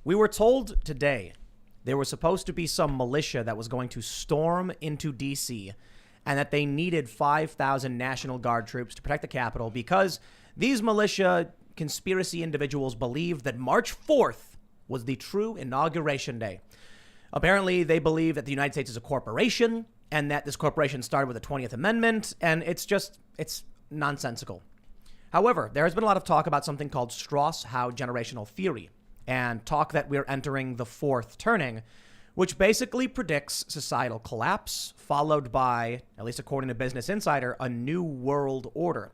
We were told today there was supposed to be some militia that was going to storm into D.C. and that they needed 5,000 National Guard troops to protect the Capitol because these militia conspiracy individuals believed that March 4th was the true inauguration day. Apparently, they believe that the United States is a corporation and that this corporation started with the 20th Amendment, and it's nonsensical. However, there has been a lot of talk about something called Strauss-Howe generational theory and talk that we're entering the fourth turning, which basically predicts societal collapse followed by, at least according to Business Insider, a new world order,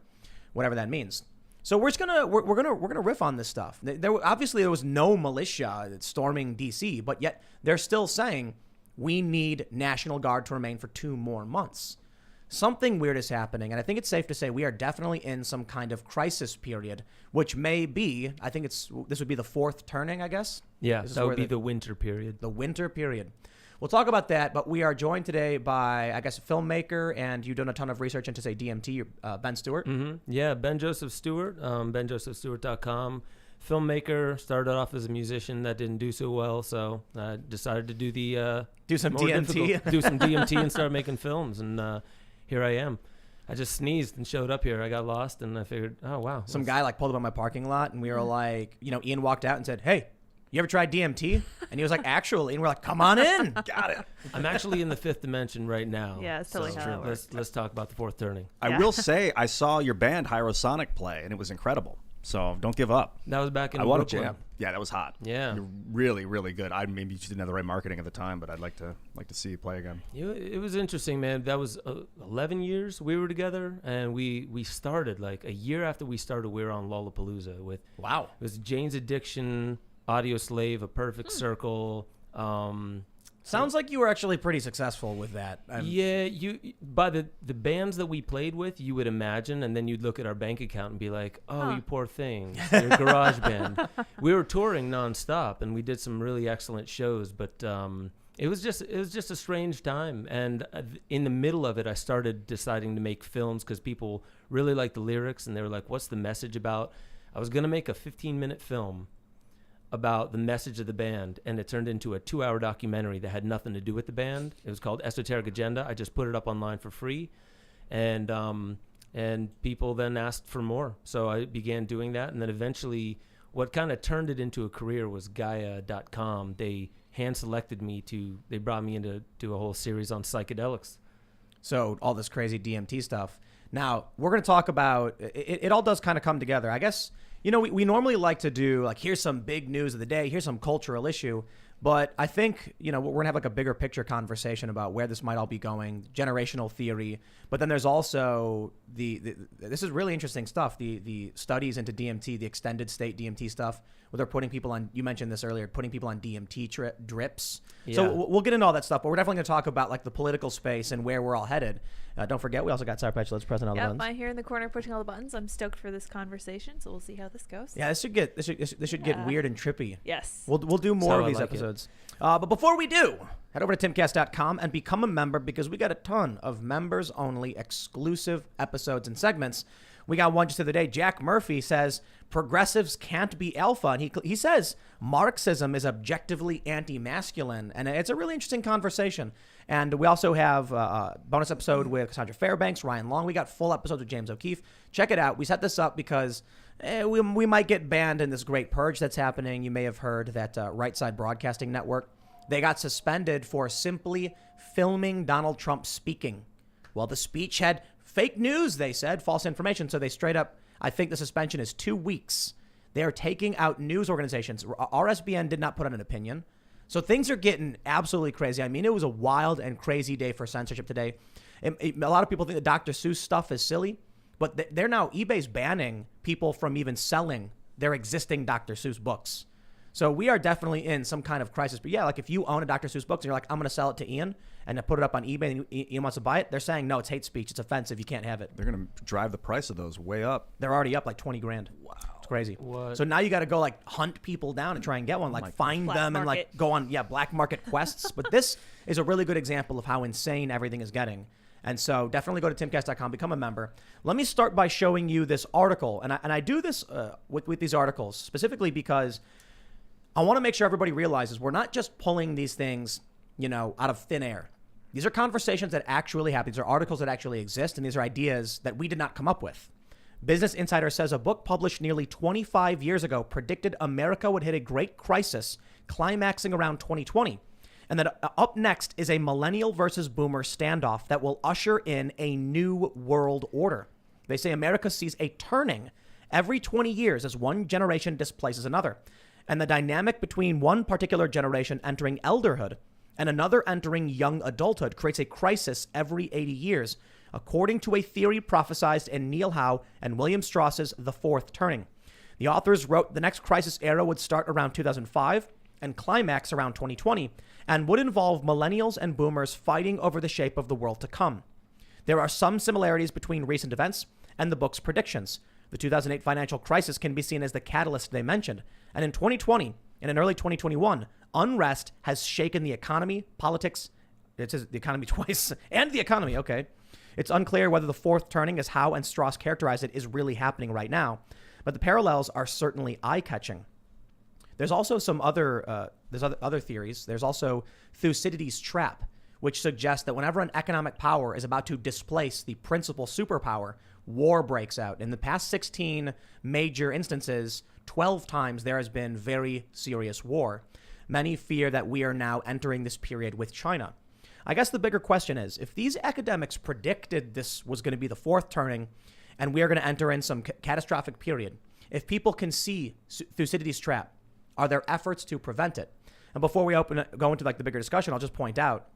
whatever that means. So we're gonna riff on this stuff. Obviously there was no militia storming DC, but yet they're still saying we need National Guard to remain for 2 more months. Something weird is happening, and I think it's safe to say we are definitely in some kind of crisis period, which may be, I think this would be the fourth turning, I guess. Yeah, that would be the winter period. The winter period. We'll talk about that, but we are joined today by, I guess, a filmmaker, and you've done a ton of research into, say, DMT, Ben Stewart. Mm-hmm. Yeah, Ben Joseph Stewart, benjosephstewart.com. Filmmaker, started off as a musician that didn't do so well, so I decided to do some DMT. Do some DMT and start making films, and here I am. I just sneezed and showed up here. I got lost, and I figured, oh, wow. Some guy pulled up on my parking lot, and we were like, Ian walked out and said, hey, you ever tried DMT? And he was like, actually. And we're like, come on in. Got it. I'm actually in the fifth dimension right now. Yeah, it's totally how it works. Let's talk about the fourth turning. I will say I saw your band Hyrosonic play, and it was incredible. So don't give up. That was back in Brooklyn. Want to jam. Yeah, that was hot. Yeah. You're really, really good. Maybe you just didn't have the right marketing at the time, but I'd like to see you play again. It was interesting, man. That was 11 years we were together, and we started like a year after we started. We were on Lollapalooza with wow. It was Jane's Addiction, Audio Slave, A Perfect Circle. Sounds like you were actually pretty successful with that. Yeah, by the bands that we played with, you would imagine, and then you'd look at our bank account and be like, "Oh, you poor thing, you're a garage band." We were touring nonstop, and we did some really excellent shows. But it was just a strange time. And in the middle of it, I started deciding to make films because people really liked the lyrics, and they were like, "What's the message about?" I was gonna make a 15-minute film about the message of the band, and it turned into a 2-hour documentary that had nothing to do with the band. It was called Esoteric Agenda. I just put it up online for free, and people then asked for more. So I began doing that, and then eventually what kind of turned it into a career was Gaia.com. They hand-selected me they brought me into a whole series on psychedelics. So all this crazy DMT stuff. Now, we're going to talk about, it all does kind of come together. I guess, we normally like to do, like, here's some big news of the day, here's some cultural issue. But I think, we're going to have like a bigger picture conversation about where this might all be going, generational theory. But then there's also this is really interesting stuff, the studies into DMT, the extended state DMT stuff, where they're putting people on, you mentioned this earlier, putting people on DMT drips. Yeah. So we'll get into all that stuff, but we're definitely going to talk about like the political space and where we're all headed. Don't forget, we also got Sour Patch Kids pressing all the buttons. I'm here in the corner pushing all the buttons. I'm stoked for this conversation, so we'll see how this goes. Yeah, this should get weird and trippy. Yes. We'll do more of these episodes. But before we do, head over to Timcast.com and become a member because we got a ton of members-only exclusive episodes and segments. We got one just the other day. Jack Murphy says progressives can't be alpha. And he says Marxism is objectively anti-masculine. And it's a really interesting conversation. And we also have a bonus episode with Cassandra Fairbanks, Ryan Long. We got full episodes with James O'Keefe. Check it out. We set this up because we might get banned in this great purge that's happening. You may have heard that Right Side Broadcasting Network, they got suspended for simply filming Donald Trump speaking. Well, the speech had fake news, they said, false information. So they straight up, I think the suspension is 2 weeks. They are taking out news organizations. RSBN did not put out an opinion. So things are getting absolutely crazy. I mean, it was a wild and crazy day for censorship today. A lot of people think the Dr. Seuss stuff is silly, but they're now, eBay's banning people from even selling their existing Dr. Seuss books. So we are definitely in some kind of crisis. But yeah, like if you own a Dr. Seuss book and you're like, I'm going to sell it to Ian and put it up on eBay and Ian wants to buy it, they're saying, no, it's hate speech. It's offensive. You can't have it. They're going to drive the price of those way up. They're already up like 20 grand. Wow. It's crazy. What? So now you got to go like hunt people down and try and get one, like find them and like go on, black market quests. But this is a really good example of how insane everything is getting. And so definitely go to timcast.com, become a member. Let me start by showing you this article. And I do this with these articles specifically because I want to make sure everybody realizes we're not just pulling these things, out of thin air. These are conversations that actually happen. These are articles that actually exist, and these are ideas that we did not come up with. Business Insider says a book published nearly 25 years ago predicted America would hit a great crisis, climaxing around 2020. And that up next is a millennial versus boomer standoff that will usher in a new world order. They say America sees a turning every 20 years as one generation displaces another. And the dynamic between one particular generation entering elderhood and another entering young adulthood creates a crisis every 80 years, according to a theory prophesized in Neil Howe and William Strauss's The Fourth Turning. The authors wrote the next crisis era would start around 2005 and climax around 2020, and would involve millennials and boomers fighting over the shape of the world to come. There are some similarities between recent events and the book's predictions. The 2008 financial crisis can be seen as the catalyst they mentioned. And in 2020 and in early 2021, unrest has shaken the economy, politics, it says the economy twice, and the economy, okay. It's unclear whether the fourth turning, as Howe and Strauss characterized it, is really happening right now. But the parallels are certainly eye-catching. There's also some other theories. There's also Thucydides' trap, which suggests that whenever an economic power is about to displace the principal superpower, war breaks out. In the past 16 major instances, 12 times there has been very serious war. Many fear that we are now entering this period with China. I guess the bigger question is, if these academics predicted this was going to be the fourth turning and we are going to enter in some catastrophic period, if people can see Thucydides' trap, are there efforts to prevent it? And before we go into like the bigger discussion, I'll just point out,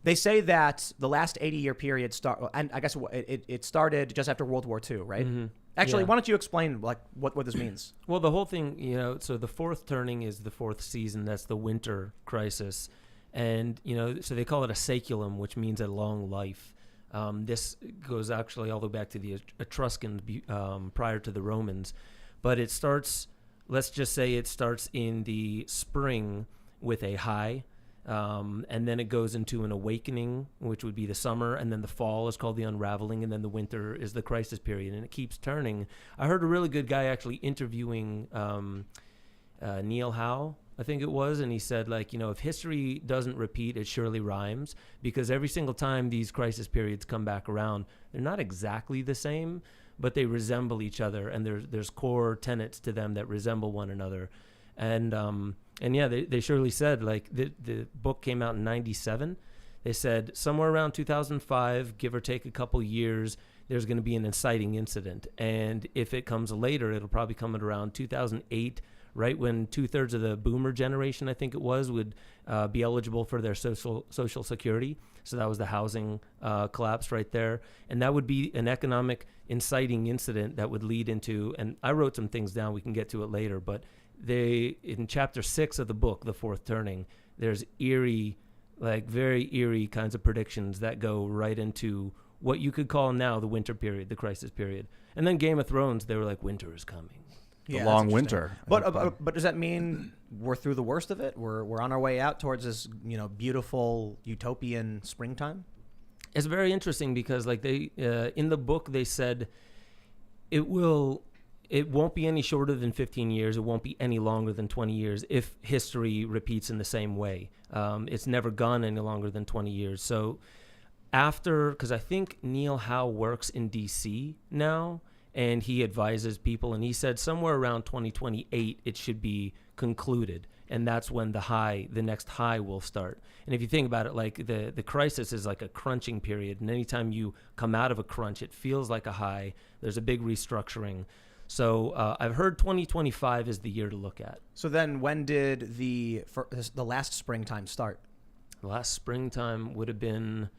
they say that the last 80-year period and I guess it started just after World War II, right? Mm-hmm. Actually, why don't you explain like what this means? Well, the whole thing, so the fourth turning is the fourth season. That's the winter crisis. And, so they call it a saeculum, which means a long life. This goes actually all the way back to the Etruscans prior to the Romans. But it starts, let's just say it starts in the spring with a high. And then it goes into an awakening, which would be the summer. And then the fall is called the unraveling. And then the winter is the crisis period. And it keeps turning. I heard a really good guy actually interviewing Neil Howe, I think it was, and he said, if history doesn't repeat, it surely rhymes, because every single time these crisis periods come back around, they're not exactly the same, but they resemble each other, and there's core tenets to them that resemble one another. And yeah, they surely said, the book came out in 97. They said somewhere around 2005, give or take a couple years, there's going to be an inciting incident. And if it comes later, it'll probably come at around 2008, right when 2/3 of the boomer generation, I think it was, would be eligible for their social security. So that was the housing collapse right there. And that would be an economic inciting incident that would lead into, and I wrote some things down, we can get to it later, but in chapter 6 of the book, The Fourth Turning, there's eerie, very eerie kinds of predictions that go right into what you could call now the winter period, the crisis period. And then Game of Thrones, they were like, winter is coming. The long winter. But does that mean we're through the worst of it? We're on our way out towards this, beautiful utopian springtime? It's very interesting because they in the book they said it won't be any shorter than 15 years. It won't be any longer than 20 years if history repeats in the same way. It's never gone any longer than 20 years. So because I think Neil Howe works in D.C. now, and he advises people, and he said somewhere around 2028 it should be concluded, and that's when the next high will start. And if you think about it, the crisis is like a crunching period, and anytime you come out of a crunch, it feels like a high. There's a big restructuring. So I've heard 2025 is the year to look at. So then when did the last springtime start? The last springtime would have been...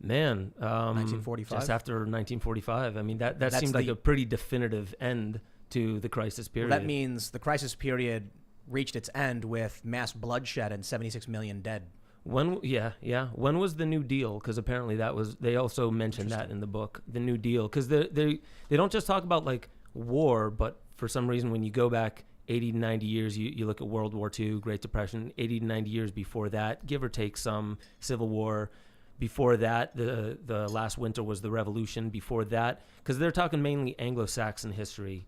1945. Just after 1945. I mean, that seemed like a pretty definitive end to the crisis period. Well, that means the crisis period reached its end with mass bloodshed and 76 million dead. When was the New Deal? Because apparently they also mentioned that in the book, the New Deal. Because they don't just talk about war, but for some reason when you go back 80 to 90 years, you look at World War II, Great Depression, 80 to 90 years before that, give or take some, Civil War. Before that, the last winter was the Revolution. Before that, because they're talking mainly Anglo-Saxon history,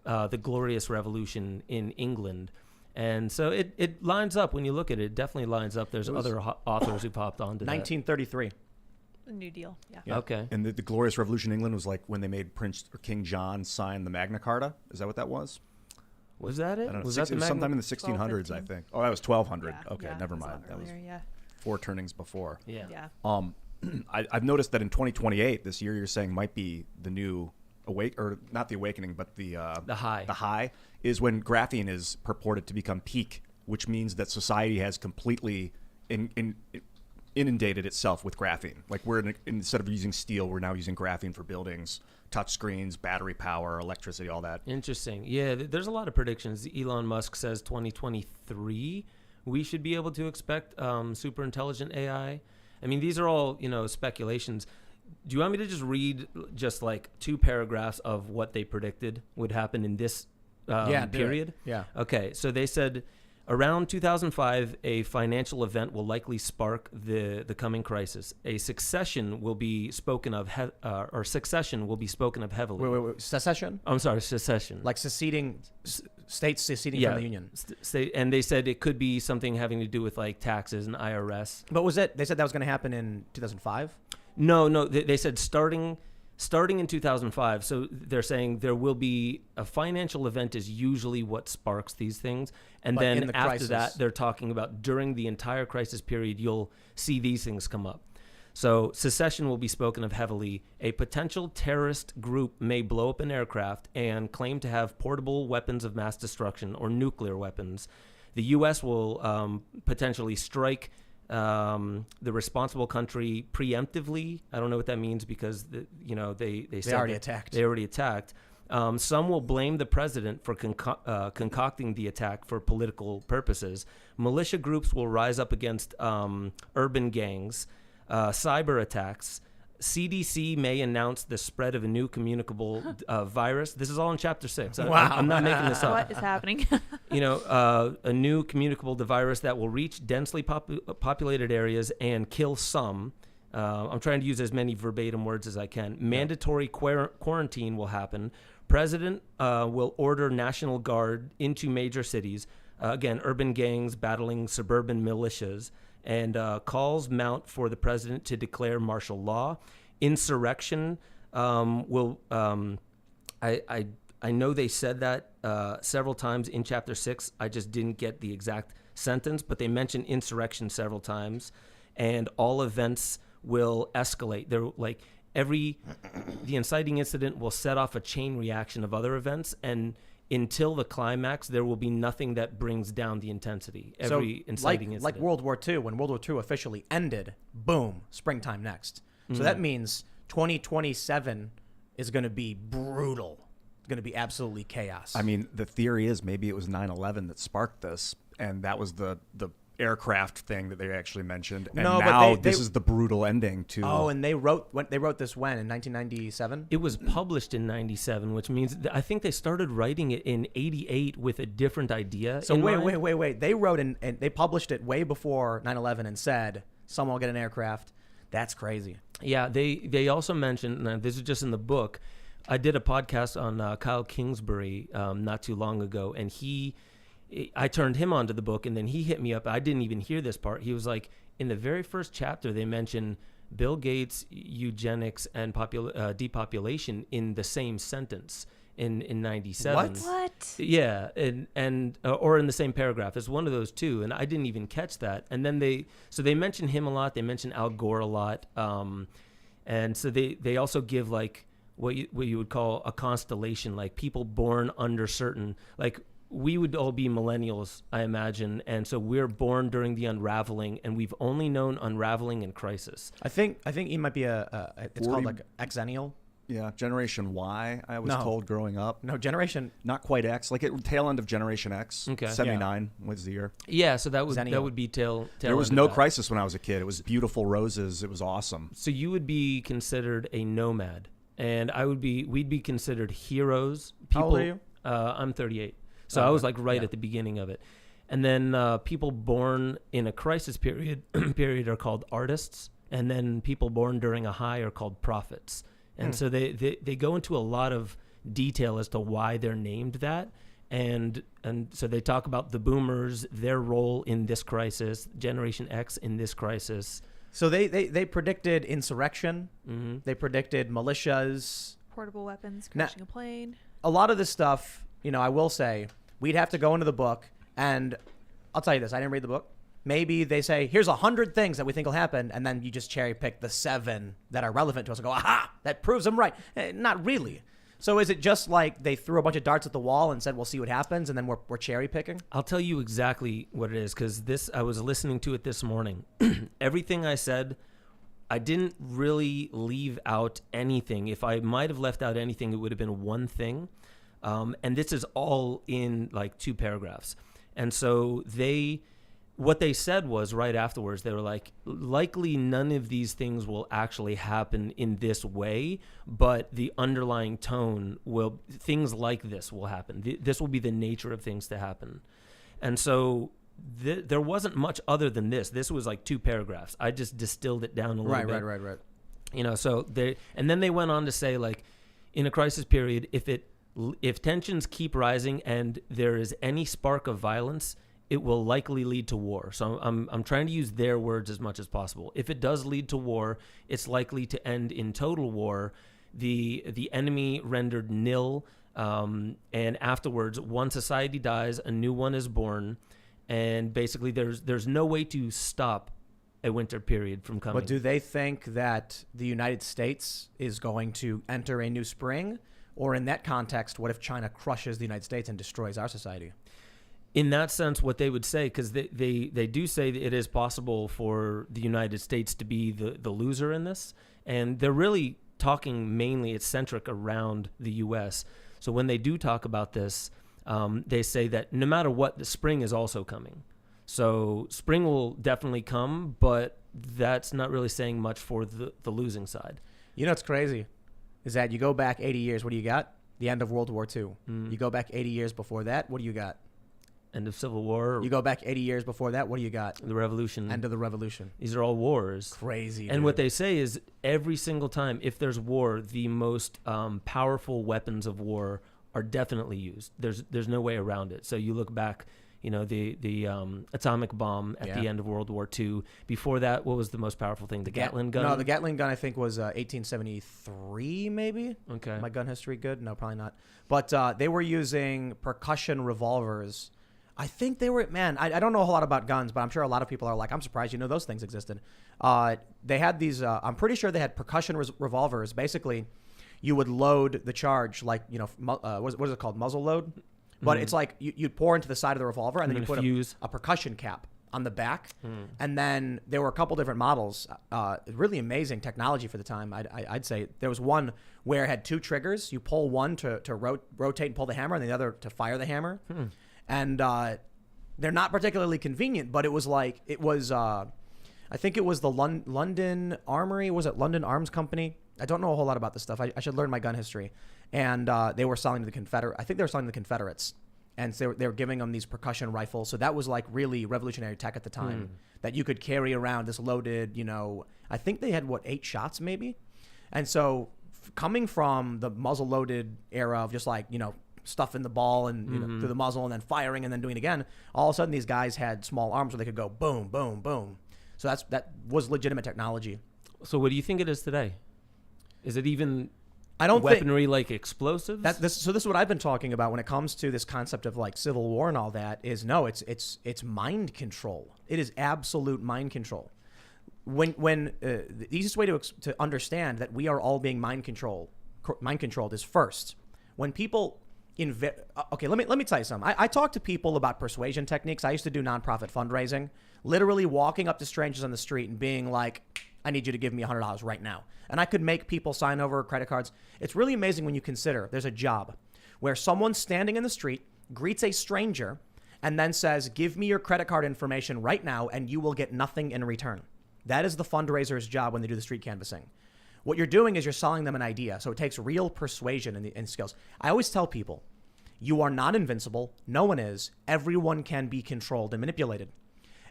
the Glorious Revolution in England. And so it lines up when you look at it. It definitely lines up. There's other authors who popped onto 1933. The New Deal. Yeah. that. Okay. And the Glorious Revolution in England was like when they made Prince or King John sign the Magna Carta. Is that what that was? Was that it? I don't know. Was It was sometime in the 12, 1600s, I 15. think. Oh, that was 1200. Yeah, Okay, yeah, never it was a mind. lot That was earlier, 4 turnings before. Yeah. yeah. I've noticed that in 2028, this year, you're saying might be the new not the awakening, but the high. The high is when graphene is purported to become peak, which means that society has completely inundated itself with graphene. Like instead of using steel, we're now using graphene for buildings, touch screens, battery power, electricity, all that. Interesting. Yeah, there's a lot of predictions. Elon Musk says 2023 we should be able to expect super intelligent AI. I mean, these are all, speculations. Do you want me to just read just like 2 paragraphs of what they predicted would happen in this period? Yeah. Okay, so they said around 2005, a financial event will likely spark the coming crisis. A succession will be spoken of, succession will be spoken of heavily. Wait. Secession? I'm sorry, secession. Like states seceding from the union. And they said it could be something having to do with like taxes and IRS. But they said that was going to happen in 2005? No, they said starting in 2005. So they're saying there will be a financial event is usually what sparks these things. And But in then the after crisis. that, they're talking about during the entire crisis period, you'll see these things come up. So secession will be spoken of heavily. A potential terrorist group may blow up an aircraft and claim to have portable weapons of mass destruction or nuclear weapons. The U.S. will potentially strike the responsible country preemptively. I don't know what that means because they said already attacked. They already attacked. Some will blame the president for concocting the attack for political purposes. Militia groups will rise up against urban gangs, cyber attacks. CDC may announce the spread of a new communicable virus. This is all in Chapter 6. Wow. I'm not making this up. What is happening? A new communicable virus that will reach densely populated areas and kill some. I'm trying to use as many verbatim words as I can. Mandatory quarantine will happen. President will order National Guard into major cities. Again, urban gangs battling suburban militias. And calls mount for the president to declare martial law. Insurrection will. I know they said that several times in Chapter 6. I just didn't get the exact sentence, but they mentioned insurrection several times, and all events will escalate. They're like the inciting incident will set off a chain reaction of other events, and until the climax, there will be nothing that brings down the intensity. Every inciting incident. Like World War II, when World War II officially ended, boom, springtime next. So that means 2027 is going to be brutal. It's going to be absolutely chaos. I mean, the theory is maybe it was 9/11 that sparked this, and that was the aircraft thing that they actually mentioned. And No, but now they- this is the brutal ending to. Oh, and they wrote this when in 1997. It was published in 97, which means I think they started writing it in 88 with a different idea. So in wait. mind. They wrote and they published it way before 9/11 and said someone will get an aircraft. That's crazy. Yeah, they also mentioned, and this is just in the book, I did a podcast on Kyle Kingsbury not too long ago, and I turned him onto the book, and then he hit me up. I didn't even hear this part. He was like, in the very first chapter, they mention Bill Gates, eugenics, and depopulation in the same sentence in 97. What? Yeah, and or in the same paragraph. It's one of those two, and I didn't even catch that. And then they mention him a lot. They mention Al Gore a lot, and so they also give like what you would call a constellation, like people born under certain, like we would all be millennials, I imagine, and so we're born during the unraveling, and we've only known unraveling and crisis. I think he might be it's called like exennial. Yeah, Generation Y, I was No. told growing up. No, generation. Not quite X, like tail end of Generation X. Okay. 79 was the year. Yeah, so that Zennial. would be tail There was end no of that. crisis when I was a kid. It was beautiful roses. It was awesome. So you would be considered a nomad, and we'd be considered heroes. How old are you? I'm 38. So Oh, I was okay. like right Yeah. at the beginning of it. And then people born in a crisis period are called artists, and then people born during a high are called prophets. And so they go into a lot of detail as to why they're named that. And so they talk about the boomers, their role in this crisis, Generation X in this crisis. So they predicted insurrection. Mm-hmm. They predicted militias. Portable weapons, crashing a plane. A lot of this stuff, I will say, we'd have to go into the book, and I'll tell you this, I didn't read the book. Maybe they say, here's 100 things that we think will happen, and then you just cherry pick the 7 that are relevant to us and go, aha, that proves them right. Not really. So is it just like they threw a bunch of darts at the wall and said, we'll see what happens, and then we're cherry picking? I'll tell you exactly what it is, because I was listening to it this morning. Everything I said, I didn't really leave out anything. If I might have left out anything, it would have been one thing. And this is all in like 2 paragraphs. And so what they said was right afterwards, they were like, likely none of these things will actually happen in this way, but the underlying tone things like this will happen. This will be the nature of things to happen. And so there wasn't much other than this. This was like 2 paragraphs. I just distilled it down a little bit. Right. So and then they went on to say, like, in a crisis period, if tensions keep rising and there is any spark of violence, it will likely lead to war. So I'm trying to use their words as much as possible. If it does lead to war, it's likely to end in total war, the enemy rendered nil, and afterwards, one society dies, a new one is born, and basically there's no way to stop a winter period from coming. But do they think that the United States is going to enter a new spring? Or in that context, what if China crushes the United States and destroys our society? In that sense, what they would say, because they do say that it is possible for the United States to be the loser in this, and they're really talking mainly, it's centric around the U.S. So when they do talk about this, they say that no matter what, the spring is also coming. So spring will definitely come, but that's not really saying much for the losing side. You know what's crazy is that you go back 80 years, what do you got? The end of World War II. You go back 80 years before that, what do you got? End of Civil War. You go back 80 years before that, what do you got? The Revolution. End of the Revolution. These are all wars. Crazy, And dude. what they say is every single time, if there's war, the most powerful weapons of war are definitely used. There's no way around it. So you look back, the atomic bomb at the end of World War II. Before that, what was the most powerful thing? The Gatling gun? No, the Gatling gun I think was 1873 maybe. Okay. My gun history good? No, probably not. But they were using percussion revolvers. I think they were, I don't know a whole lot about guns, but I'm sure a lot of people are like, I'm surprised those things existed. They had these, I'm pretty sure they had percussion revolvers. Basically, you would load the charge like, what is it called? Muzzle load? But it's like you'd pour into the side of the revolver and then you put a percussion cap on the back. And then there were a couple different models. Really amazing technology for the time. I'd say there was one where it had 2 triggers. You pull one to rotate and pull the hammer and the other to fire the hammer. And they're not particularly convenient, but it was I think it was the London Armory. Was it London Arms Company? I don't know a whole lot about this stuff. I should learn my gun history. And they were selling to the Confederates. And so they were giving them these percussion rifles. So that was like really revolutionary tech at the time that you could carry around this loaded, I think they had 8 shots maybe. And so coming from the muzzle loaded era of just like, stuffing the ball and through the muzzle and then firing and then doing it again, all of a sudden these guys had small arms where they could go boom, boom, boom. So that was legitimate technology. So what do you think it is today? Is it even think weaponry like explosives? So this is what I've been talking about when it comes to this concept of like civil war and all that is no, it's mind control. It is absolute mind control. When the easiest way to understand that we are all being mind controlled is first when people okay, let me tell you something. I talk to people about persuasion techniques. I used to do nonprofit fundraising, literally walking up to strangers on the street and being like, I need you to give me $100 right now. And I could make people sign over credit cards. It's really amazing when you consider there's a job where someone standing in the street greets a stranger and then says, give me your credit card information right now and you will get nothing in return. That is the fundraiser's job when they do the street canvassing. What you're doing is you're selling them an idea. So it takes real persuasion and skills. I always tell people, you are not invincible. No one is. Everyone can be controlled and manipulated.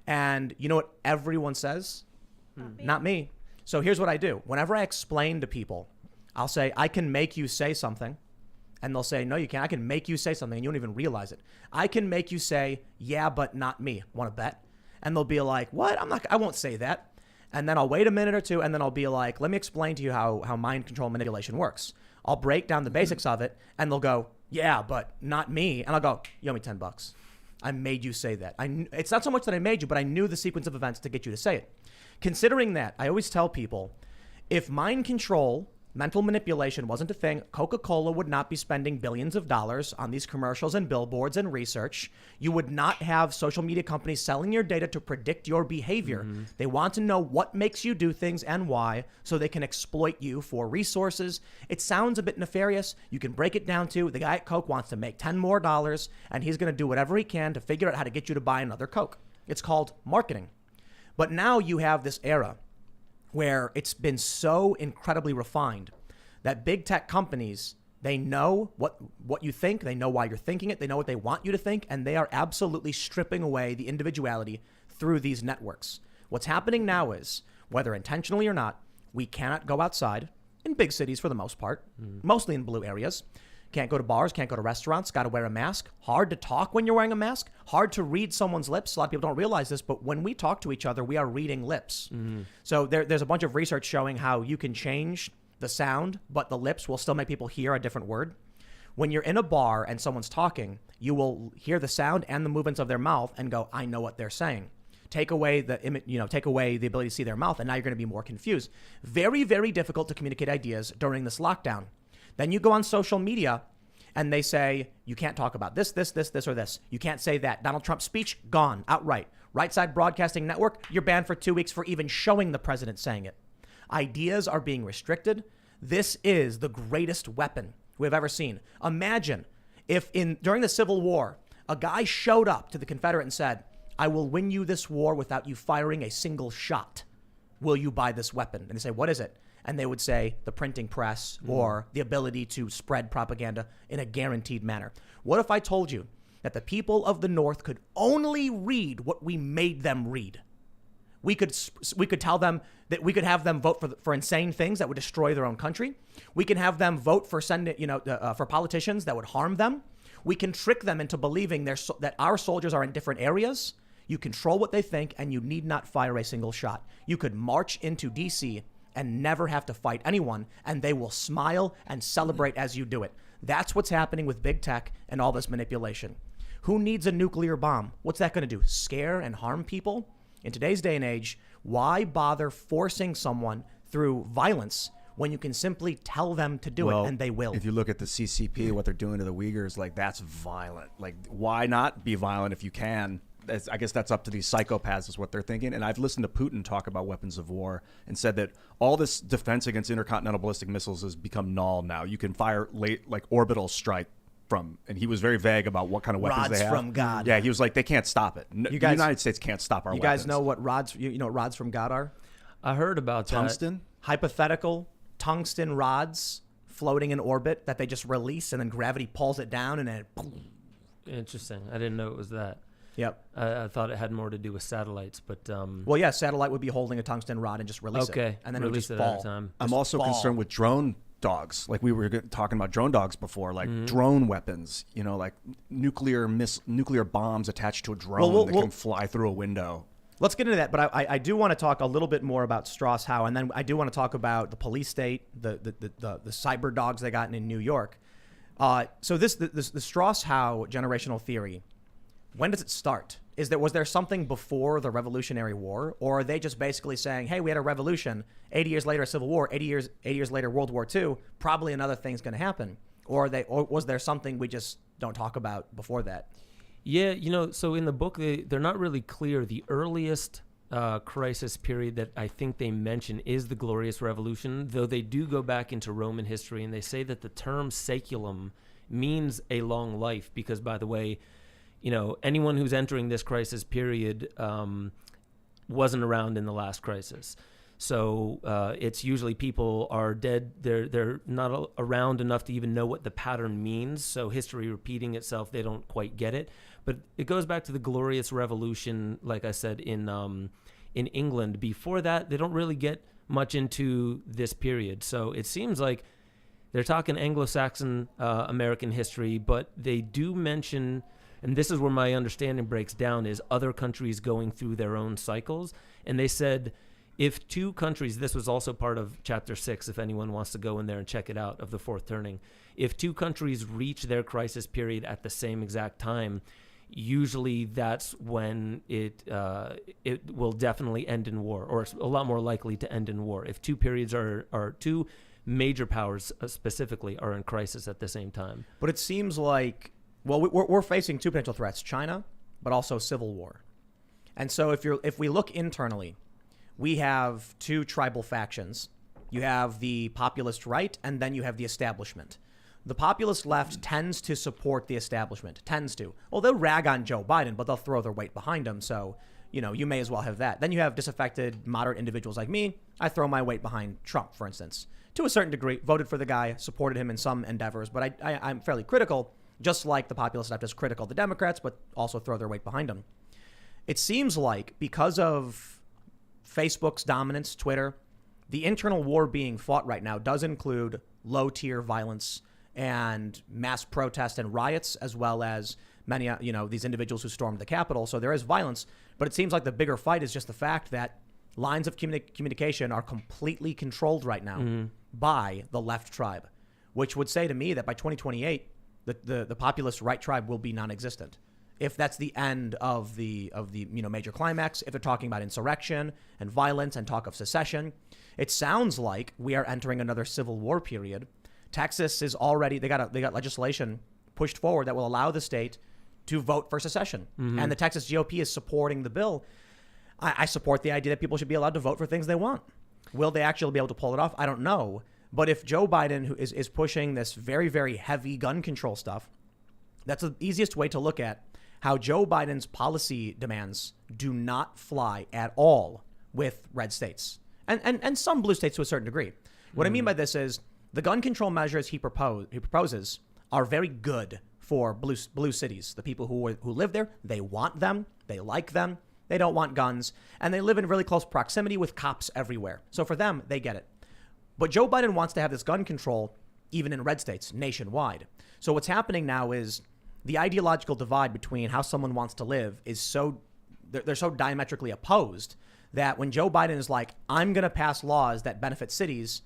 And you know what everyone says? Not me. So here's what I do. Whenever I explain to people, I'll say, I can make you say something And they'll say, no, you can't. I can make you say something and you don't even realize it. I can make you say, yeah, but not me. Want to bet? And they'll be like, what? I won't say that. And then I'll wait a minute or two and then I'll be like, let me explain to you how mind control manipulation works. I'll break down the basics of it and they'll go, yeah, but not me. And I'll go, you owe me $10. I made you say that. It's not so much that I made you, but I knew the sequence of events to get you to say it. Considering that, I always tell people, if mind control, mental manipulation wasn't a thing, Coca-Cola would not be spending billions of dollars on these commercials and billboards and research. You would not have social media companies selling your data to predict your behavior. They want to know what makes you do things and why, so they can exploit you for resources. It sounds a bit nefarious. You can break it down to the guy at Coke wants to make $10 more, and he's going to do whatever he can to figure out how to get you to buy another Coke. It's called marketing. But now you have this era where it's been so incredibly refined that big tech companies, they know what you think, they know why you're thinking it, they know what they want you to think, and they are absolutely stripping away the individuality through these networks. What's happening now is, whether intentionally or not, we cannot go outside in big cities for the most part, mostly in blue areas. Can't go to bars, can't go to restaurants, got to wear a mask. Hard to talk when you're wearing a mask. Hard to read someone's lips. A lot of people don't realize this, but when we talk to each other, we are reading lips. So there's a bunch of research showing how you can change the sound, but the lips will still make people hear a different word. When you're in a bar and someone's talking, you will hear the sound and the movements of their mouth and go, I know what they're saying. Take away the ability to see their mouth, and now you're going to be more confused. Very, very difficult to communicate ideas during this lockdown. Then you go on social media and they say, you can't talk about this, or this. You can't say that. Donald Trump's speech, gone, outright. Right Side Broadcasting Network, you're banned for 2 weeks for even showing the president saying it. Ideas are being restricted. This is the greatest weapon we've ever seen. Imagine if during the Civil War, a guy showed up to the Confederate and said, I will win you this war without you firing a single shot. Will you buy this weapon? And they say, what is it? And they would say the printing press or the ability to spread propaganda in a guaranteed manner. What if I told you that the people of the North could only read what we made them read? We could tell them that we could have them vote for insane things that would destroy their own country. We can have them vote for for politicians that would harm them. We can trick them into believing that our soldiers are in different areas. You control what they think, and you need not fire a single shot. You could march into D.C. and never have to fight anyone, and they will smile and celebrate as you do it. That's what's happening with big tech and all this manipulation. Who needs a nuclear bomb? What's that going to do? Scare and harm people? In today's day and age, why bother forcing someone through violence when you can simply tell them to do it and they will? If you look at the CCP, what they're doing to the Uyghurs, like, that's violent. Like, why not be violent if you can? I guess that's up to these psychopaths is what they're thinking. And I've listened to Putin talk about weapons of war and said that all this defense against intercontinental ballistic missiles has become null now. You can fire orbital strike from, and he was very vague about what kind of weapons rods they have. from God. Yeah, he was like, they can't stop it. The United States can't stop our weapons. You guys know what rods? You know what rods from God are? I heard about Tungsten? Hypothetical tungsten rods floating in orbit that they just release, and then gravity pulls it down, and then boom. Interesting. I didn't know it was that. Yep. I thought it had more to do with satellites, but well, yeah, satellite would be holding a tungsten rod and just release it, and then release it would just it fall. at a time. I'm also concerned with drone dogs. Like we were talking about drone dogs before, like drone weapons. You know, like nuclear bombs attached to a drone that can fly through a window. Let's get into that, but I do want to talk a little bit more about Strauss Howe, and then I do want to talk about the police state, the cyber dogs they got in New York. So the Strauss Howe generational theory. When does it start? Was there something before the Revolutionary War, or are they just basically saying, "Hey, we had a revolution. 80 years later, a civil war. 80 years later, World War II. Probably another thing's going to happen." Or was there something we just don't talk about before that? Yeah, so in the book, they're not really clear. The earliest crisis period that I think they mention is the Glorious Revolution, though they do go back into Roman history, and they say that the term saeculum means a long life because, by the way, anyone who's entering this crisis period wasn't around in the last crisis. So it's usually people are dead. They're not around enough to even know what the pattern means. So history repeating itself, they don't quite get it. But it goes back to the Glorious Revolution, like I said, in England. Before that, they don't really get much into this period. So it seems like They're talking Anglo-Saxon American history, but they do mention, and this is where my understanding breaks down, is other countries going through their own cycles. And they said if two countries, this was also part of Chapter 6, if anyone wants to go in there and check it out, of the Fourth Turning, if two countries reach their crisis period at the same exact time, usually that's when it will definitely end in war, or it's a lot more likely to end in war. If two periods are two major powers specifically are in crisis at the same time. But it seems like, well, we're facing two potential threats: China, but also civil war. And so if we look internally, we have two tribal factions. You have the populist right, and then you have the establishment. The populist left tends to support the establishment, Well, they'll rag on Joe Biden, but they'll throw their weight behind him. So, you may as well have that. Then you have disaffected, moderate individuals like me. I throw my weight behind Trump, for instance. To a certain degree, voted for the guy, supported him in some endeavors, but I'm fairly critical, just like the populist left is critical of the Democrats, but also throw their weight behind them. It seems like because of Facebook's dominance, Twitter, the internal war being fought right now does include low-tier violence and mass protests and riots, as well as many, these individuals who stormed the Capitol. So there is violence, but it seems like the bigger fight is just the fact that lines of communication are completely controlled right now by the left tribe, which would say to me that by 2028, the populist right tribe will be non-existent. If that's the end of the major climax, if they're talking about insurrection and violence and talk of secession, it sounds like we are entering another civil war period. Texas is already, they got legislation pushed forward that will allow the state to vote for secession. And the Texas GOP is supporting the bill. I support the idea that people should be allowed to vote for things they want. Will they actually be able to pull it off? I don't know. But if Joe Biden who is pushing this very, very heavy gun control stuff, that's the easiest way to look at how Joe Biden's policy demands do not fly at all with red states and some blue states to a certain degree. What I mean by this is the gun control measures he proposes are very good for blue cities. The people who live there, they want them, they like them, they don't want guns, and they live in really close proximity with cops everywhere. So for them, they get it. But Joe Biden wants to have this gun control even in red states nationwide. So what's happening now is the ideological divide between how someone wants to live is they're so diametrically opposed that when Joe Biden is like, I'm going to pass laws that benefit cities,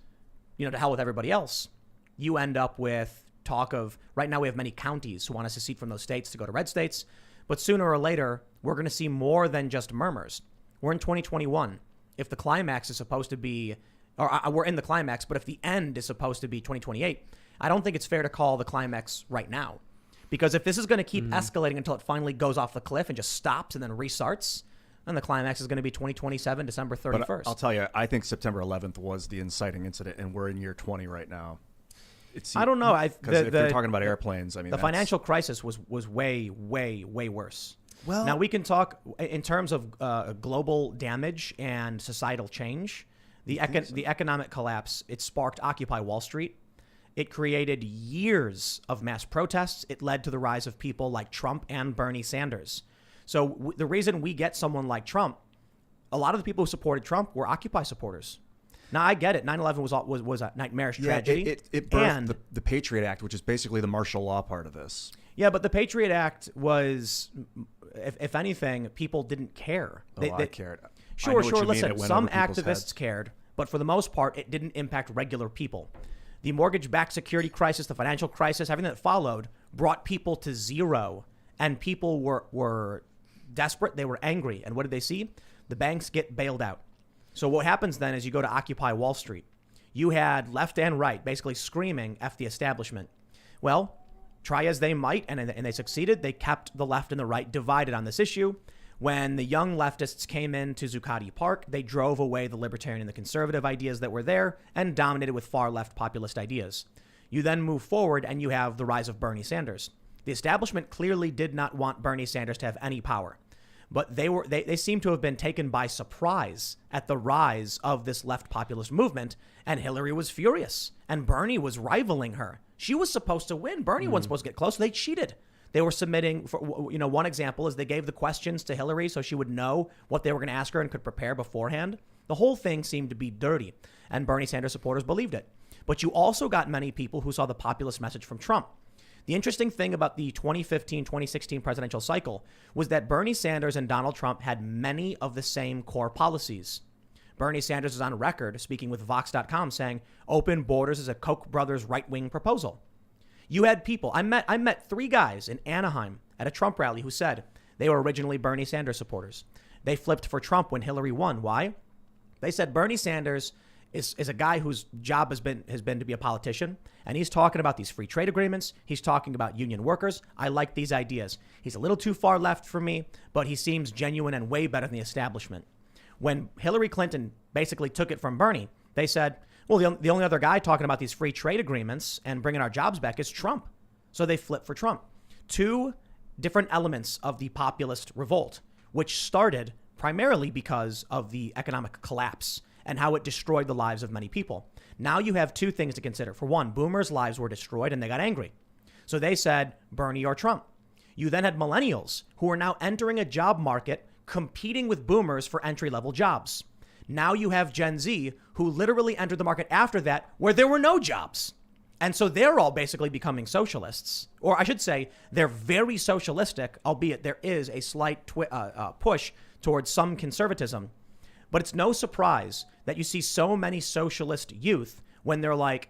to hell with everybody else, you end up with talk of, right now we have many counties who want to secede from those states to go to red states. But sooner or later, we're going to see more than just murmurs. We're in 2021. If the climax is supposed to be, or we're in the climax, but if the end is supposed to be 2028, I don't think it's fair to call the climax right now. Because if this is going to keep escalating until it finally goes off the cliff and just stops and then restarts, then the climax is going to be 2027, December 31st. But I'll tell you, I think September 11th was the inciting incident, and we're in year 20 right now. I don't know. Because if you're talking about airplanes, I mean, the financial crisis was way, way, way worse. Well, now we can talk in terms of global damage and societal change. The economic collapse, it sparked Occupy Wall Street. It created years of mass protests. It led to the rise of people like Trump and Bernie Sanders. So the reason we get someone like Trump, a lot of the people who supported Trump were Occupy supporters. Now, I get it. 9/11 was a nightmarish tragedy. It birthed the Patriot Act, which is basically the martial law part of this. Yeah, but the Patriot Act was, if anything, people didn't care. I cared. Sure. Listen, some activists cared, but for the most part, it didn't impact regular people. The mortgage-backed security crisis, the financial crisis, everything that followed brought people to zero, and people were desperate. They were angry. And what did they see? The banks get bailed out. So what happens then is you go to Occupy Wall Street. You had left and right basically screaming, F the establishment. Well, try as they might, and they succeeded. They kept the left and the right divided on this issue. When the young leftists came into Zuccotti Park, they drove away the libertarian and the conservative ideas that were there and dominated with far left populist ideas. You then move forward and you have the rise of Bernie Sanders. The establishment clearly did not want Bernie Sanders to have any power, but they seem to have been taken by surprise at the rise of this left populist movement, and Hillary was furious, and Bernie was rivaling her. She was supposed to win. Bernie wasn't supposed to get close. They cheated. They were submitting, one example is they gave the questions to Hillary so she would know what they were going to ask her and could prepare beforehand. The whole thing seemed to be dirty, and Bernie Sanders supporters believed it. But you also got many people who saw the populist message from Trump. The interesting thing about the 2015-2016 presidential cycle was that Bernie Sanders and Donald Trump had many of the same core policies. Bernie Sanders is on record speaking with Vox.com saying open borders is a Koch brothers right-wing proposal. You had people, I met 3 guys in Anaheim at a Trump rally who said they were originally Bernie Sanders supporters. They flipped for Trump when Hillary won. Why? They said Bernie Sanders is a guy whose job has been to be a politician, and he's talking about these free trade agreements. He's talking about union workers. I like these ideas. He's a little too far left for me, but he seems genuine and way better than the establishment. When Hillary Clinton basically took it from Bernie, they said, well, the only other guy talking about these free trade agreements and bringing our jobs back is Trump. So they flipped for Trump. 2 different elements of the populist revolt, which started primarily because of the economic collapse and how it destroyed the lives of many people. Now you have 2 things to consider. For one, boomers' lives were destroyed and they got angry. So they said Bernie or Trump. You then had millennials who are now entering a job market competing with boomers for entry-level jobs. Now you have Gen Z who literally entered the market after that where there were no jobs. And so they're all basically becoming socialists. Or I should say they're very socialistic, albeit there is a slight push towards some conservatism. But it's no surprise that you see so many socialist youth when they're like,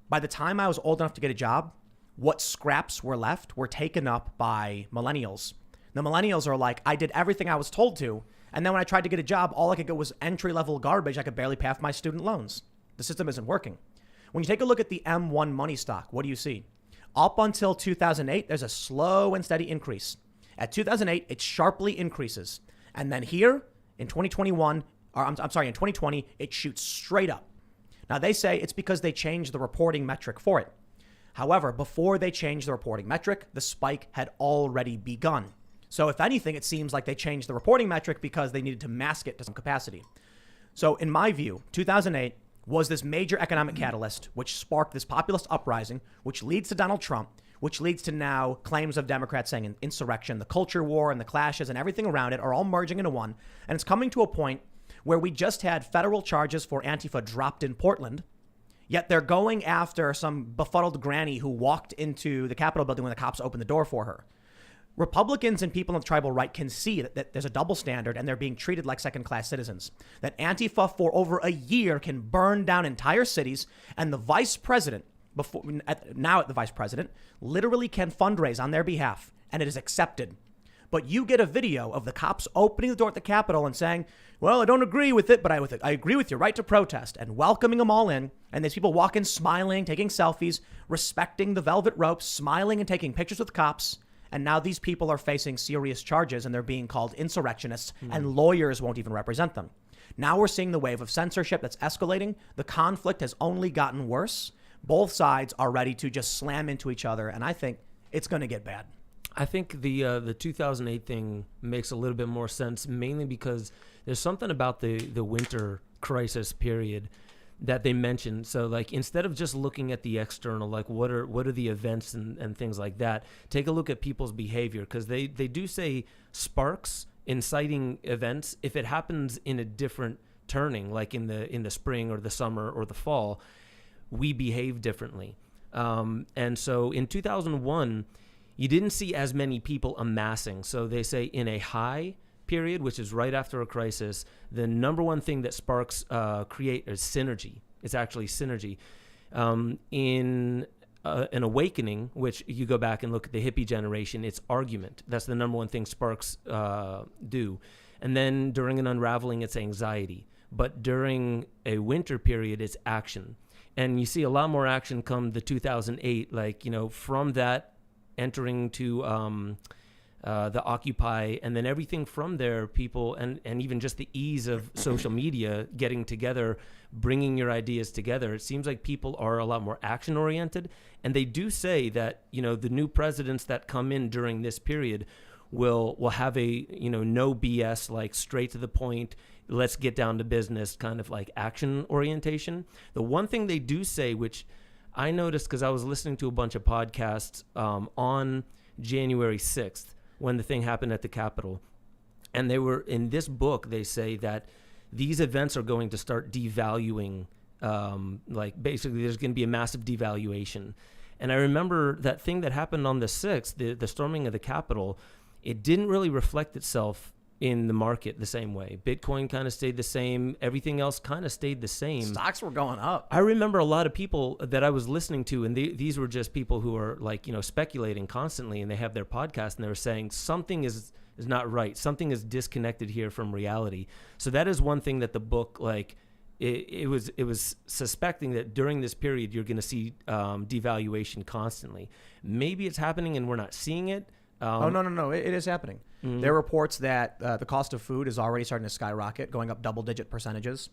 by the time I was old enough to get a job, what scraps were left were taken up by millennials. The millennials are like, I did everything I was told to. And then when I tried to get a job, all I could get was entry-level garbage. I could barely pay off my student loans. The system isn't working. When you take a look at the M1 money stock, what do you see? Up until 2008, there's a slow and steady increase. At 2008, it sharply increases. And then here in 2021, or in 2020, it shoots straight up. Now they say it's because they changed the reporting metric for it. However, before they changed the reporting metric, the spike had already begun. So if anything, it seems like they changed the reporting metric because they needed to mask it to some capacity. So in my view, 2008 was this major economic catalyst, which sparked this populist uprising, which leads to Donald Trump, which leads to now claims of Democrats saying insurrection, the culture war and the clashes and everything around it are all merging into one. And it's coming to a point where we just had federal charges for Antifa dropped in Portland, yet they're going after some befuddled granny who walked into the Capitol building when the cops opened the door for her. Republicans and people on the tribal right can see that there's a double standard and they're being treated like second-class citizens. That Antifa for over a year can burn down entire cities, and the vice president, now the vice president, literally can fundraise on their behalf, and it is accepted. But you get a video of the cops opening the door at the Capitol and saying, well, I don't agree with it, but I agree with your right to protest, and welcoming them all in. And there's people walking, smiling, taking selfies, respecting the velvet ropes, smiling and taking pictures with cops. And now these people are facing serious charges and they're being called insurrectionists and lawyers won't even represent them. Now we're seeing the wave of censorship that's escalating. The conflict has only gotten worse. Both sides are ready to just slam into each other. And I think it's going to get bad. I think the 2008 thing makes a little bit more sense, mainly because there's something about the winter crisis period that they mentioned. So like, instead of just looking at the external, like what are the events and things like that, take a look at people's behavior, because they do say sparks, inciting events, if it happens in a different turning, like in the spring or the summer or the fall, we behave differently. And so in 2001, you didn't see as many people amassing. So they say in a high period, which is right after a crisis, the number one thing that sparks create is synergy. It's actually synergy. In an awakening, which you go back and look at the hippie generation, it's argument. That's the number one thing sparks do. And then during an unraveling, it's anxiety. But during a winter period, it's action. And you see a lot more action come the 2008, like, from that entering to the Occupy, and then everything from there, people, and even just the ease of social media, getting together, bringing your ideas together. It seems like people are a lot more action oriented. And they do say that, the new presidents that come in during this period will have a, no BS, like straight to the point, let's get down to business kind of like action orientation. The one thing they do say, which I noticed because I was listening to a bunch of podcasts on January 6th, when the thing happened at the Capitol. And they were in this book, they say that these events are going to start devaluing Like basically there's going to be a massive devaluation. And I remember that thing that happened on the 6th, the storming of the Capitol, it didn't really reflect itself in the market the same way. Bitcoin kind of stayed the same. Everything else kind of stayed the same. Stocks were going up. I remember a lot of people that I was listening to, and these were just people who are like, speculating constantly, and they have their podcast, and they were saying something is not right. Something is disconnected here from reality. So that is one thing that the book, like, it was suspecting that during this period you're going to see devaluation constantly. Maybe it's happening and we're not seeing it. No. It is happening. Mm-hmm. There are reports that the cost of food is already starting to skyrocket, going up double-digit percentages.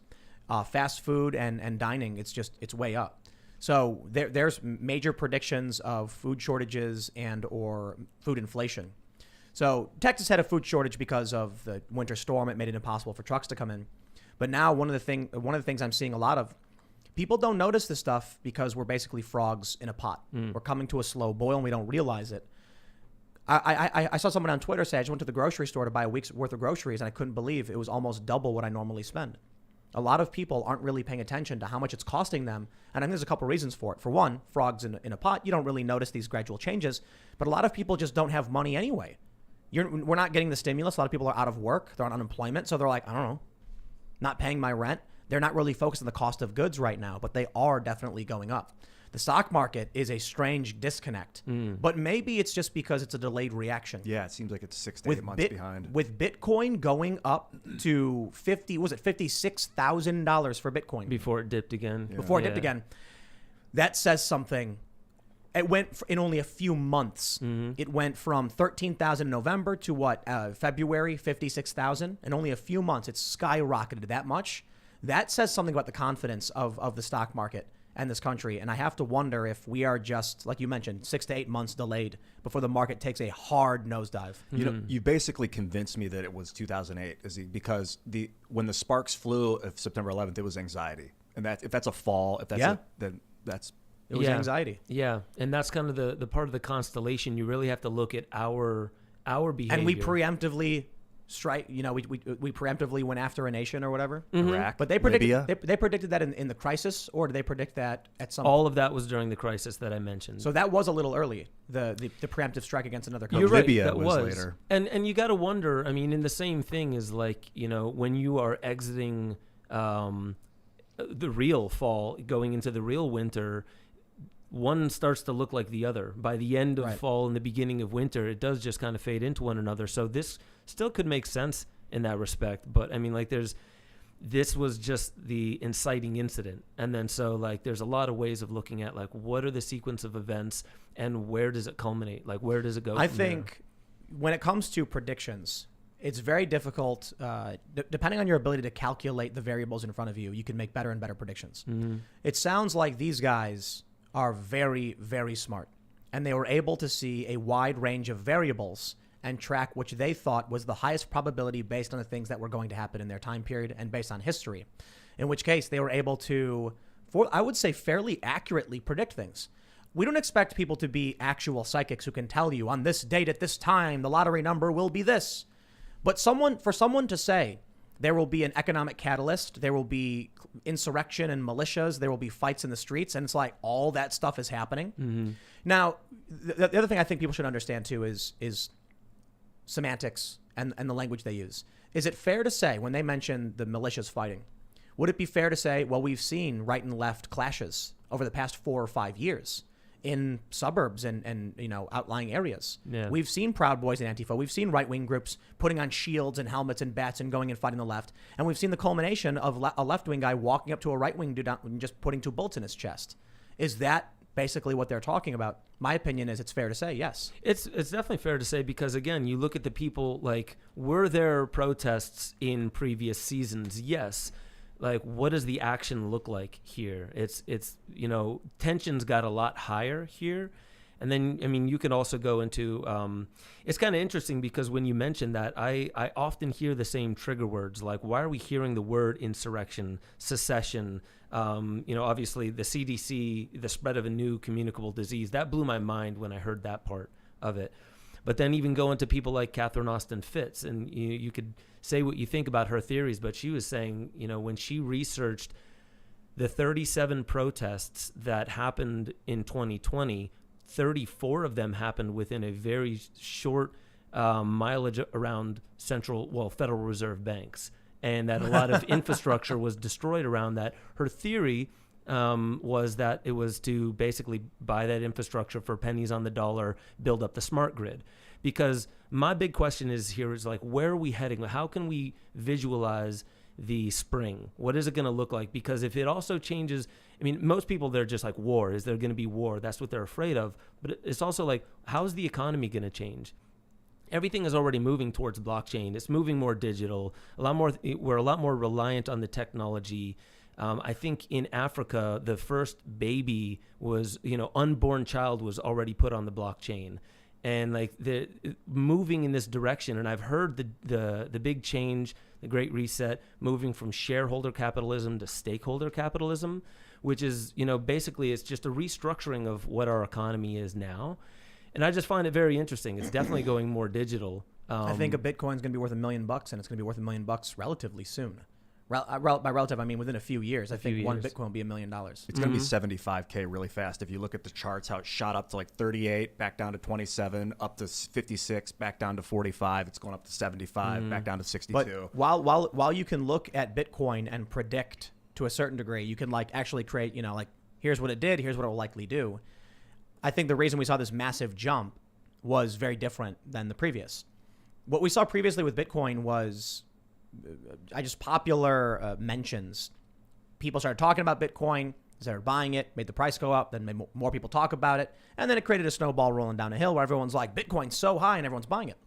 Fast food and dining, it's way up. So there's major predictions of food shortages and or food inflation. So Texas had a food shortage because of the winter storm. It made it impossible for trucks to come in. But now one of the things I'm seeing a lot of, people don't notice this stuff because we're basically frogs in a pot. We're coming to a slow boil and we don't realize it. I saw someone on Twitter say, I just went to the grocery store to buy a week's worth of groceries and I couldn't believe it was almost double what I normally spend. A lot of people aren't really paying attention to how much it's costing them. And I think there's a couple reasons for it. For one, frogs in a pot, you don't really notice these gradual changes. But a lot of people just don't have money anyway. We're not getting the stimulus. A lot of people are out of work. They're on unemployment. So they're like, I don't know, not paying my rent. They're not really focused on the cost of goods right now, but they are definitely going up. The stock market is a strange disconnect, but maybe it's just because it's a delayed reaction. Yeah, it seems like it's 6 to 8 months behind. With Bitcoin going up to $56,000 for Bitcoin Before it dipped again. Yeah. Before it dipped again, that says something. It went in only a few months. It went from 13,000 in November to February, 56,000. In only a few months, it's skyrocketed that much. That says something about the confidence of the stock market and this country. And I have to wonder if we are just, like you mentioned, 6 to 8 months delayed before the market takes a hard nosedive. You basically convinced me that it was 2008 because when the sparks flew of September 11th, it was anxiety. And if that's a fall, then that's... It was anxiety. Yeah, and that's kind of the part of the constellation. You really have to look at our behavior. And we preemptively strike. We preemptively went after a nation or whatever. Iraq, but they predicted that in the crisis, or did they predict that at some? All of that was during the crisis that I mentioned. So that was a little early. The preemptive strike against another country. You're right. Libya that was later. And you got to wonder. I mean, in the same thing is like when you are exiting the real fall, going into the real winter. One starts to look like the other. By the end of fall and the beginning of winter, it does just kind of fade into one another. So this still could make sense in that respect. But I mean, like this was just the inciting incident. And then so like there's a lot of ways of looking at like what are the sequence of events and where does it culminate? Like where does it go? I think when it comes to predictions, it's very difficult. Depending on your ability to calculate the variables in front of you, you can make better and better predictions. It sounds like these guys are very, very smart. And they were able to see a wide range of variables and track which they thought was the highest probability based on the things that were going to happen in their time period and based on history. In which case, they were able to, I would say, fairly accurately predict things. We don't expect people to be actual psychics who can tell you on this date at this time, the lottery number will be this. But for someone to say, there will be an economic catalyst. There will be insurrection and militias. There will be fights in the streets. And it's like all that stuff is happening. Now, the other thing I think people should understand, too, is semantics and the language they use. Is it fair to say, when they mention the militias fighting, would it be fair to say, well, we've seen right and left clashes over the past 4 or 5 years in suburbs and outlying areas. Yeah. We've seen Proud Boys and Antifa. We've seen right-wing groups putting on shields and helmets and bats and going and fighting the left. And we've seen the culmination of a left-wing guy walking up to a right-wing dude and just putting 2 bullets in his chest. Is that basically what they're talking about? My opinion is it's fair to say yes. It's definitely fair to say because, again, you look at the people, like, were there protests in previous seasons? Yes. Like, what does the action look like here? It's tensions got a lot higher here. And then, I mean, you can also go into, it's kind of interesting because when you mention that, I often hear the same trigger words, like, why are we hearing the word insurrection, secession, obviously the CDC, the spread of a new communicable disease, that blew my mind when I heard that part of it. But then even go into people like Catherine Austin Fitts, and you could say what you think about her theories, but she was saying, when she researched the 37 protests that happened in 2020, 34 of them happened within a very short mileage around Federal Reserve banks, and that a lot of infrastructure was destroyed around that. Her theory was that it was to basically buy that infrastructure for pennies on the dollar, build up the smart grid. Because my big question is like, where are we heading? How can we visualize the spring? What is it going to look like? Because if it also changes, I mean, most people, they're just like, war. Is there going to be war? That's what they're afraid of. But it's also like, how's the economy going to change? Everything is already moving towards blockchain. It's moving more digital. We're a lot more reliant on the technology. I think in Africa, the first baby was, unborn child was already put on the blockchain. And like the moving in this direction, and I've heard the big change, the Great Reset, moving from shareholder capitalism to stakeholder capitalism, which is, basically it's just a restructuring of what our economy is now. And I just find it very interesting. It's definitely going more digital. I think a Bitcoin's going to be worth $1 million, and it's going to be worth $1 million relatively soon. By relative, I mean within a few years. I think one Bitcoin will be $1 million. It's going to be 75K really fast. If you look at the charts, how it shot up to like 38, back down to 27, up to 56, back down to 45. It's going up to 75, back down to 62. But while you can look at Bitcoin and predict to a certain degree, you can like actually create, here's what it did, here's what it will likely do. I think the reason we saw this massive jump was very different than the previous. What we saw previously with Bitcoin was just popular mentions. People started talking about Bitcoin, started buying it, made the price go up, then made more people talk about it, and then it created a snowball rolling down a hill where everyone's like, Bitcoin's so high, and everyone's buying it.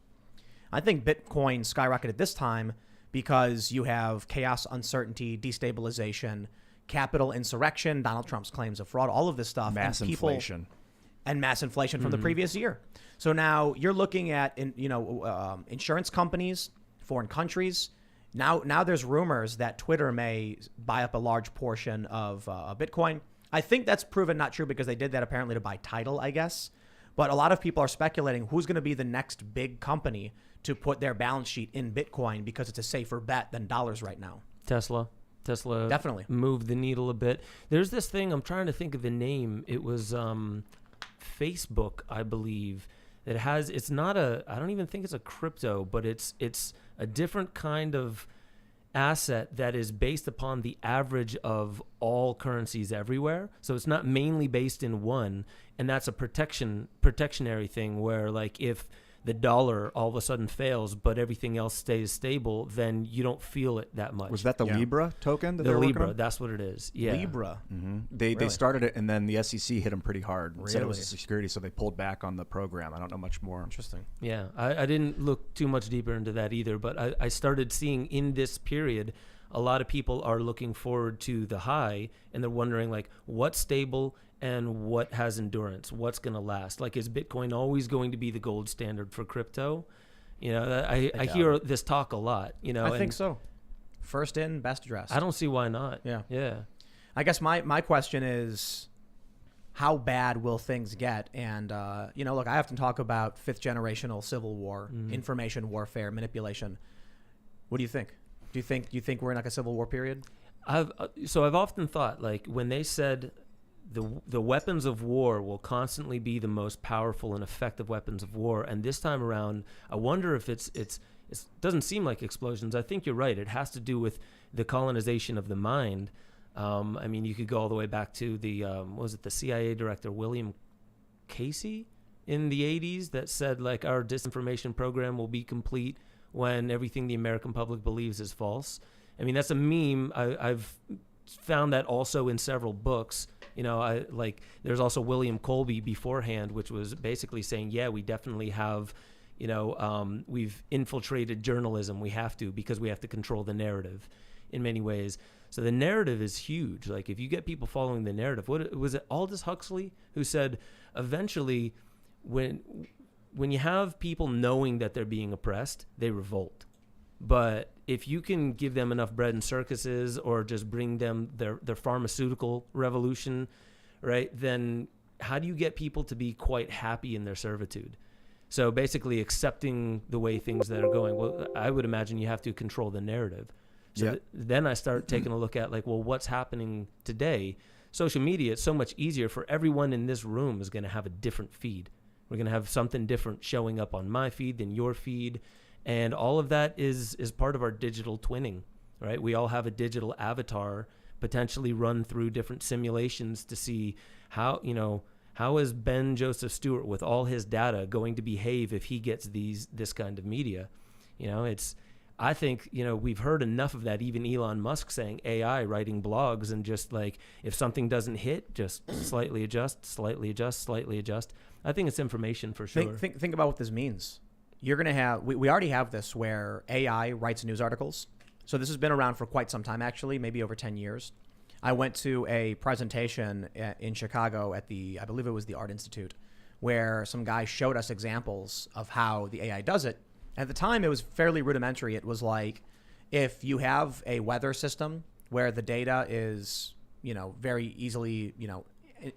I think Bitcoin skyrocketed this time because you have chaos, uncertainty, destabilization, capital insurrection, Donald Trump's claims of fraud, all of this stuff. Mass inflation. And mass inflation from the previous year. So now you're looking at, insurance companies, foreign countries. Now there's rumors that Twitter may buy up a large portion of Bitcoin. I think that's proven not true because they did that apparently to buy Tidal, I guess. But a lot of people are speculating who's going to be the next big company to put their balance sheet in Bitcoin because it's a safer bet than dollars right now. Tesla Definitely moved the needle a bit. There's this thing, I'm trying to think of the name. It was Facebook, I believe. It's not I don't even think it's a crypto, but it's a different kind of asset that is based upon the average of all currencies everywhere. So it's not mainly based in one, and that's a protectionary thing where like if the dollar all of a sudden fails, but everything else stays stable, then you don't feel it that much. Was that the Libra token? The Libra, that's what it is. Yeah. Libra. Mm-hmm. They started it, and then the SEC hit them pretty hard. And said it was a security, so they pulled back on the program. I don't know much more. Interesting. Yeah, I didn't look too much deeper into that either, but I started seeing in this period, a lot of people are looking forward to the high, and they're wondering like, what's stable and what has endurance, what's going to last? Like, is Bitcoin always going to be the gold standard for crypto? I hear this talk a lot, I think so. First in, best dressed. I don't see why not. Yeah. I guess my question is, how bad will things get? And, look, I often talk about fifth generational civil war, information warfare, manipulation. What do you think? Do you think we're in like a civil war period? I've often thought, like, when they said the weapons of war will constantly be the most powerful and effective weapons of war, and this time around, I wonder if it doesn't seem like explosions. I think you're right. It has to do with the colonization of the mind. I mean, you could go all the way back to the CIA director William Casey in the 80s that said like our disinformation program will be complete when everything the American public believes is false. I mean, that's a meme. I've found that also in several books. There's also William Colby beforehand, which was basically saying, yeah, we definitely have, we've infiltrated journalism. We have to, because we have to control the narrative in many ways. So the narrative is huge. Like if you get people following the narrative, what was it? Aldous Huxley who said, eventually, when you have people knowing that they're being oppressed, they revolt. But if you can give them enough bread and circuses or just bring them their pharmaceutical revolution, right, then how do you get people to be quite happy in their servitude? So basically accepting the way things that are going. Well, I would imagine you have to control the narrative. So Yeah. then I start taking a look at like, well, what's happening today? Social media, it's so much easier for everyone in this room is going to have a different feed. We're going to have something different showing up on my feed than your feed. And all of that is part of our digital twinning, right? We all have a digital avatar potentially run through different simulations to see how is Ben Joseph Stewart with all his data going to behave if he gets this kind of media? I think, we've heard enough of that, even Elon Musk saying AI writing blogs and just like, if something doesn't hit, just slightly adjust, slightly adjust, slightly adjust. I think it's information for sure. Think about what this means. You're going to have, we already have this where AI writes news articles. So this has been around for quite some time, actually, maybe over 10 years. I went to a presentation in Chicago at I believe it was the Art Institute, where some guy showed us examples of how the AI does it. At the time, it was fairly rudimentary. It was like, if you have a weather system where the data is, very easily,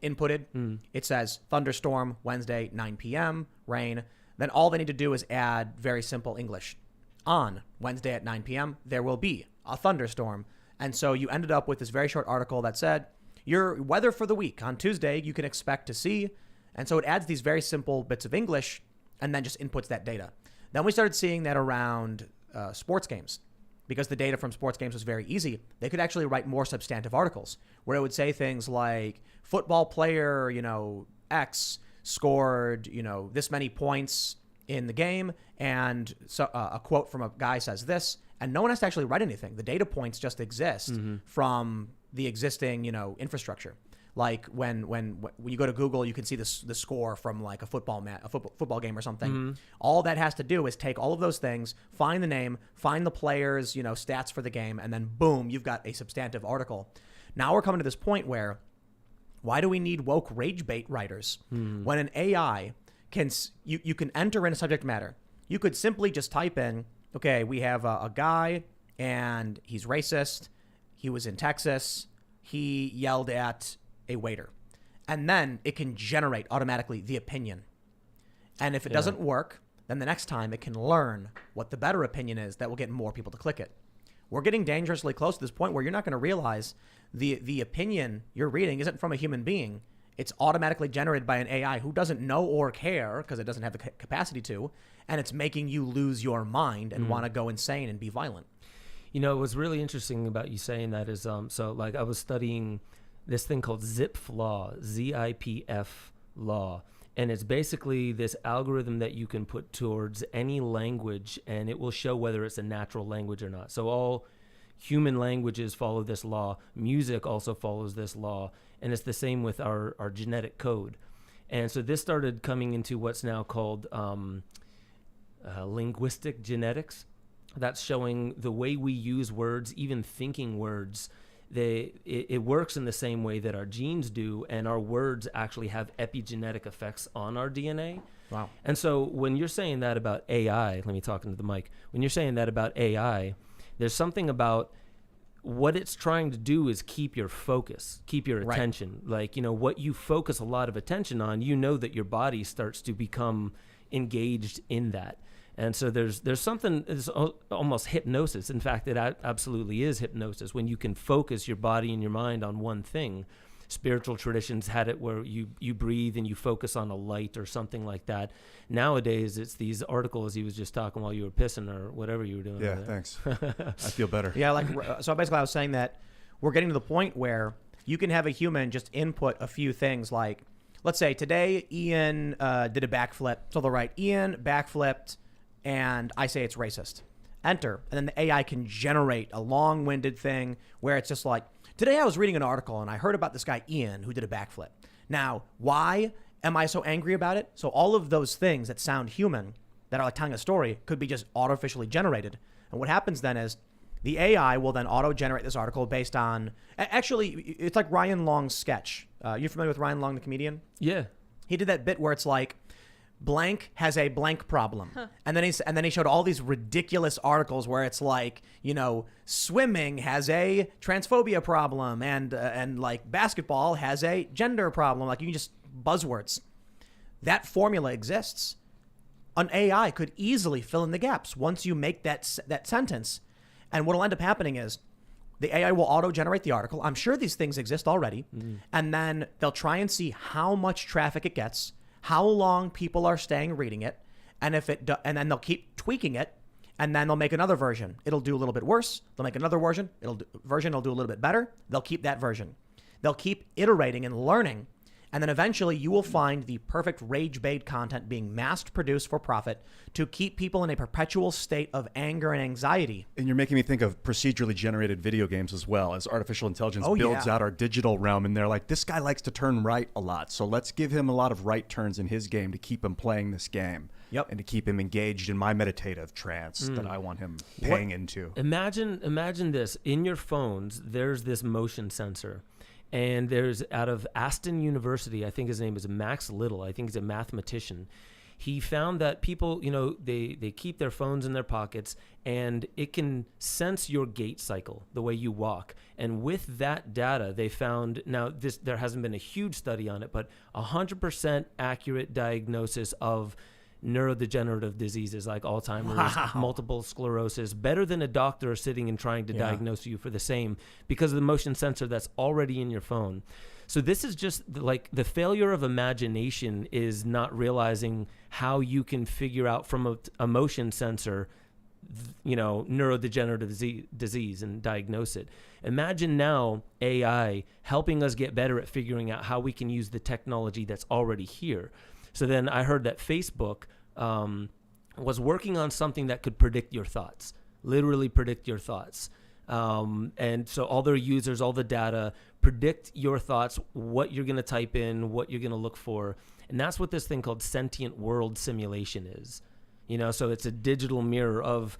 inputted, it says thunderstorm Wednesday, 9 p.m., rain. Then all they need to do is add very simple English. On Wednesday at 9 p.m., there will be a thunderstorm. And so you ended up with this very short article that said, your weather for the week on Tuesday, you can expect to see. And so it adds these very simple bits of English and then just inputs that data. Then we started seeing that around sports games, because the data from sports games was very easy. They could actually write more substantive articles where it would say things like football player, X scored, this many points in the game. And so a quote from a guy says this, and no one has to actually write anything. The data points just exist from the existing, infrastructure. Like when you go to Google, you can see the score from like a football game or something. All that has to do is take all of those things, find the name, find the players, stats for the game, and then boom, you've got a substantive article. Now we're coming to this point where, why do we need woke rage bait writers when an AI you can enter in a subject matter? You could simply just type in, okay, we have a guy and he's racist. He was in Texas. He yelled at a waiter, and then it can generate automatically the opinion. And if it doesn't work, then the next time it can learn what the better opinion is that will get more people to click it. We're getting dangerously close to this point where you're not going to realize the opinion you're reading isn't from a human being. It's automatically generated by an AI who doesn't know or care because it doesn't have the capacity to, and it's making you lose your mind and want to go insane and be violent. What's really interesting about you saying that is, so like I was studying this thing called ZIPF law, ZIPF law. And it's basically this algorithm that you can put towards any language, and it will show whether it's a natural language or not. So all human languages follow this law. Music also follows this law. And it's the same with our genetic code. And so this started coming into what's now called linguistic genetics. That's showing the way we use words, even thinking words. It works in the same way that our genes do, and our words actually have epigenetic effects on our DNA. Wow. And so when you're saying that about AI, let me talk into the mic. When you're saying that about AI, there's something about what it's trying to do is keep your focus, keep your attention. Like, what you focus a lot of attention on, that your body starts to become engaged in that. And so there's something, it's almost hypnosis. In fact, it absolutely is hypnosis when you can focus your body and your mind on one thing. Spiritual traditions had it where you breathe and you focus on a light or something like that. Nowadays, it's these articles he was just talking while you were pissing or whatever you were doing. Yeah, thanks. I feel better. Yeah, so basically I was saying that we're getting to the point where you can have a human just input a few things like, let's say today Ian did a backflip to the right. Ian backflipped, and I say it's racist. Enter. And then the AI can generate a long-winded thing where it's just like, today I was reading an article and I heard about this guy Ian who did a backflip. Now, why am I so angry about it? So all of those things that sound human, that are like telling a story, could be just artificially generated. And what happens then is the AI will then auto-generate this article based on, actually, it's like Ryan Long's sketch. You familiar with Ryan Long, the comedian? Yeah. He did that bit where it's like, blank has a blank problem. And then he showed all these ridiculous articles where it's like, swimming has a transphobia problem and like basketball has a gender problem. Like you can just buzzwords. That formula exists. An AI could easily fill in the gaps once you make that sentence. And what will end up happening is the AI will auto-generate the article. I'm sure these things exist already. And then they'll try and see how much traffic it gets, how long people are staying reading it, and and then they'll keep tweaking it, and then they'll make another version. It'll do a little bit worse. They'll make another version. It'll do a little bit better. They'll keep that version. They'll keep iterating and learning. And then eventually you will find the perfect rage bait content being mass produced for profit to keep people in a perpetual state of anger and anxiety. And you're making me think of procedurally generated video games as well, as artificial intelligence builds out our digital realm. And they're like, this guy likes to turn right a lot, so let's give him a lot of right turns in his game to keep him playing this game. Yep. And to keep him engaged in my meditative trance that I want him paying into. Imagine this. In your phones, there's this motion sensor. And there's out of Aston University, I think his name is Max Little. I think he's a mathematician. He found that people, they keep their phones in their pockets, and it can sense your gait cycle, the way you walk. And with that data, they found, there hasn't been a huge study on it, but 100% accurate diagnosis of neurodegenerative diseases like Alzheimer's, multiple sclerosis, better than a doctor sitting and trying to diagnose you for the same, because of the motion sensor that's already in your phone. So this is just like the failure of imagination is not realizing how you can figure out from a motion sensor, neurodegenerative disease and diagnose it. Imagine now AI helping us get better at figuring out how we can use the technology that's already here. So then I heard that Facebook was working on something that could predict your thoughts, literally predict your thoughts. And so all their users, all the data, predict your thoughts, what you're going to type in, what you're going to look for. And that's what this thing called sentient world simulation is. So it's a digital mirror of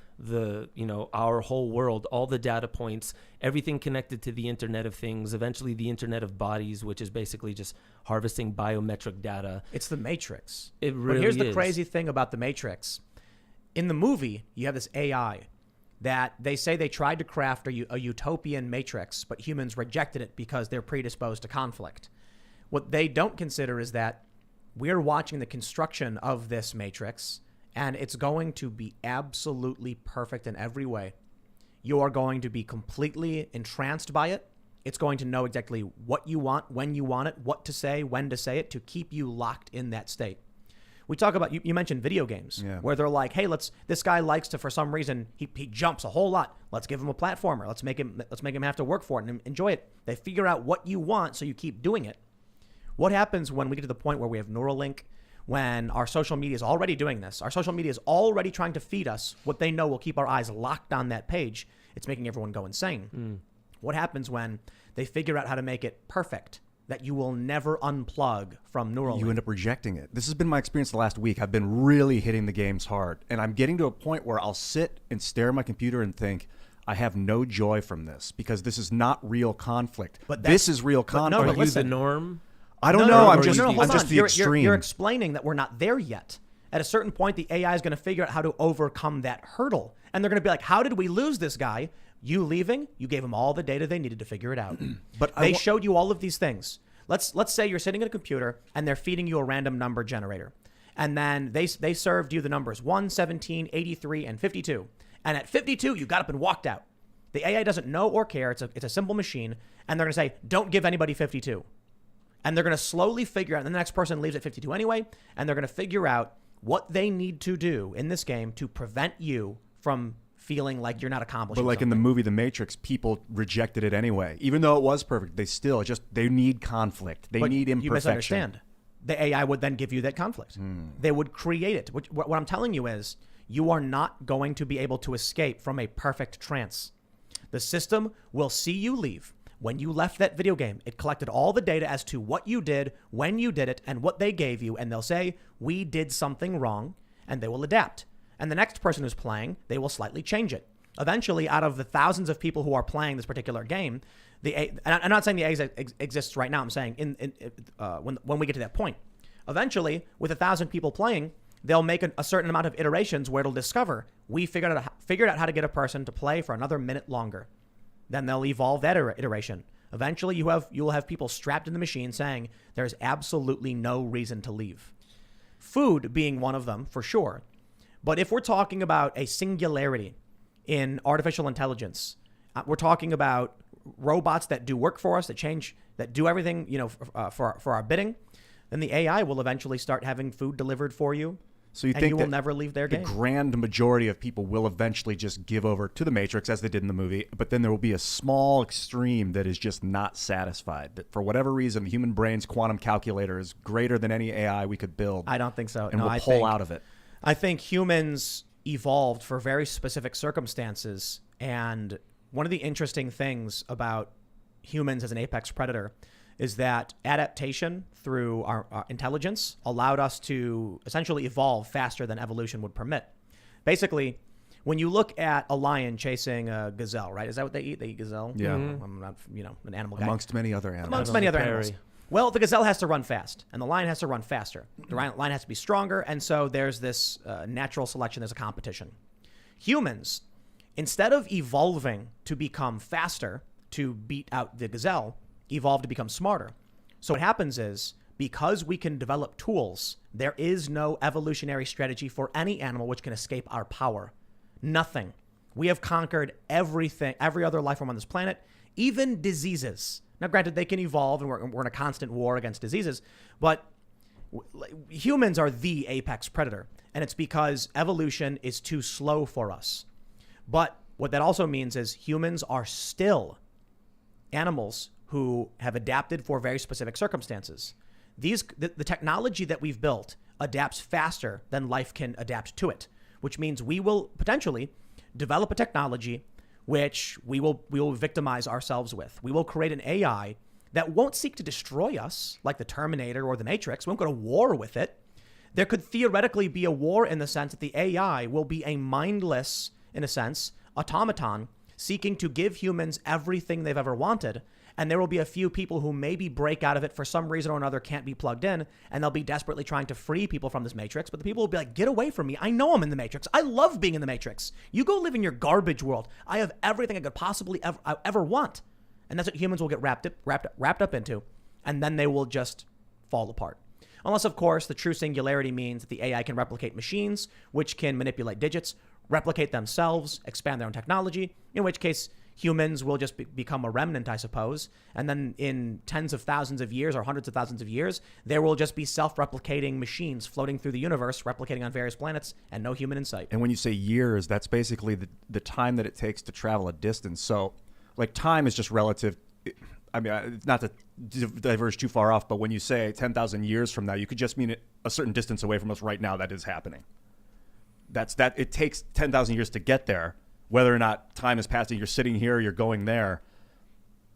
our whole world, all the data points, everything connected to the Internet of Things, eventually the Internet of Bodies, which is basically just harvesting biometric data. It's the Matrix. It really But here's the is. crazy thing about the Matrix. In the movie, you have this AI that they say they tried to craft a utopian matrix, but humans rejected it because they're predisposed to conflict. What they don't consider is that we're watching the construction of this matrix, and it's going to be absolutely perfect in every way. You are going to be completely entranced by it. It's going to know exactly what you want, when you want it, what to say, when to say it, to keep you locked in that state. We talk about, you mentioned video games, where they're like, hey, this guy likes to, for some reason, he jumps a whole lot. Let's give him a platformer. Let's make him have to work for it and enjoy it. They figure out what you want, so you keep doing it. What happens when we get to the point where we have Neuralink, when our social media is already doing this? Our social media is already trying to feed us what they know will keep our eyes locked on that page. It's making everyone go insane. What happens when they figure out how to make it perfect, that you will never unplug from Neuralink? You end up rejecting it. This has been my experience the last week. I've been really hitting the games hard, and I'm getting to a point where I'll sit and stare at my computer and think, I have no joy from this, because this is not real conflict. But this is real conflict. Are you the norm? I don't know. I'm just hold on. the extreme. You're explaining that we're not there yet. At a certain point, the AI is going to figure out how to overcome that hurdle. And they're going to be like, how did we lose this guy? You leaving, you gave them all the data they needed to figure it out. But they showed you all of these things. Let's say you're sitting at a computer and they're feeding you a random number generator. And then they served you the numbers 1, 17, 83, and 52. And at 52, you got up and walked out. The AI doesn't know or care. It's a simple machine. And they're going to say, don't give anybody 52. And they're going to slowly figure out, and the next person leaves at 52 anyway, and they're going to figure out what they need to do in this game to prevent you from feeling like you're not accomplishing But like something. in the movie The Matrix, people rejected it anyway. Even though it was perfect, they need conflict. They need imperfection. You misunderstand. The AI would then give you that conflict. They would create it. What I'm telling you is, you are not going to be able to escape from a perfect trance. The system will see you leave. When you left that video game, it collected all the data as to what you did, when you did it, and what they gave you. And they'll say, we did something wrong, and they will adapt. And the next person who's playing, they will slightly change it. Eventually, out of the thousands of people who are playing this particular game, and I'm not saying the AI exists right now. I'm saying when we get to that point. Eventually, with 1,000 people playing, they'll make a certain amount of iterations where it'll discover, we figured out how to get a person to play for another minute longer. Then they'll evolve that iteration. Eventually, you will have people strapped in the machine saying there's absolutely no reason to leave. Food being one of them, for sure. But if we're talking about a singularity, in artificial intelligence. We're talking about robots that do work for us, that do everything, for our bidding. Then the AI will eventually start having food delivered for you. So you and think you will that never leave their the game. grand majority of people will eventually just give over to the Matrix as they did in the movie, but then there will be a small extreme that is just not satisfied. That for whatever reason, the human brain's quantum calculator is greater than any AI we could build. I don't think so. And No, we'll I pull think, out of it. I think humans evolved for very specific circumstances. And one of the interesting things about humans as an apex predator is that adaptation through our intelligence allowed us to essentially evolve faster than evolution would permit. Basically, when you look at a lion chasing a gazelle, right? Is that what they eat? They eat gazelle? Yeah. I'm not, an animal guy. Amongst many other animals. Amongst many other animals. Well, the gazelle has to run fast, and the lion has to run faster. The lion has to be stronger, and so there's this natural selection. There's a competition. Humans, instead of evolving to become faster to beat out the gazelle, evolved to become smarter. So what happens is, because we can develop tools, there is no evolutionary strategy for any animal which can escape our power. Nothing. We have conquered everything, every other life form on this planet, even diseases. Now, granted, they can evolve, and we're in a constant war against diseases, but humans are the apex predator, and it's because evolution is too slow for us. But what that also means is humans are still animals who have adapted for very specific circumstances. The technology that we've built adapts faster than life can adapt to it, which means we will potentially develop a technology which we will victimize ourselves with. We will create an AI that won't seek to destroy us like the Terminator or the Matrix. We won't go to war with it. There could theoretically be a war in the sense that the AI will be a mindless, in a sense, automaton seeking to give humans everything they've ever wanted. And there will be a few people who maybe break out of it for some reason or another, can't be plugged in, and they'll be desperately trying to free people from this Matrix. But the people will be like, get away from me. I know I'm in the Matrix. I love being in the Matrix. You go live in your garbage world. I have everything I could possibly ever want. And that's what humans will get wrapped up into. And then they will just fall apart. Unless, of course, the true singularity means that the AI can replicate machines, which can manipulate digits, replicate themselves, expand their own technology, in which case humans will just become a remnant, I suppose. And then in tens of thousands of years or hundreds of thousands of years, there will just be self-replicating machines floating through the universe, replicating on various planets, and no human in sight. And when you say years, that's basically the time that it takes to travel a distance. So, like, time is just relative. I mean, it's not to diverge too far off, but when you say 10,000 years from now, you could just mean a certain distance away from us right now that is happening. It takes 10,000 years to get there. Whether or not time is passing, you're sitting here, you're going there,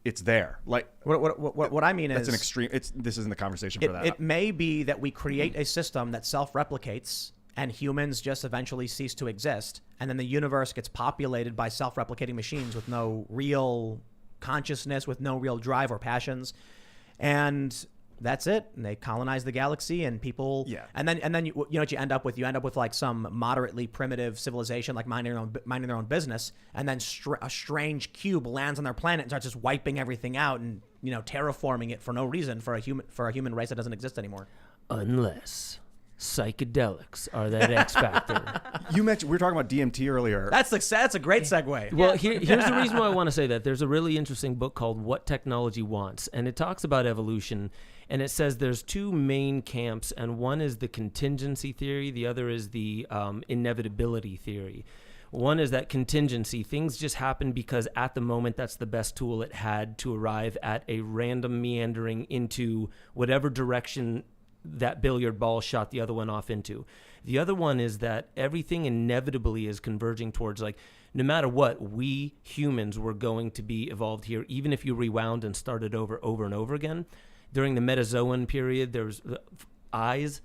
it's there. Like what I mean is, that's an extreme. This isn't the conversation for that. It may be that we create a system that self-replicates, and humans just eventually cease to exist, and then the universe gets populated by self-replicating machines with no real consciousness, with no real drive or passions, and that's it. And they colonize the galaxy, and people. Yeah. And then you know what you end up with? You end up with like some moderately primitive civilization, like minding their own business, and then a strange cube lands on their planet and starts just wiping everything out and terraforming it for no reason for a human race that doesn't exist anymore. Unless psychedelics are that X factor. You mentioned we were talking about DMT earlier. That's a great segue. Well, here's the reason why I want to say that. There's a really interesting book called What Technology Wants, and it talks about evolution, and it says there's two main camps, and one is the contingency theory, the other is the inevitability theory. One is that contingency. Things just happen because at the moment that's the best tool it had to arrive at a random meandering into whatever direction that billiard ball shot the other one off into. The other one is that everything inevitably is converging towards, like, no matter what, we humans were going to be evolved here, even if you rewound and started over and over again. During the Metazoan period, there's eyes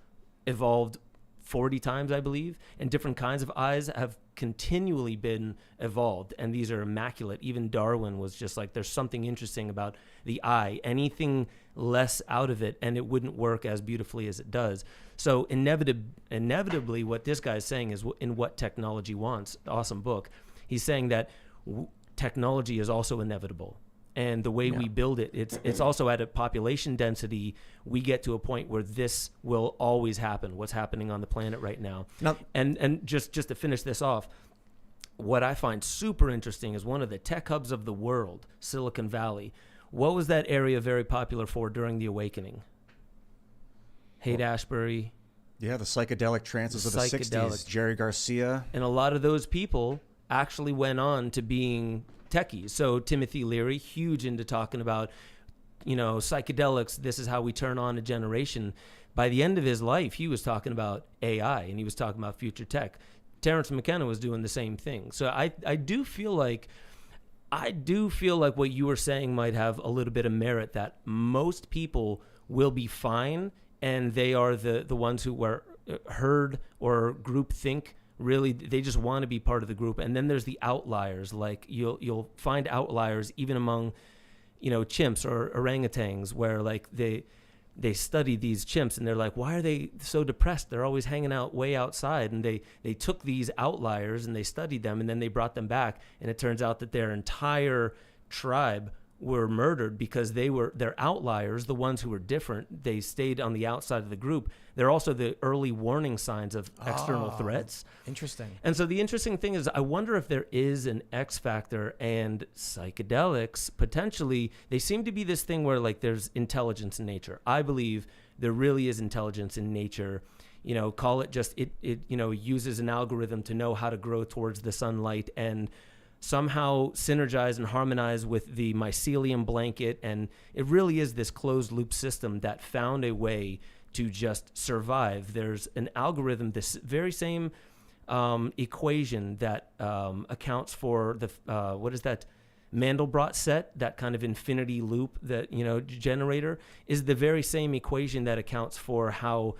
evolved 40 times, I believe, and different kinds of eyes have continually been evolved, and these are immaculate. Even Darwin was just like, there's something interesting about the eye. Anything less out of it, and it wouldn't work as beautifully as it does. So inevitably, what this guy's saying is, in What Technology Wants, awesome book, he's saying that technology is also inevitable. And the way we build it, it's also at a population density, we get to a point where this will always happen, what's happening on the planet right now. And just to finish this off, what I find super interesting is one of the tech hubs of the world, Silicon Valley. What was that area very popular for during the awakening? Haight-Ashbury. Yeah, the psychedelic trances of the 60s. Jerry Garcia. And a lot of those people actually went on to being techies. So Timothy Leary, huge into talking about, psychedelics. This is how we turn on a generation. By the end of his life, he was talking about AI and he was talking about future tech. Terrence McKenna was doing the same thing. So I do feel like what you were saying might have a little bit of merit, that most people will be fine and they are the ones who were herd or group think. Really, they just want to be part of the group. And then there's the outliers. Like you'll find outliers even among, chimps or orangutans, where like they study these chimps and they're like, why are they so depressed? They're always hanging out way outside. And they took these outliers and they studied them and then they brought them back. And it turns out that their entire tribe were murdered because they're outliers, the ones who were different. They stayed on the outside of the group. They're also the early warning signs of external threats. Interesting. And so the interesting thing is, I wonder if there is an X factor, and psychedelics potentially, they seem to be this thing where like there's intelligence in nature. I believe there really is intelligence in nature. Call it just it uses an algorithm to know how to grow towards the sunlight and somehow synergize and harmonize with the mycelium blanket. And it really is this closed loop system that found a way to just survive. There's an algorithm, this very same equation that accounts for the, what is that? Mandelbrot set, that kind of infinity loop that, generator, is the very same equation that accounts for how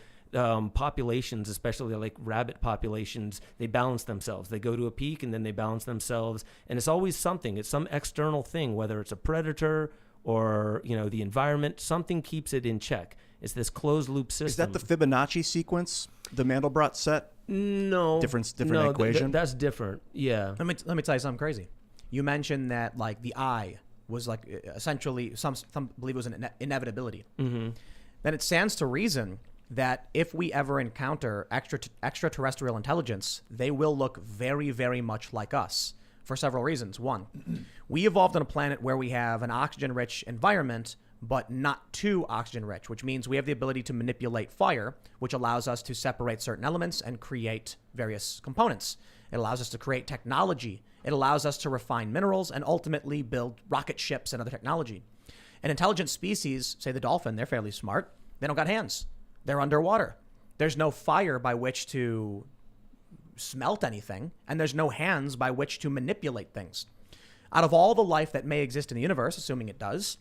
populations, especially like rabbit populations, they balance themselves. They go to a peak and then they balance themselves. And it's always something. It's some external thing, whether it's a predator or, the environment. Something keeps it in check. It's this closed loop system. Is that the Fibonacci sequence, the Mandelbrot set? No. Different equation? That's different. Yeah. Let me tell you something crazy. You mentioned that like the eye was like essentially some believe it was an inevitability. Mm-hmm. Then it stands to reason that if we ever encounter extraterrestrial intelligence, they will look very, very much like us for several reasons. One, we evolved on a planet where we have an oxygen-rich environment, but not too oxygen-rich, which means we have the ability to manipulate fire, which allows us to separate certain elements and create various components. It allows us to create technology. It allows us to refine minerals and ultimately build rocket ships and other technology. An intelligent species, say the dolphin, they're fairly smart. They don't got hands. They're underwater. There's no fire by which to smelt anything, and there's no hands by which to manipulate things. Out of all the life that may exist in the universe, assuming it does,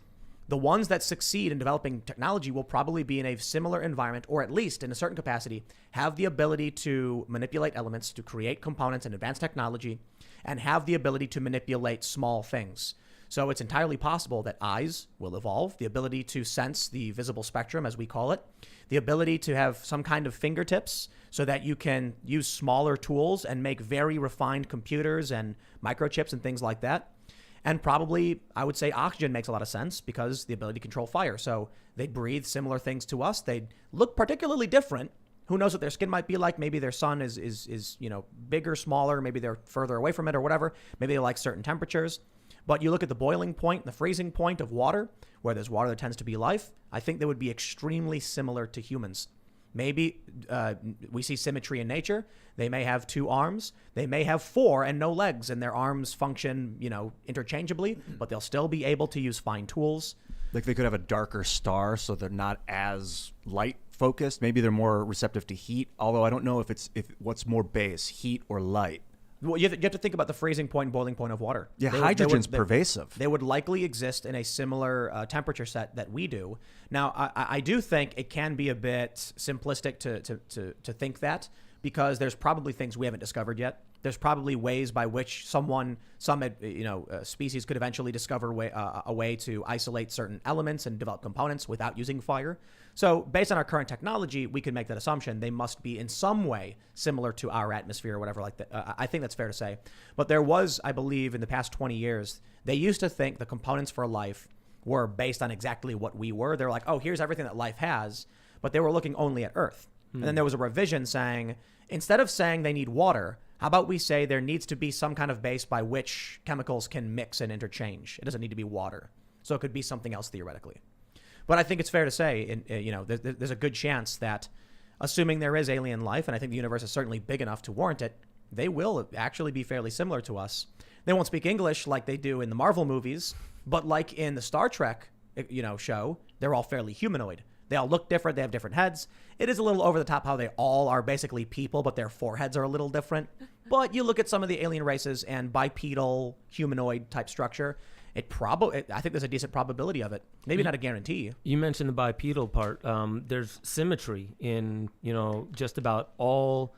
the ones that succeed in developing technology will probably be in a similar environment, or at least in a certain capacity, have the ability to manipulate elements, to create components and advanced technology, and have the ability to manipulate small things. So it's entirely possible that eyes will evolve, the ability to sense the visible spectrum, as we call it, the ability to have some kind of fingertips so that you can use smaller tools and make very refined computers and microchips and things like that. And probably, I would say oxygen makes a lot of sense because the ability to control fire. So they breathe similar things to us. They look particularly different. Who knows what their skin might be like? Maybe their sun is bigger, smaller. Maybe they're further away from it or whatever. Maybe they like certain temperatures. But you look at the boiling point, the freezing point of water, where there's water, there tends to be life. I think they would be extremely similar to humans. Maybe we see symmetry in nature. They may have 2 arms. They may have 4 and no legs, and their arms function, interchangeably, but they'll still be able to use fine tools. Like they could have a darker star, so they're not as light focused. Maybe they're more receptive to heat, although I don't know if what's more base, heat or light. Well, you have to think about the freezing point and boiling point of water. Yeah, hydrogen's pervasive. They would likely exist in a similar temperature set that we do. Now, I do think it can be a bit simplistic to think that, because there's probably things we haven't discovered yet. There's probably ways by which some species could eventually discover a way to isolate certain elements and develop components without using fire. So based on our current technology, we can make that assumption. They must be in some way similar to our atmosphere or whatever like that. I think that's fair to say. But there was, I believe, in the past 20 years, they used to think the components for life were based on exactly what we were. They're like, oh, here's everything that life has. But they were looking only at Earth. And then there was a revision saying, instead of saying they need water, How about we say there needs to be some kind of base by which chemicals can mix and interchange? It doesn't need to be water. So it could be something else theoretically. But I think it's fair to say, there's a good chance that, assuming there is alien life, and I think the universe is certainly big enough to warrant it, they will actually be fairly similar to us. They won't speak English like they do in the Marvel movies, but like in the Star Trek, show, they're all fairly humanoid. They all look different. They have different heads. It is a little over the top how they all are basically people, but their foreheads are a little different. But you look at some of the alien races and bipedal humanoid type structure, I think there's a decent probability of it. Maybe not a guarantee. You mentioned the bipedal part. There's symmetry in, just about all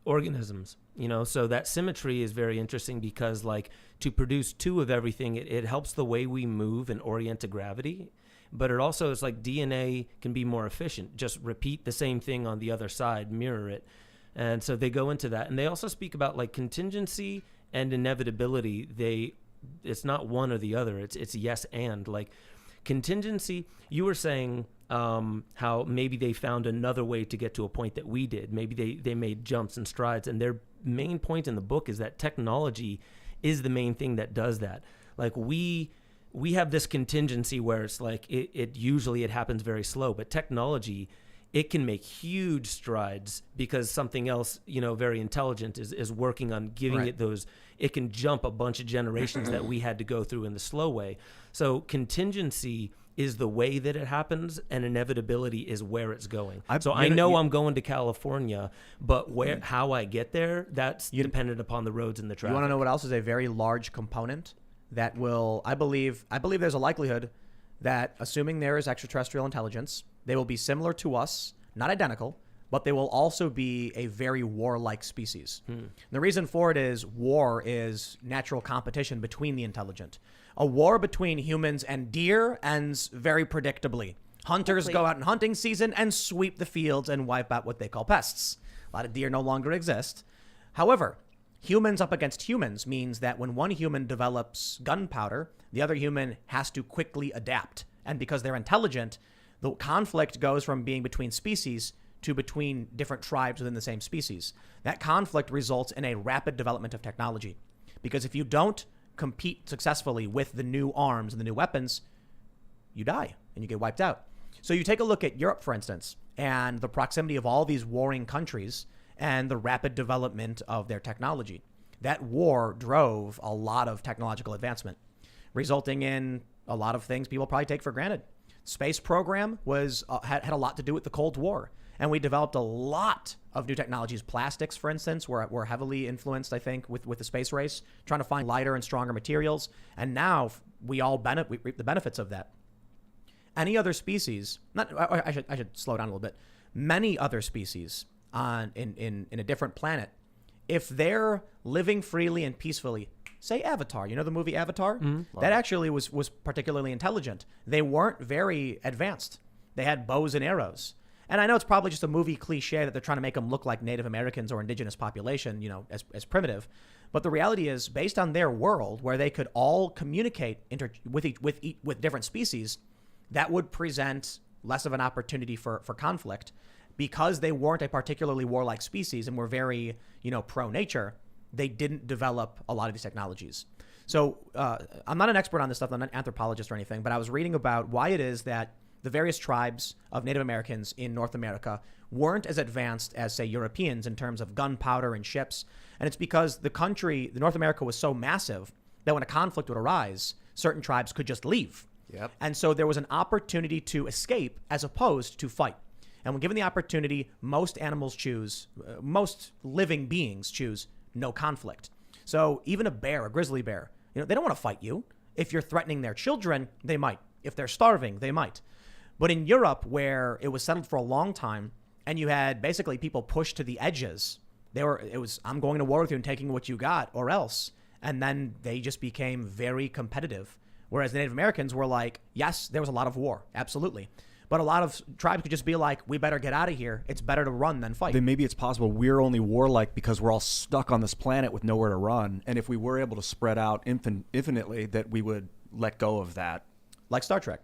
organisms, so that symmetry is very interesting because like to produce two of everything, it helps the way we move and orient to gravity. But it also is like DNA can be more efficient. Just repeat the same thing on the other side, mirror it. And so they go into that. And they also speak about like contingency and inevitability. It's not one or the other. It's yes and. Like contingency, you were saying how maybe they found another way to get to a point that we did. Maybe they made jumps and strides. And their main point in the book is that technology is the main thing that does that. Like we have this contingency where it's like it usually happens very slow, but technology, it can make huge strides because something else, very intelligent is working on giving right. it those. It can jump a bunch of generations that we had to go through in the slow way. So contingency is the way that it happens, and inevitability is where it's going. I know I'm going to California, but how I get there, that's dependent upon the roads and the traffic. You want to know what else is a very large component that will, I believe there's a likelihood that, assuming there is extraterrestrial intelligence, they will be similar to us, not identical, but they will also be a very warlike species. The reason for it is war is natural competition between the intelligent. A war between humans and deer ends very predictably. Hunters go out in hunting season and sweep the fields and wipe out what they call pests. A lot of deer no longer exist. However, humans up against humans means that when one human develops gunpowder, the other human has to quickly adapt. And because they're intelligent, the conflict goes from being between species to between different tribes within the same species. That conflict results in a rapid development of technology. Because if you don't compete successfully with the new arms and the new weapons, you die and you get wiped out. So you take a look at Europe, for instance, and the proximity of all these warring countries and the rapid development of their technology. That war drove a lot of technological advancement, resulting in a lot of things people probably take for granted. Space program had a lot to do with the Cold War. And we developed a lot of new technologies. Plastics, for instance, were heavily influenced, I think, with the space race, trying to find lighter and stronger materials. And now we reap the benefits of that. Any other species, I should slow down a little bit. Many other species in a different planet, if they're living freely and peacefully, say Avatar, the movie Avatar? That actually was particularly intelligent. They weren't very advanced. They had bows and arrows. And I know it's probably just a movie cliche that they're trying to make them look like Native Americans or indigenous population, as primitive. But the reality is, based on their world, where they could all communicate with different species, that would present less of an opportunity for conflict. Because they weren't a particularly warlike species and were very, pro-nature, they didn't develop a lot of these technologies. So I'm not an expert on this stuff. I'm not an anthropologist or anything, but I was reading about why it is that the various tribes of Native Americans in North America weren't as advanced as, say, Europeans in terms of gunpowder and ships. And it's because the North America was so massive that when a conflict would arise, certain tribes could just leave. Yep. And so there was an opportunity to escape as opposed to fight. And when given the opportunity, most living beings choose no conflict. So even a grizzly bear, they don't want to fight you. If you're threatening their children, they might. If they're starving, they might. But in Europe, where it was settled for a long time, and you had basically people pushed to the edges, I'm going to war with you and taking what you got or else. And then they just became very competitive. Whereas the Native Americans were like, yes, there was a lot of war. Absolutely. But a lot of tribes could just be like, we better get out of here. It's better to run than fight. Then maybe it's possible we're only warlike because we're all stuck on this planet with nowhere to run. And if we were able to spread out infinitely, that we would let go of that. Like Star Trek.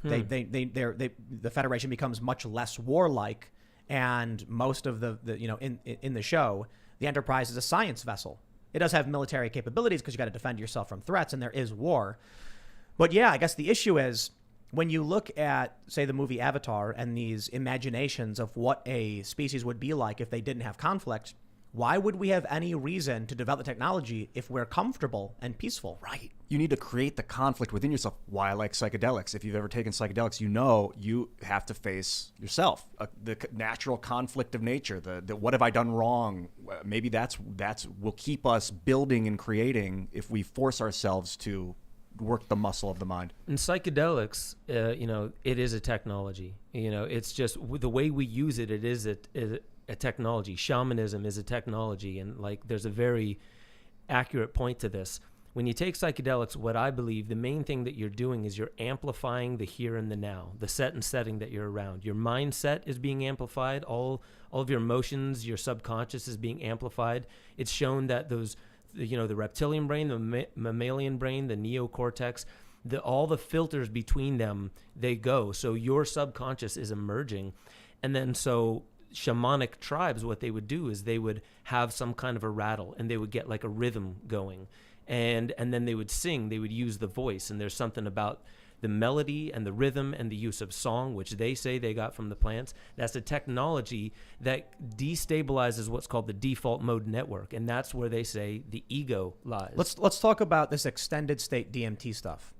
The Federation becomes much less warlike, and most of in the show, The Enterprise is a science vessel. It does have military capabilities because you got to defend yourself from threats, and there is war. But yeah, I guess the issue is when you look at, say, the movie Avatar and these imaginations of what a species would be like if they didn't have conflict, why would we have any reason to develop the technology if we're comfortable and peaceful? Right. You need to create the conflict within yourself. Why I like psychedelics? If you've ever taken psychedelics, you know you have to face yourself, the natural conflict of nature. The what have I done wrong? Maybe that's will keep us building and creating if we force ourselves to work the muscle of the mind. In psychedelics, it is a technology. It's just the way we use it. It is a technology. Shamanism is a technology, and there's a very accurate point to this. When you take psychedelics, what I believe the main thing that you're doing is you're amplifying the here and the now, the set and setting that you're around. Your mindset is being amplified. All of your emotions, your subconscious is being amplified. It's shown that those, the reptilian brain, the mammalian brain, the neocortex, all the filters between them, they go. So your subconscious is emerging. And then so shamanic tribes, what they would do is they would have some kind of a rattle, and they would get like a rhythm going. And then they would sing, they would use the voice. And there's something about the melody and the rhythm and the use of song, which they say they got from the plants. That's a technology that destabilizes what's called the default mode network. And that's where they say the ego lies. Let's talk about this extended state DMT stuff.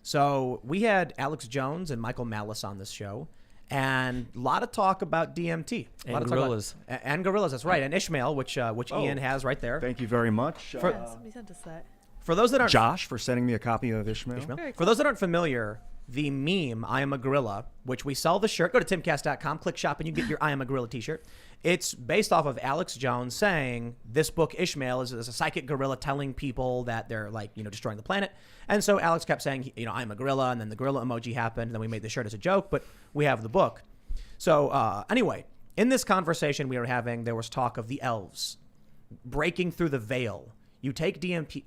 So we had Alex Jones and Michael Malice on this show, and a lot of talk about DMT. And gorillas. And gorillas, that's right. And Ishmael, which Ian has right there. Thank you very much. Somebody sent us that. For those that aren't Josh for sending me a copy of Ishmael. Very cool. For those that aren't familiar, the meme "I am a gorilla," which we sell the shirt. Go to timcast.com, click shop, and you get your "I am a gorilla" t-shirt. It's based off of Alex Jones saying this book Ishmael is a psychic gorilla telling people that they're destroying the planet. And so Alex kept saying, I'm a gorilla, and then the gorilla emoji happened, and then we made the shirt as a joke, but we have the book. So anyway, in this conversation we were having, there was talk of the elves breaking through the veil. You take DMT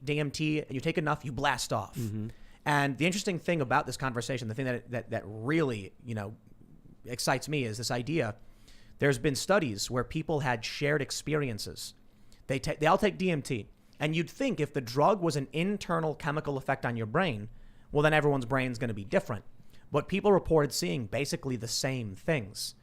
and you take enough, you blast off. Mm-hmm. And the interesting thing about this conversation, the thing that really, excites me is this idea. There's been studies where people had shared experiences. They all take DMT. And you'd think if the drug was an internal chemical effect on your brain, well, then everyone's brain's going to be different. But people reported seeing basically the same things.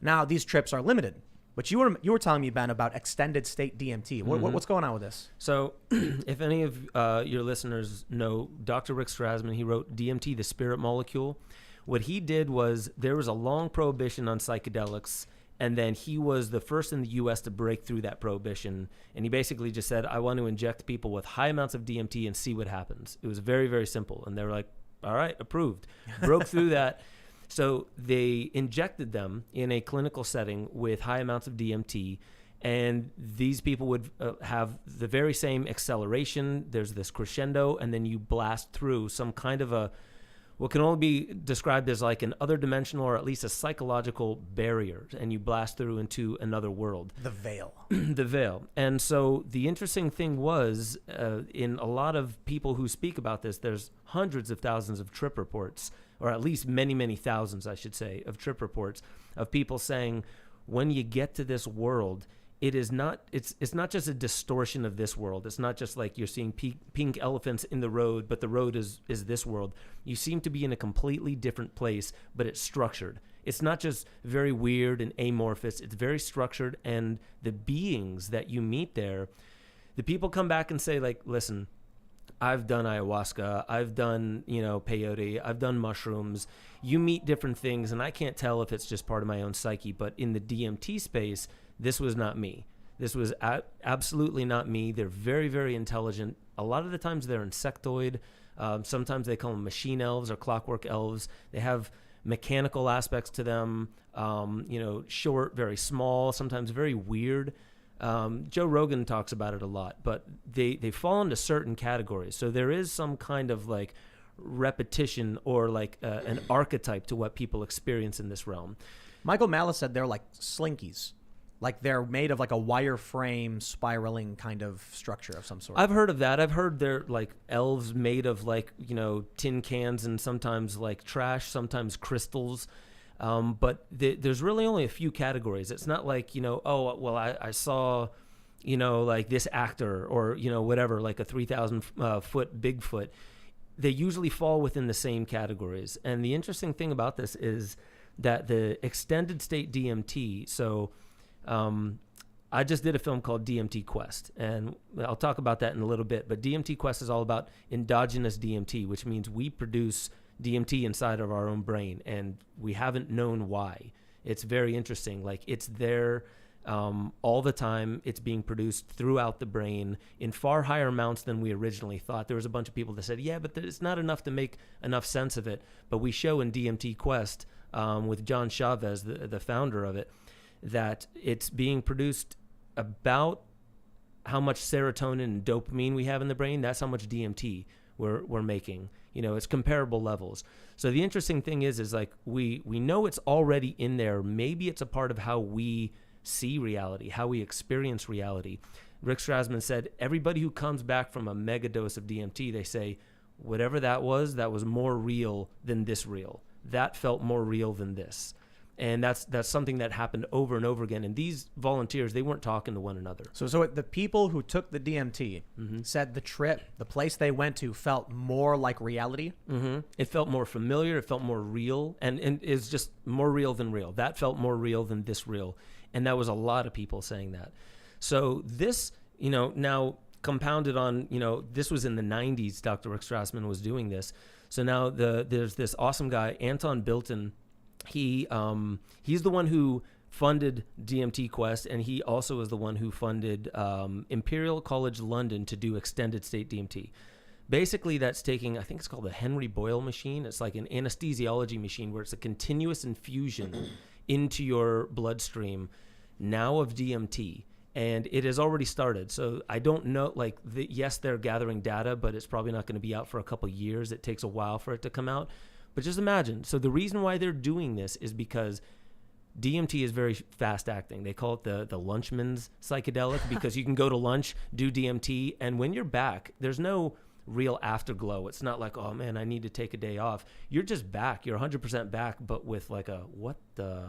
Now, these trips are limited. But you were telling me, Ben, about extended state DMT. What's going on with this? So if any of your listeners know Dr. Rick Strassman, he wrote DMT, the spirit molecule. What he did was there was a long prohibition on psychedelics, and then he was the first in the U.S. to break through that prohibition. And he basically just said, I want to inject people with high amounts of DMT and see what happens. It was very, very simple. And they were like, all right, approved. Broke through that. So they injected them in a clinical setting with high amounts of DMT, and these people would have the very same acceleration. There's this crescendo, and then you blast through some kind of what can only be described as like an other dimensional or at least a psychological barrier, and you blast through into another world. The veil. The veil. And so the interesting thing was, in a lot of people who speak about this, there's hundreds of thousands of trip reports, or at least many, many thousands, I should say, of trip reports of people saying, when you get to this world, it's not just a distortion of this world. It's not just like you're seeing pink elephants in the road, but the road is this world. You seem to be in a completely different place, but it's structured. It's not just very weird and amorphous. It's very structured, and the beings that you meet there, the people come back and say, like, listen, I've done ayahuasca, I've done, peyote, I've done mushrooms. You meet different things, and I can't tell if it's just part of my own psyche, but in the DMT space, this was not me. This was absolutely not me. They're very, very intelligent. A lot of the times they're insectoid. Sometimes they call them machine elves or clockwork elves. They have mechanical aspects to them, short, very small, sometimes very weird. Joe Rogan talks about it a lot, but they fall into certain categories. So there is some kind of like repetition or like an archetype to what people experience in this realm. Michael Malice said they're like slinkies. Like they're made of like a wireframe spiraling kind of structure of some sort. I've heard of that. I've heard they're like elves made of like, tin cans and sometimes like trash, sometimes crystals. But there's really only a few categories. It's not like, I saw like this actor or, whatever, like a 3,000 foot Bigfoot, they usually fall within the same categories. And the interesting thing about this is that the extended state DMT, so I just did a film called DMT Quest, and I'll talk about that in a little bit, but DMT Quest is all about endogenous DMT, which means we produce DMT inside of our own brain, and we haven't known why. It's very interesting. Like, it's there all the time. It's being produced throughout the brain in far higher amounts than we originally thought. There was a bunch of people that said, yeah, but it's not enough to make enough sense of it. But we show in DMT Quest with John Chavez, the founder of it, that it's being produced about how much serotonin and dopamine we have in the brain. That's how much DMT we're making. It's comparable levels. So the interesting thing is like we know it's already in there. Maybe it's a part of how we see reality, how we experience reality. Rick Strassman said, everybody who comes back from a mega dose of DMT, they say, whatever that was more real than this real. That felt more real than this. And that's something that happened over and over again. And these volunteers, they weren't talking to one another. So the people who took the DMT said the place they went to felt more like reality. Mm-hmm. It felt more familiar. It felt more real, and it's just more real than real. That felt more real than this real. And that was a lot of people saying that. So this, now compounded on, this was in the 90s, Dr. Rick Strassman was doing this. So now there's this awesome guy, Anton Bilton. He's the one who funded DMT Quest, and he also is the one who funded Imperial College London to do extended state DMT. Basically, that's taking, I think it's called the Henry Boyle machine. It's like an anesthesiology machine where it's a continuous infusion into your bloodstream now of DMT. And it has already started. So I don't know, yes, they're gathering data, but it's probably not going to be out for a couple years. It takes a while for it to come out. But just imagine. So the reason why they're doing this is because DMT is very fast acting. They call it the lunchman's psychedelic because you can go to lunch, do DMT, and when you're back, there's no real afterglow. It's not like, oh man, I need to take a day off. You're just back. You're 100% back, but with like a, what the,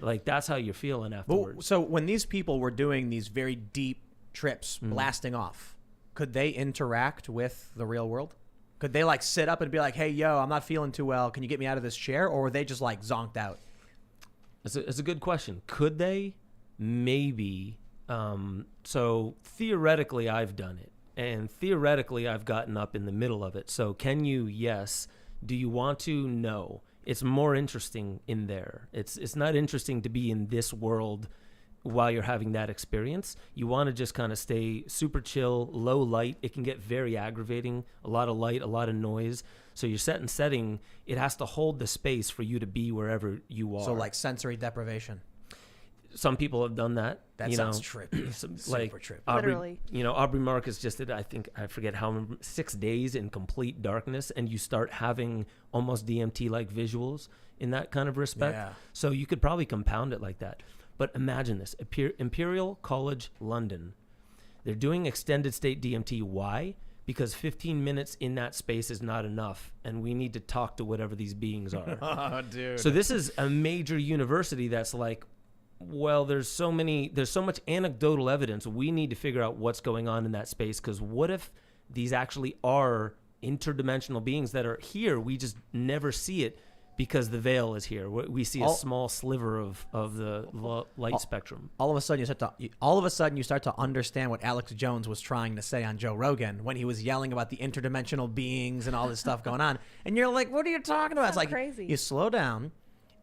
like that's how you're feeling afterwards. So when these people were doing these very deep trips, blasting off, could they interact with the real world? Could they like sit up and be like, hey, yo, I'm not feeling too well. Can you get me out of this chair? Or were they just like zonked out? It's a good question. Could they? Maybe. So theoretically, I've done it. And theoretically, I've gotten up in the middle of it. So can you? Yes. Do you want to? No. It's more interesting in there. It's not interesting to be in this world while you're having that experience. You want to just kind of stay super chill, low light. It can get very aggravating, a lot of light, a lot of noise. So your set and setting, it has to hold the space for you to be wherever you are. So like sensory deprivation. Some people have done that. That sounds trippy. Super trippy. Literally. Aubrey Marcus just did, I forget how many, 6 days in complete darkness, and you start having almost DMT-like visuals in that kind of respect. Yeah. So you could probably compound it like that. But imagine this, Imperial College London. They're doing extended state DMT. Why? Because 15 minutes in that space is not enough, and we need to talk to whatever these beings are. Oh, dude. So this is a major university that's like, well, there's so much anecdotal evidence. We need to figure out what's going on in that space, because what if these actually are interdimensional beings that are here? We just never see it because the veil is here. We see a small sliver of the light spectrum. All of a sudden, you start to understand what Alex Jones was trying to say on Joe Rogan when he was yelling about the interdimensional beings and all this stuff going on. And you're like, what are you talking about? It's like crazy. You slow down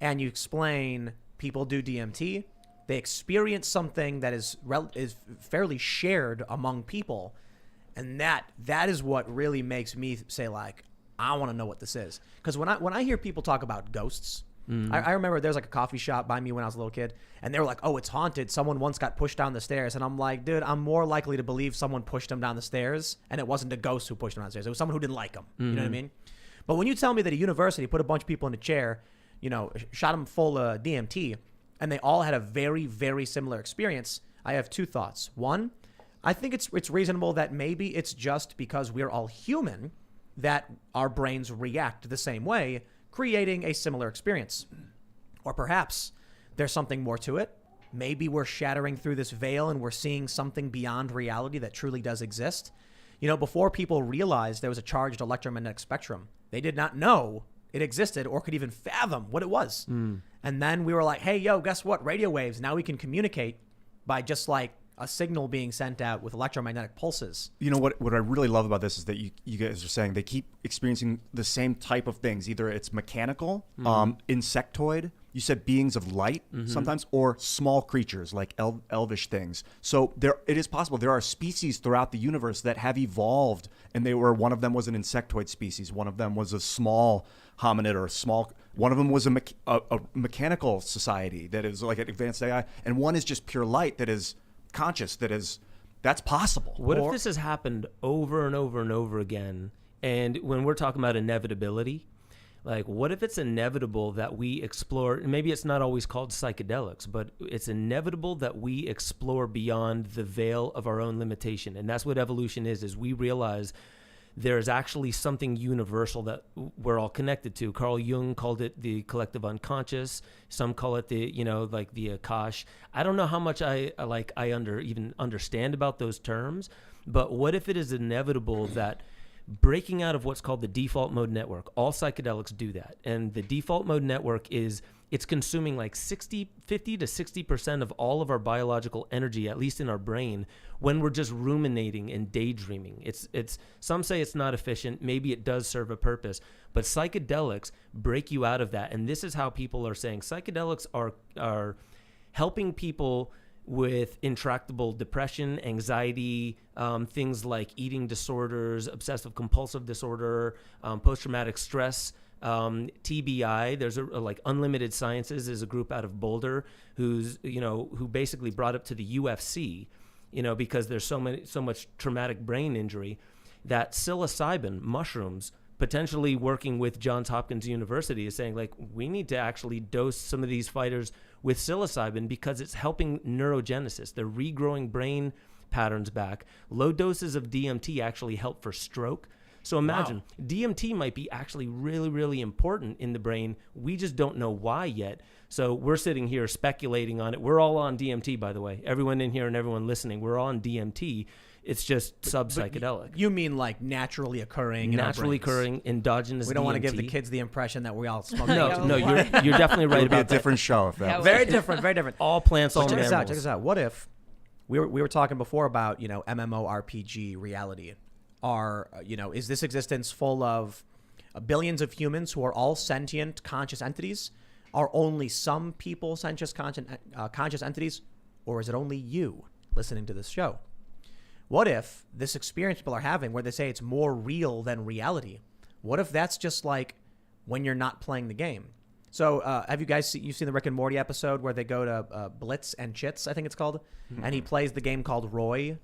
and you explain people do DMT. They experience something that is fairly shared among people. And that is what really makes me say, like, I want to know what this is. Because when I hear people talk about ghosts, I remember there's like a coffee shop by me when I was a little kid, and they were like, oh, it's haunted. Someone once got pushed down the stairs. And I'm like, dude, I'm more likely to believe someone pushed him down the stairs, and it wasn't a ghost who pushed him down the stairs. It was someone who didn't like him. You know what I mean? But when you tell me that a university put a bunch of people in a chair, shot them full of DMT, and they all had a very, very similar experience, I have two thoughts. One, I think it's reasonable that maybe it's just because we're all human that our brains react the same way, creating a similar experience. Or perhaps there's something more to it. maybe we're shattering through this veil and we're seeing something beyond reality that truly does exist. You know, before people realized there was a charged electromagnetic spectrum, they did not know it existed or could even fathom what it was. And then we were like, hey, yo, guess what? Radio waves. Now we can communicate by just like a signal being sent out with electromagnetic pulses. You know what I really love about this is that you guys are saying they keep experiencing the same type of things. Either it's mechanical, insectoid, you said beings of light sometimes, or small creatures like elvish things. So it is possible there are species throughout the universe that have evolved, and one of them was an insectoid species, one of them was a small hominid or one of them was a mechanical society that is like an advanced AI, and one is just pure light that is conscious, that's possible. What if this has happened over and over and over again? And when we're talking about inevitability, like what if it's inevitable that we explore, maybe it's not always called psychedelics, but it's inevitable that we explore beyond the veil of our own limitation. And that's what evolution is we realize there's actually something universal that we're all connected to. Carl Jung called it the collective unconscious. Some call it the Akash. I don't know how much I even understand about those terms, but what if it is inevitable that breaking out of what's called the default mode network, all psychedelics do that. And the default mode network it's consuming like 50 to 60% of all of our biological energy, at least in our brain, when we're just ruminating and daydreaming. It's some say it's not efficient. Maybe it does serve a purpose, but psychedelics break you out of that. And this is how people are saying psychedelics are helping people with intractable depression, anxiety, things like eating disorders, obsessive compulsive disorder, post-traumatic stress, TBI. There's like Unlimited Sciences is a group out of Boulder who basically brought up to the UFC, because there's so much traumatic brain injury, that psilocybin mushrooms, potentially working with Johns Hopkins University, is saying like we need to actually dose some of these fighters with psilocybin because it's helping neurogenesis. They're regrowing brain patterns back. Low doses of DMT actually help for stroke. So imagine, DMT might be actually really, really important in the brain. We just don't know why yet. So we're sitting here speculating on it. We're all on DMT, by the way. Everyone in here and everyone listening, we're on DMT. It's just sub-psychedelic. You mean like naturally occurring occurring endogenous DMT. We don't want to give the kids the impression that we all smoke. No, you're definitely right about that. It would be a different show if that was. Very different, very different. All plants, all check animals. Check this out. What if we were talking before about, MMORPG reality? Is this existence full of billions of humans who are all sentient, conscious entities? Are only some people conscious entities? Or is it only you listening to this show? What if this experience people are having where they say it's more real than reality? What if that's just like when you're not playing the game? So have you guys seen the Rick and Morty episode where they go to Blitz and Chits, I think it's called, and he plays the game called Roy,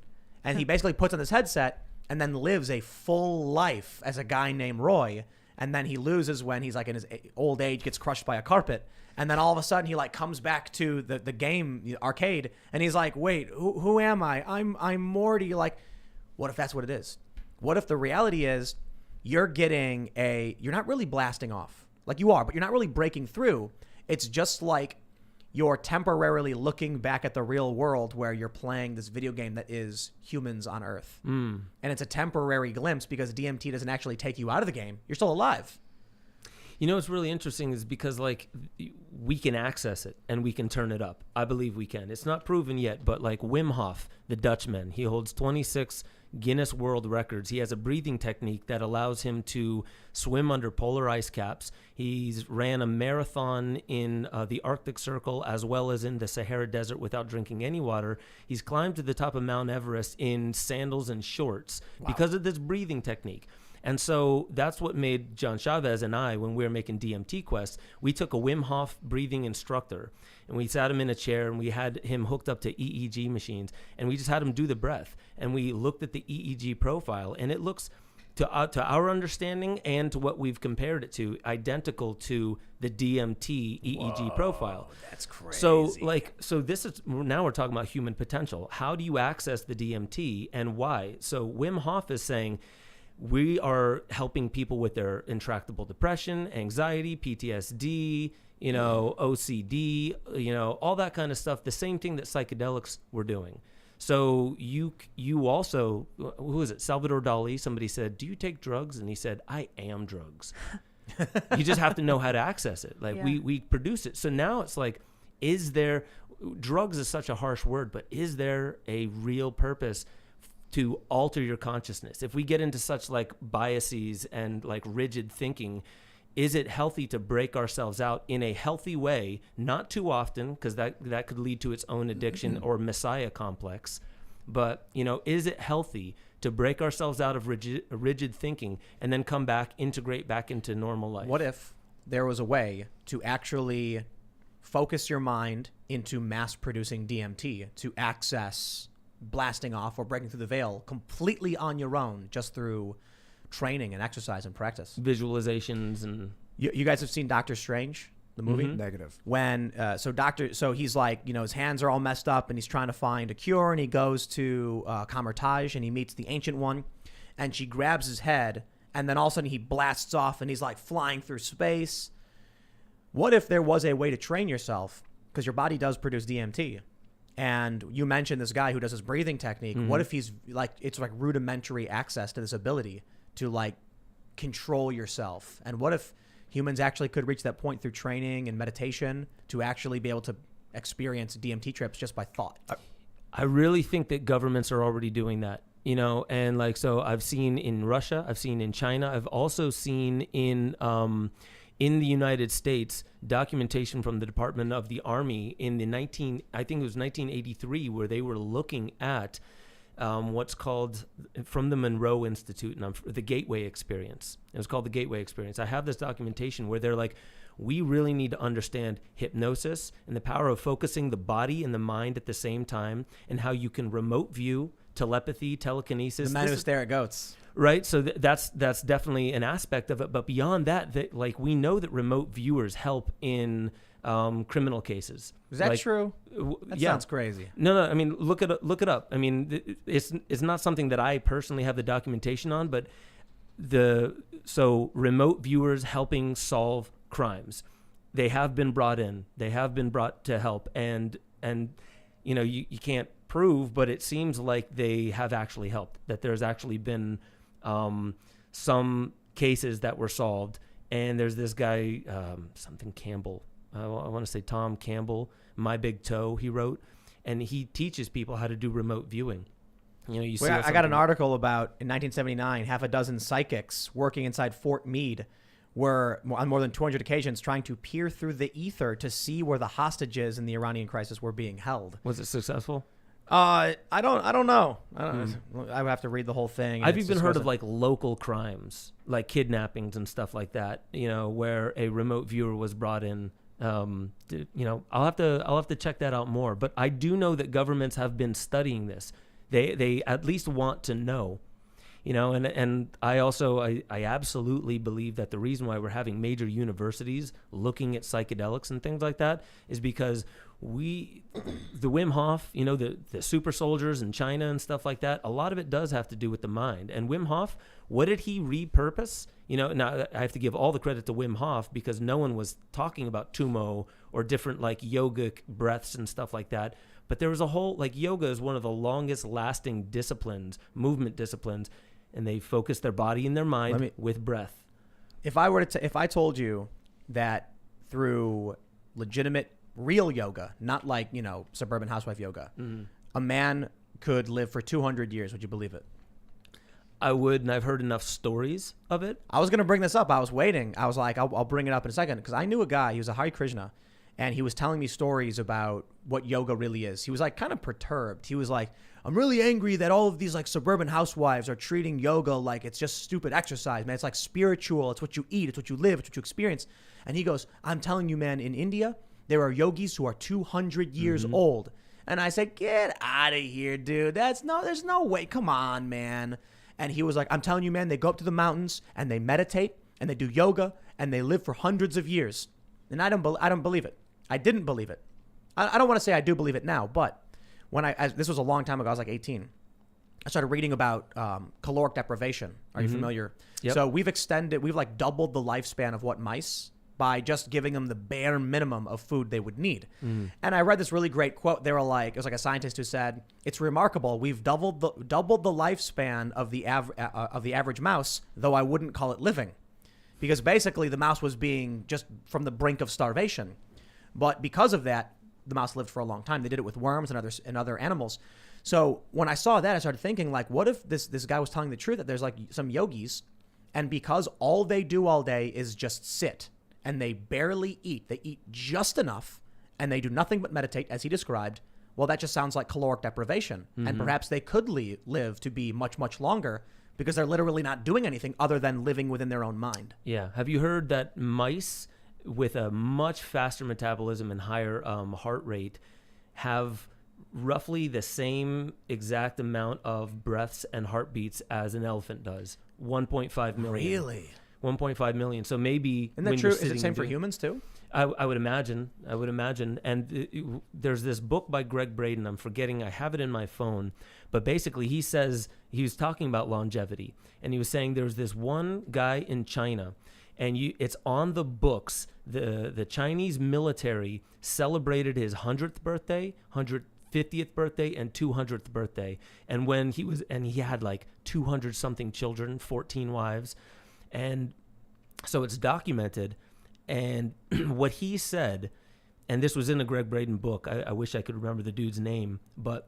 and he basically puts on this headset and then lives a full life as a guy named Roy, and then he loses when he's like in his old age, gets crushed by a carpet, and then all of a sudden he like comes back to the game, the arcade, and he's like, wait, who am I? I'm Morty. Like, what if that's what it is? What if the reality is you're not really blasting off, like you are, but you're not really breaking through. It's just like you're temporarily looking back at the real world where you're playing this video game that is humans on Earth. And it's a temporary glimpse because DMT doesn't actually take you out of the game. You're still alive. What's really interesting is because like we can access it and we can turn it up. I believe we can. It's not proven yet, but like Wim Hof, the Dutchman, he holds 26 Guinness World Records. He has a breathing technique that allows him to swim under polar ice caps. He's ran a marathon in the Arctic Circle as well as in the Sahara Desert without drinking any water. He's climbed to the top of Mount Everest in sandals and shorts because of this breathing technique. And so that's what made John Chavez and I, when we were making DMT Quest, we took a Wim Hof breathing instructor and we sat him in a chair and we had him hooked up to EEG machines and we just had him do the breath. And we looked at the EEG profile and it looks, to our understanding and to what we've compared it to, identical to the DMT EEG profile. That's crazy. So this is, now we're talking about human potential. How do you access the DMT and why? So Wim Hof is saying, we are helping people with their intractable depression, anxiety, PTSD, OCD, all that kind of stuff. The same thing that psychedelics were doing. So you also, who is it? Salvador Dali, somebody said, do you take drugs? And he said, I am drugs. You just have to know how to access it. Like we produce it. So now it's like, drugs is such a harsh word, but is there a real purpose to alter your consciousness? If we get into such like biases and like rigid thinking, is it healthy to break ourselves out in a healthy way, not too often, because that could lead to its own addiction or messiah complex. But, is it healthy to break ourselves out of rigid thinking and then come back, integrate back into normal life? What if there was a way to actually focus your mind into mass producing DMT to access blasting off or breaking through the veil completely on your own, just through training and exercise and practice? Visualizations and you guys have seen Doctor Strange, the movie? Negative. When so he's like, his hands are all messed up and he's trying to find a cure, and he goes to Kamertage and he meets the Ancient One, and she grabs his head, and then all of a sudden he blasts off and he's like flying through space. What if there was a way to train yourself, because your body does produce DMT, and you mentioned this guy who does his breathing technique. What if he's like, it's like rudimentary access to this ability to like control yourself? And what if humans actually could reach that point through training and meditation to actually be able to experience DMT trips just by thought? I really think that governments are already doing that, and like, so I've seen in Russia, I've seen in China, I've also seen in the United States documentation from the Department of the Army in I think it was 1983, where they were looking at what's called, from the Monroe Institute, and the Gateway Experience. It was called the Gateway Experience. I have this documentation where they're like, we really need to understand hypnosis and the power of focusing the body and the mind at the same time, and how you can remote view, telepathy, telekinesis. The men who stare at goats. Right. So that's definitely an aspect of it. But beyond that, like, we know that remote viewers help in criminal cases. Is that like, true? That sounds crazy. No. I mean, look it up. I mean, it's not something that I personally have the documentation on, but so remote viewers helping solve crimes, they have been brought in. They have been brought to help, and you can't prove, but it seems like they have actually helped. That there's actually been some cases that were solved, and there's this guy, something Campbell. I want to say Tom Campbell, My Big Toe, he wrote, and he teaches people how to do remote viewing. I got an article about, in 1979, half a dozen psychics working inside Fort Meade were, on more than 200 occasions, trying to peer through the ether to see where the hostages in the Iranian crisis were being held. Was it successful? I don't know. I would have to read the whole thing. I've even heard of like local crimes, like kidnappings and stuff like that, where a remote viewer was brought in. I'll have to check that out more, but I do know that governments have been studying this. They at least want to know, and I absolutely believe that the reason why we're having major universities looking at psychedelics and things like that is because the Wim Hof, the super soldiers in China and stuff like that, a lot of it does have to do with the mind. And Wim Hof, what did he repurpose? Now I have to give all the credit to Wim Hof, because no one was talking about Tumo or different like yogic breaths and stuff like that. But there was a whole, like, yoga is one of the longest lasting disciplines, movement disciplines, and they focus their body and their mind with breath. If I told you that through legitimate real yoga, not like, suburban housewife yoga, a man could live for 200 years, would you believe it? I would, and I've heard enough stories of it. I was going to bring this up. I was waiting. I was like, I'll bring it up in a second, because I knew a guy, he was a Hare Krishna, and he was telling me stories about what yoga really is. He was like kind of perturbed. He was like, I'm really angry that all of these like suburban housewives are treating yoga like it's just stupid exercise, man. It's like spiritual. It's what you eat. It's what you live. It's what you experience. And he goes, I'm telling you, man, in India, there are yogis who are 200 years old. And I said, get out of here, dude. There's no way. Come on, man. And he was like, I'm telling you, man, they go up to the mountains and they meditate and they do yoga and they live for hundreds of years. And I don't believe it. I didn't believe it. I don't want to say I do believe it now, but this was a long time ago. I was like 18. I started reading about caloric deprivation. Are you familiar? Yep. So we've like doubled the lifespan of what mice by just giving them the bare minimum of food they would need. And I read this really great quote. They were like, it was like a scientist who said, "It's remarkable. We've doubled the lifespan of the average mouse, though I wouldn't call it living." Because basically the mouse was being just from the brink of starvation. But because of that, the mouse lived for a long time. They did it with worms and other animals. So when I saw that, I started thinking, like, what if this guy was telling the truth, that there's like some yogis, and because all they do all day is just sit and they barely eat, they eat just enough and they do nothing but meditate, as he described, well, that just sounds like caloric deprivation. And perhaps they could live to be much, much longer because they're literally not doing anything other than living within their own mind. Yeah. Have you heard that mice with a much faster metabolism and higher heart rate have roughly the same exact amount of breaths and heartbeats as an elephant does? 1.5 million. Really? 1.5 million. So maybe Isn't that true? Is it the same for humans too? I would imagine. And there's this book by Greg Braden. I'm forgetting. I have it in my phone. But basically, he says, he was talking about longevity. And he was saying there's this one guy in China. And it's on the books. The Chinese military celebrated his 100th birthday, 150th birthday, and 200th birthday. And he had like 200 something children, 14 wives. And so it's documented. And what he said, and this was in a Greg Braden book, I wish I could remember the dude's name, but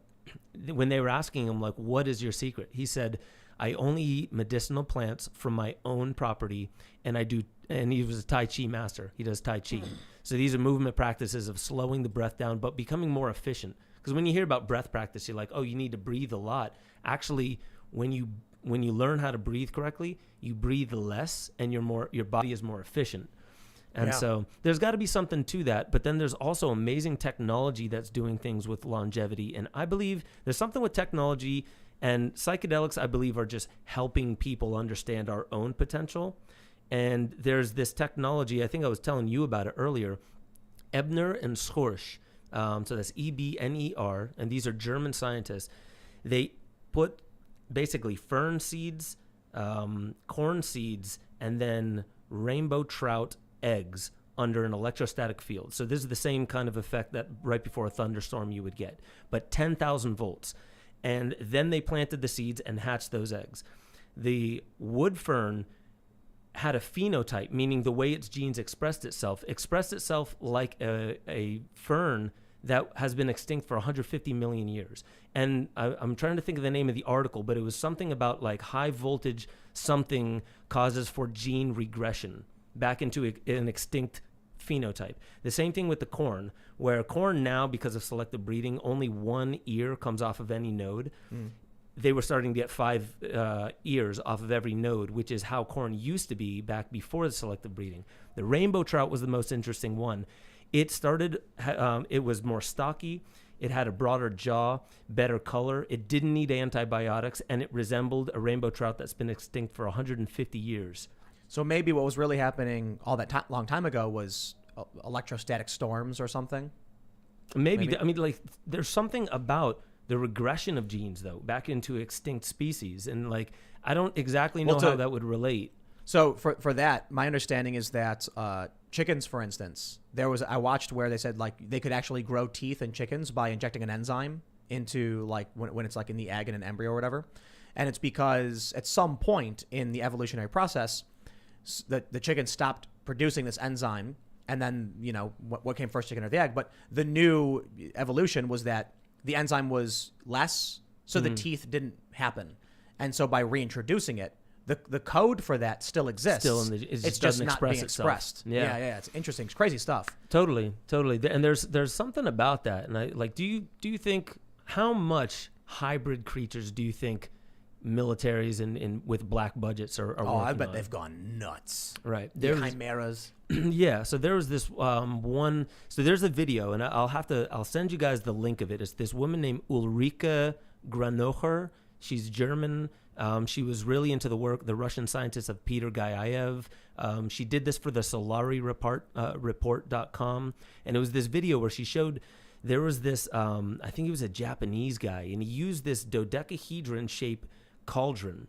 when they were asking him, like, what is your secret? He said, I only eat medicinal plants from my own property, and he was a Tai Chi master. He does Tai Chi. So these are movement practices of slowing the breath down, but becoming more efficient. Because when you hear about breath practice, you're like, oh, you need to breathe a lot. Actually, when you learn how to breathe correctly, you breathe less, and your body is more efficient. And so there's got to be something to that. But then there's also amazing technology that's doing things with longevity. And I believe there's something with technology, and psychedelics, I believe, are just helping people understand our own potential. And there's this technology, I think I was telling you about it earlier, Ebner and Schorsch. So that's Ebner, and these are German scientists. They put basically fern seeds, corn seeds, and then rainbow trout eggs under an electrostatic field. So this is the same kind of effect that right before a thunderstorm you would get, but 10,000 volts. And then they planted the seeds and hatched those eggs. The wood fern had a phenotype, meaning the way its genes expressed itself like a fern that has been extinct for 150 million years. And I'm trying to think of the name of the article, but it was something about like high voltage something causes for gene regression back into an extinct phenotype. The same thing with the corn, where corn now, because of selective breeding, only one ear comes off of any node. They were starting to get 5 ears off of every node, which is how corn used to be back before the selective breeding. The rainbow trout was the most interesting one. It was more stocky. It had a broader jaw, better color. It didn't need antibiotics, and it resembled a rainbow trout that's been extinct for 150 years. So maybe what was really happening all that long time ago was electrostatic storms or something? Maybe. I mean, like, there's something about the regression of genes, though, back into extinct species. And, like, I don't exactly know how that would relate. So for that, my understanding is that chickens, for instance, I watched where they said, like, they could actually grow teeth in chickens by injecting an enzyme into, like, when it's, like, in the egg in an embryo or whatever. And it's because at some point in the evolutionary process, the chicken stopped producing this enzyme, and then, you know, what came first, chicken or the egg? But the new evolution was that the enzyme was less, so the teeth didn't happen. And so by reintroducing it, the code for that still exists. It's just not being expressed. Yeah, it's interesting. It's crazy stuff. Totally. And there's something about that. And I like, do you think, how much hybrid creatures do you think militaries and with black budgets are working on? I bet they've gone nuts. Right. The chimeras. Yeah. So there was this one. So there's a video, and I'll send you guys the link of it. It's this woman named Ulrike Granocher. She's German. She was really into the Russian scientist of Peter Gayayev. She did this for the Solari report.com. And it was this video where she showed there was this, I think he was a Japanese guy, and he used this dodecahedron-shaped cauldron.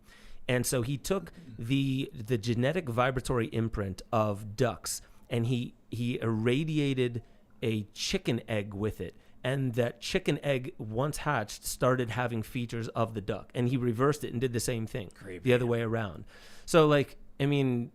And so he took the genetic vibratory imprint of ducks, and he irradiated a chicken egg with it. And that chicken egg, once hatched, started having features of the duck. And he reversed it and did the same thing the other way around. So, like, I mean,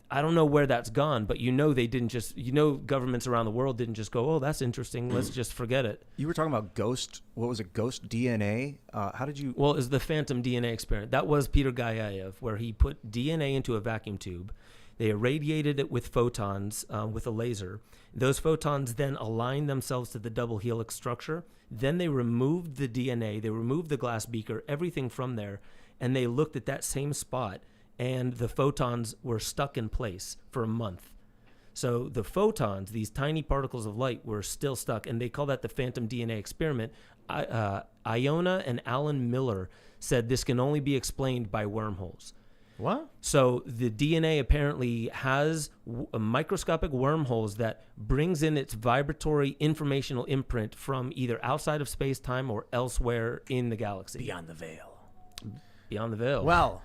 I don't know where that's gone, but they didn't just, governments around the world didn't just go, oh, that's interesting, let's just forget it. You were talking about ghost DNA? How did you... Well, it was the phantom DNA experiment. That was Peter Gayayev, where he put DNA into a vacuum tube. They irradiated it with photons with a laser. Those photons then aligned themselves to the double helix structure. Then they removed the DNA, they removed the glass beaker, everything from there, and they looked at that same spot, and the photons were stuck in place for a month. So the photons, these tiny particles of light, were still stuck, and they call that the phantom DNA experiment. Iona and Alan Miller said this can only be explained by wormholes. What? So the DNA apparently has microscopic wormholes that brings in its vibratory informational imprint from either outside of space-time or elsewhere in the galaxy. Beyond the veil. Beyond the veil. Well,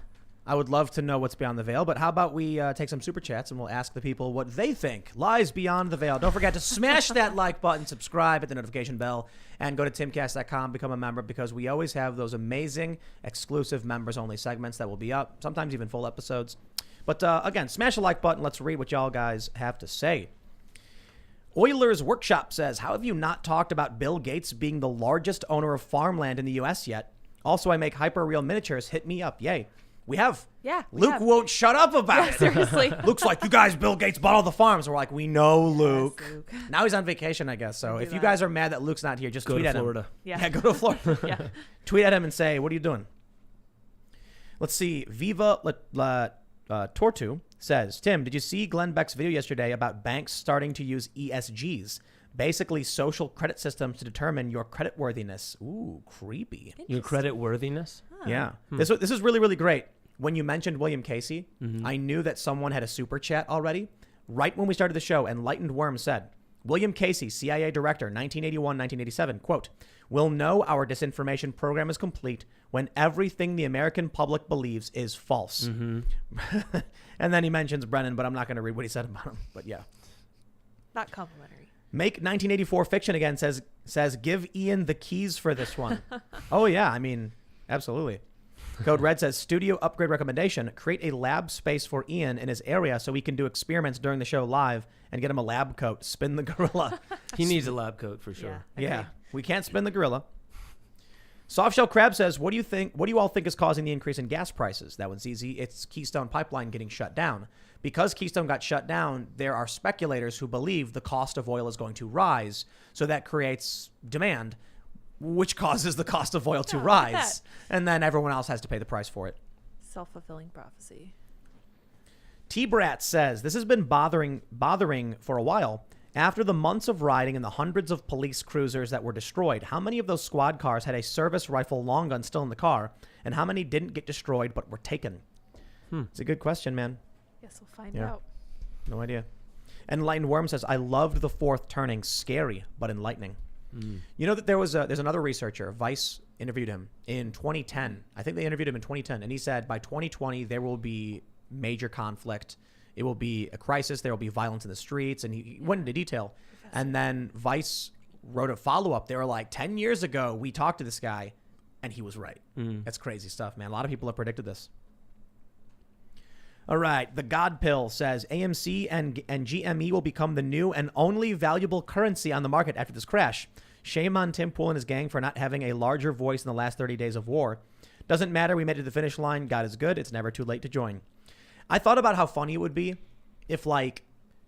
I would love to know what's beyond the veil, but how about we take some super chats and we'll ask the people what they think lies beyond the veil. Don't forget to smash that like button, subscribe, hit the notification bell, and go to timcast.com, become a member, because we always have those amazing exclusive members-only segments that will be up, sometimes even full episodes. But again, smash the like button. Let's read what y'all guys have to say. Oilers Workshop says, how have you not talked about Bill Gates being the largest owner of farmland in the U.S. yet? Also, I make hyper-real miniatures. Hit me up. Yay. We have. Yeah. Luke won't shut up about it. Seriously. Luke's like, you guys, Bill Gates bought all the farms. We're like, we know, Luke. Yes, Luke. Now he's on vacation, I guess. So if you that. guys are mad that Luke's not here, just go tweet to at Florida. him. Yeah. Go to Florida. Yeah. Tweet at him and say, what are you doing? Let's see. Viva Tortu says, Tim, did you see Glenn Beck's video yesterday about banks starting to use ESGs? Basically, social credit systems to determine your creditworthiness. Ooh, creepy. Your credit worthiness? Yeah. This is really, really great. When you mentioned William Casey, I knew that someone had a super chat already. Right when we started the show, Enlightened Worm said, William Casey, CIA director, 1981-1987, quote, we'll know our disinformation program is complete when everything the American public believes is false. And then he mentions Brennan, but I'm not going to read what he said about him. But yeah. Not complimentary. Make 1984 fiction again says give Ian the keys for this one. Oh, yeah. I mean, absolutely. Code Red says, studio upgrade recommendation, create a lab space for Ian in his area so he can do experiments during the show live and get him a lab coat. Spin the gorilla. He needs a lab coat for sure. Yeah, we can't spin the gorilla. Softshell Crab says, what do you all think is causing the increase in gas prices? That one's easy. It's Keystone Pipeline getting shut down. Because Keystone got shut down, there are speculators who believe the cost of oil is going to rise. So that creates demand, which causes the cost of oil to rise. And then everyone else has to pay the price for it. Self-fulfilling prophecy. T-Brat says, this has been bothering for a while. After the months of riding and the hundreds of police cruisers that were destroyed, how many of those squad cars had a service rifle long gun still in the car? And how many didn't get destroyed but were taken? It's a good question, man. Guess we'll find out. No idea. Enlightened Worm says, I loved the fourth turning. Scary, but enlightening. You know that there's another researcher, Vice interviewed him in 2010. I think they interviewed him in 2010. And he said by 2020, there will be major conflict. It will be a crisis. There will be violence in the streets. And he went into detail. And then Vice wrote a follow-up. They were like, 10 years ago, we talked to this guy and he was right. That's crazy stuff, man. A lot of people have predicted this. All right. The God Pill says AMC and GME will become the new and only valuable currency on the market after this crash. Shame on Tim Pool and his gang for not having a larger voice in the last 30 days of war. Doesn't matter. We made it to the finish line. God is good. It's never too late to join. I thought about how funny it would be if like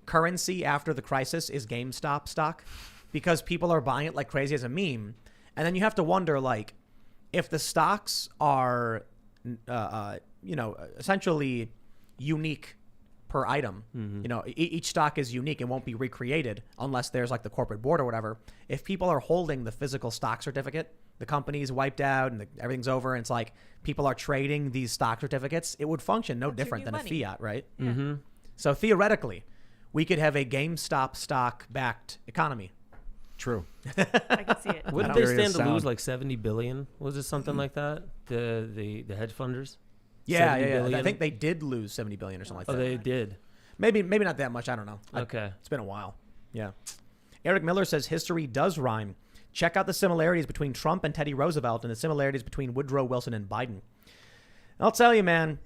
currency after the crisis is GameStop stock because people are buying it like crazy as a meme. And then you have to wonder like if the stocks are, essentially unique per item. Each stock is unique and won't be recreated unless there's like the corporate board or whatever. If people are holding the physical stock certificate, the company's wiped out and everything's over, and it's like people are trading these stock certificates, it would function no different than money. a fiat, right? Yeah. So theoretically, we could have a GameStop stock backed economy. True. I can see it. Wouldn't they Curious stand to lose sound. like 70 billion? Was it something like that? The hedge funders? Yeah, 70 yeah. I billion? think they did lose 70 billion or something Oh, like that. they did. Maybe not that much. I don't know. Okay. It's been a while. Yeah. Eric Miller says history does rhyme. Check out the similarities between Trump and Teddy Roosevelt and the similarities between Woodrow Wilson and Biden. I'll tell you, man.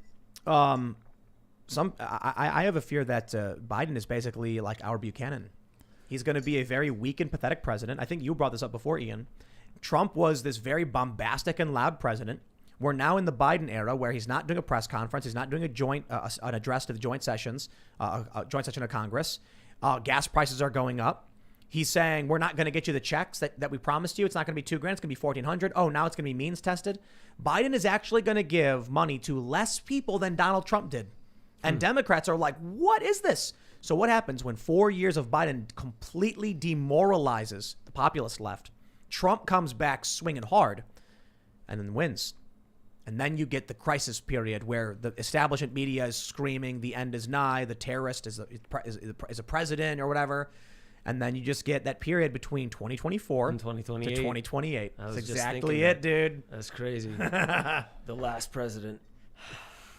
I have a fear that Biden is basically like our Buchanan. He's going to be a very weak and pathetic president. I think you brought this up before, Ian. Trump was this very bombastic and loud president. We're now in the Biden era where he's not doing a press conference. He's not doing an address to the joint sessions, a joint session of Congress. Gas prices are going up. He's saying, we're not going to get you the checks that we promised you. It's not going to be $2,000. It's going to be $1,400. Oh, now it's going to be means tested. Biden is actually going to give money to less people than Donald Trump did. And Democrats are like, what is this? So what happens when 4 years of Biden completely demoralizes the populist left? Trump comes back swinging hard and then wins. And then you get the crisis period where the establishment media is screaming the end is nigh, the terrorist is a president or whatever. And then you just get that period between 2024 And 2028. to 2028. I was That's just exactly thinking it, dude. That's crazy. The last president.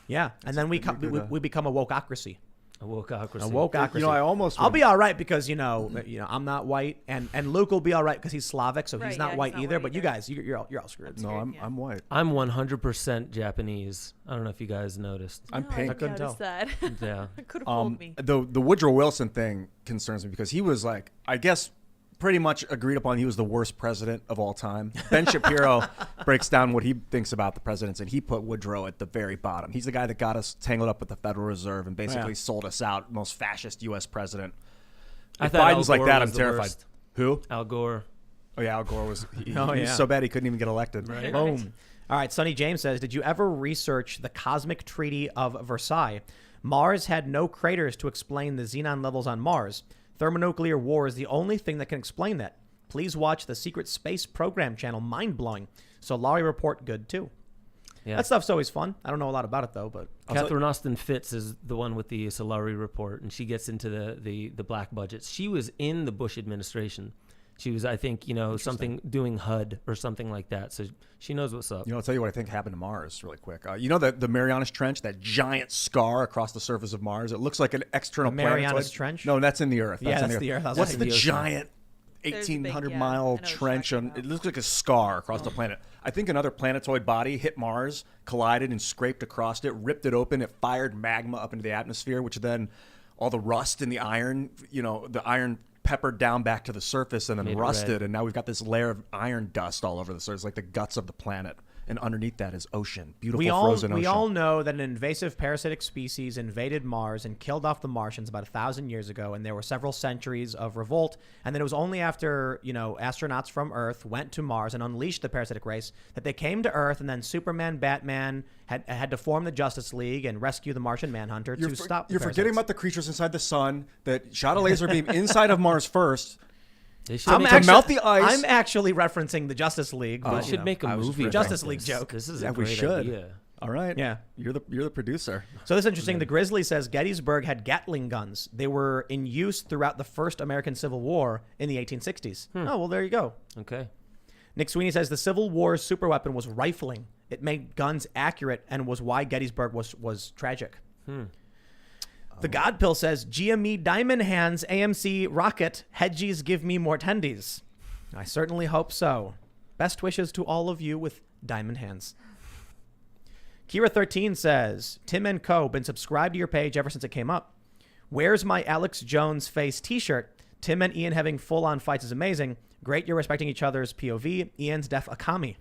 Yeah. And then we become a wokeocracy. A wokeocracy. A wokeocracy. You know, I almost I'll be all right because you know I'm not white, and Luke will be all right because he's Slavic, so Right, he's not yeah, white he's not either. white But you either. guys, you're all screwed. No, weird, yeah. I'm white. I'm 100% Japanese. I don't know if you guys noticed. I'm No, I pink. I couldn't noticed that. Yeah. It could have fooled me. The Woodrow Wilson thing concerns me because he was like, I guess, pretty much agreed upon he was the worst president of all time. Ben Shapiro breaks down what he thinks about the presidents, and he put Woodrow at the very bottom. He's the guy that got us tangled up with the Federal Reserve and basically sold us out, most fascist U.S. president. I If thought Al Biden's like Gore that, was I'm the terrified. worst. Who? Al Gore. Oh, yeah, Al Gore was, he Oh, was yeah. so bad he couldn't even get elected. Right. Boom. All right, Sonny James says, did you ever research the Cosmic Treaty of Versailles? Mars had no craters to explain the xenon levels on Mars. Thermonuclear war is the only thing that can explain that. Please watch the Secret Space Program channel. Mind-blowing. Solari Report, good too. Yeah. That stuff's always fun. I don't know a lot about it, though, but... Catherine Austin Fitz is the one with the Solari Report, and she gets into the black budgets. She was in the Bush administration. She was, I think, something doing HUD or something like that. So she knows what's up. You know, I'll tell you what I think happened to Mars really quick. You know the Marianas Trench, that giant scar across the surface of Mars? It looks like an external The Marianas planetoid. Trench? No, that's in the Earth. Yeah, in that's the Earth. I was What's like, the the ocean. giant There's a big, 1,800-mile I know what you're trench? talking about. It looks like a scar across the planet. I think another planetoid body hit Mars, collided and scraped across it, ripped it open. It fired magma up into the atmosphere, which then all the rust in the iron, the iron peppered down back to the surface and then Made it rusted, red. and now we've got this layer of iron dust all over the surface, like the guts of the planet. And underneath that is ocean, beautiful frozen ocean. We all know that an invasive parasitic species invaded Mars and killed off the Martians about 1,000 years ago, and there were several centuries of revolt. And then it was only after astronauts from Earth went to Mars and unleashed the parasitic race that they came to Earth, and then Superman, Batman had to form the Justice League and rescue the Martian Manhunter to stop. You're the forgetting parasites. about the creatures inside the sun that shot a laser beam inside of Mars first. They should, I'm make, actually- melt the ice. I'm actually referencing the Justice League. they But, should make a I was movie. riffing. about Justice League this. joke. This is Yeah, a we great should. idea. All right. Yeah. You're the producer. So this is interesting. The Grizzly says Gettysburg had Gatling guns. They were in use throughout the first American Civil War in the 1860s. Oh, well, there you go. Okay. Nick Sweeney says the Civil War's superweapon was rifling. It made guns accurate and was why Gettysburg was tragic. The God Pill says GME Diamond Hands AMC Rocket Hedgies give me more tendies. I certainly hope so. Best wishes to all of you with diamond hands. Kira13 says, Tim and Co. been subscribed to your page ever since it came up. Where's my Alex Jones face t-shirt? Tim and Ian having full-on fights is amazing. Great you're respecting each other's POV. Ian's def Akami.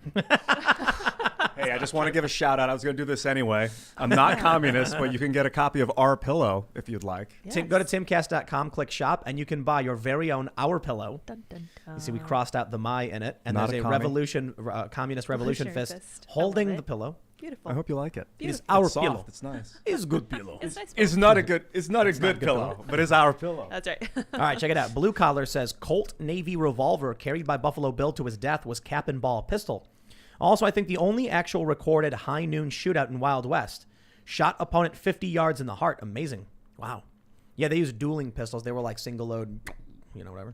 Hey, I just want to give a shout out. I was going to do this anyway. I'm not communist, but you can get a copy of Our Pillow if you'd like. Tim, go to timcast.com, click shop, and you can buy your very own Our Pillow. Dun, dun, dun. You see, we crossed out the my in it, and Not there's a a commie. communist revolution Revolutionary fist fist. I holding love the it. pillow. Beautiful. I hope you like it. It's Beautiful. our It's soft. pillow. It's nice. It's good pillow. It's nice. It's not a good good pillow, but it's our pillow. That's right. All right, check it out. Blue Collar says Colt Navy revolver carried by Buffalo Bill to his death was cap and ball pistol. Also, I think the only actual recorded high noon shootout in Wild West. Shot opponent 50 yards in the heart. Amazing. Wow. Yeah, they used dueling pistols. They were like single load, whatever.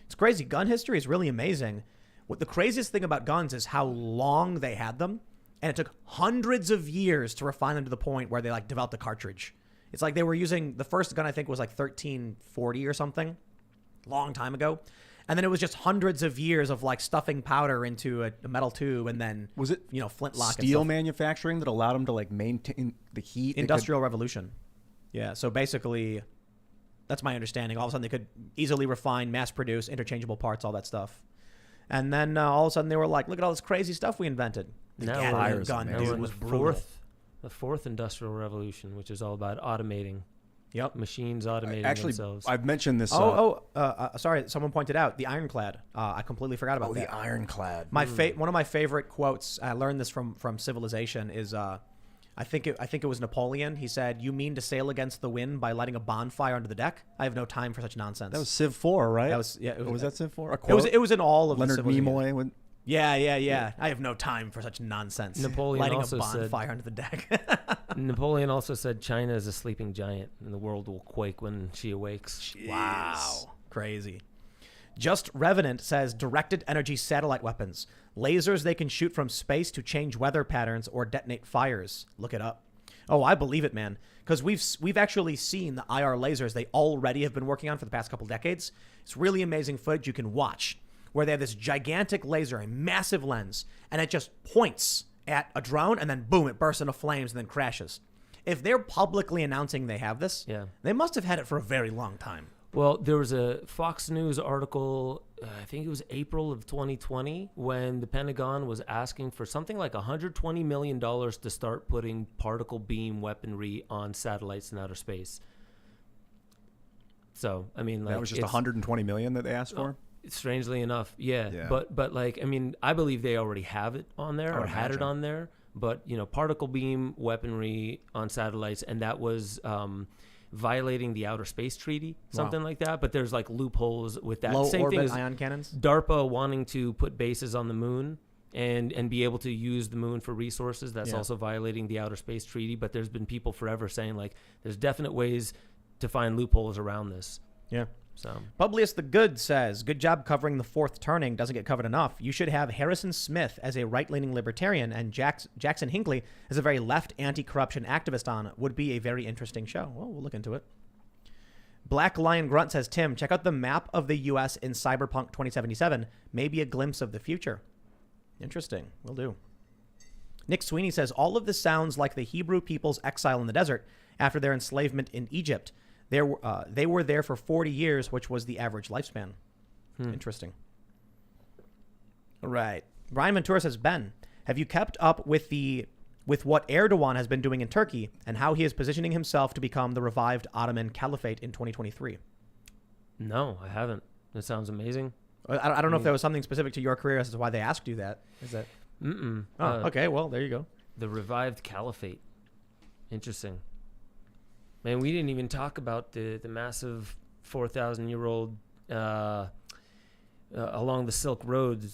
It's crazy. Gun history is really amazing. What the craziest thing about guns is how long they had them, and it took hundreds of years to refine them to the point where they like developed a cartridge. It's like they were using, the first gun I think was like 1340 or something, long time ago. And then it was just hundreds of years of like stuffing powder into a metal tube, and then Was it flintlock steel and stuff. manufacturing that allowed them to like maintain the heat? Industrial Revolution. Yeah. So basically, that's my understanding. All of a sudden, they could easily refine, mass produce, interchangeable parts, all that stuff. And then all of a sudden, they were like, "Look at all this crazy stuff we invented." The Now Gatling we're- gun, now We're dude, in was brutal. the fourth industrial revolution, which is all about automating. Yep. Machines automating Actually, themselves. I've mentioned this. Sorry. Someone pointed out the ironclad. I completely forgot about the that. ironclad. One of my favorite quotes. I learned this from Civilization. Is I think it was Napoleon. He said, "You mean to sail against the wind by lighting a bonfire under the deck? I have no time for such nonsense." That was Civ 4, right? That was Was that Civ 4? It was in all of Leonard the Civilization. Nimoy. When, Yeah. I have no time for such nonsense. Napoleon lighting also a said- bonfire under the deck. Napoleon also said China is a sleeping giant, and the world will quake when she awakes. Wow. Crazy. Just Revenant says directed energy satellite weapons. Lasers they can shoot from space to change weather patterns or detonate fires. Look it up. Oh, I believe it, man. Because we've actually seen the IR lasers they already have been working on for the past couple decades. It's really amazing footage you can watch where they have this gigantic laser, a massive lens, and it just points at a drone and then boom, it bursts into flames and then crashes. If they're publicly announcing they have this, they must have had it for a very long time. Well, there was a Fox News article, I think it was April of 2020, when the Pentagon was asking for something like $120 million to start putting particle beam weaponry on satellites in outer space. So, I mean, like, that was just 120 million that they asked for? Strangely enough, yeah. But like, I mean, I believe they already have it on there or had it on there. But, particle beam weaponry on satellites, and that was violating the Outer Space Treaty, something like that. But there's like loopholes with that. Low Same orbit thing as ion cannons. DARPA wanting to put bases on the moon and be able to use the moon for resources. That's also violating the Outer Space Treaty. But there's been people forever saying like, there's definite ways to find loopholes around this. Yeah. So Publius the Good says, good job covering the fourth turning. Doesn't get covered enough. You should have Harrison Smith as a right-leaning libertarian and Jackson Hinckley as a very left anti-corruption activist on. Would be a very interesting show. Well, we'll look into it. Black Lion Grunt says, Tim, check out the map of the U.S. in Cyberpunk 2077. Maybe a glimpse of the future. Interesting. Will do. Nick Sweeney says, all of this sounds like the Hebrew people's exile in the desert after their enslavement in Egypt. They were there for 40 years, which was the average lifespan. Interesting. All right. Brian Ventura says, Ben, have you kept up with what Erdogan has been doing in Turkey and how he is positioning himself to become the revived Ottoman Caliphate in 2023? no, I haven't. That sounds amazing. I don't know if there was something specific to your career as to why they asked you that. Is that? Mm-mm. Oh, okay. Well, there you go. The revived caliphate. Interesting. Man, we didn't even talk about the massive 4,000-year-old along the Silk Road,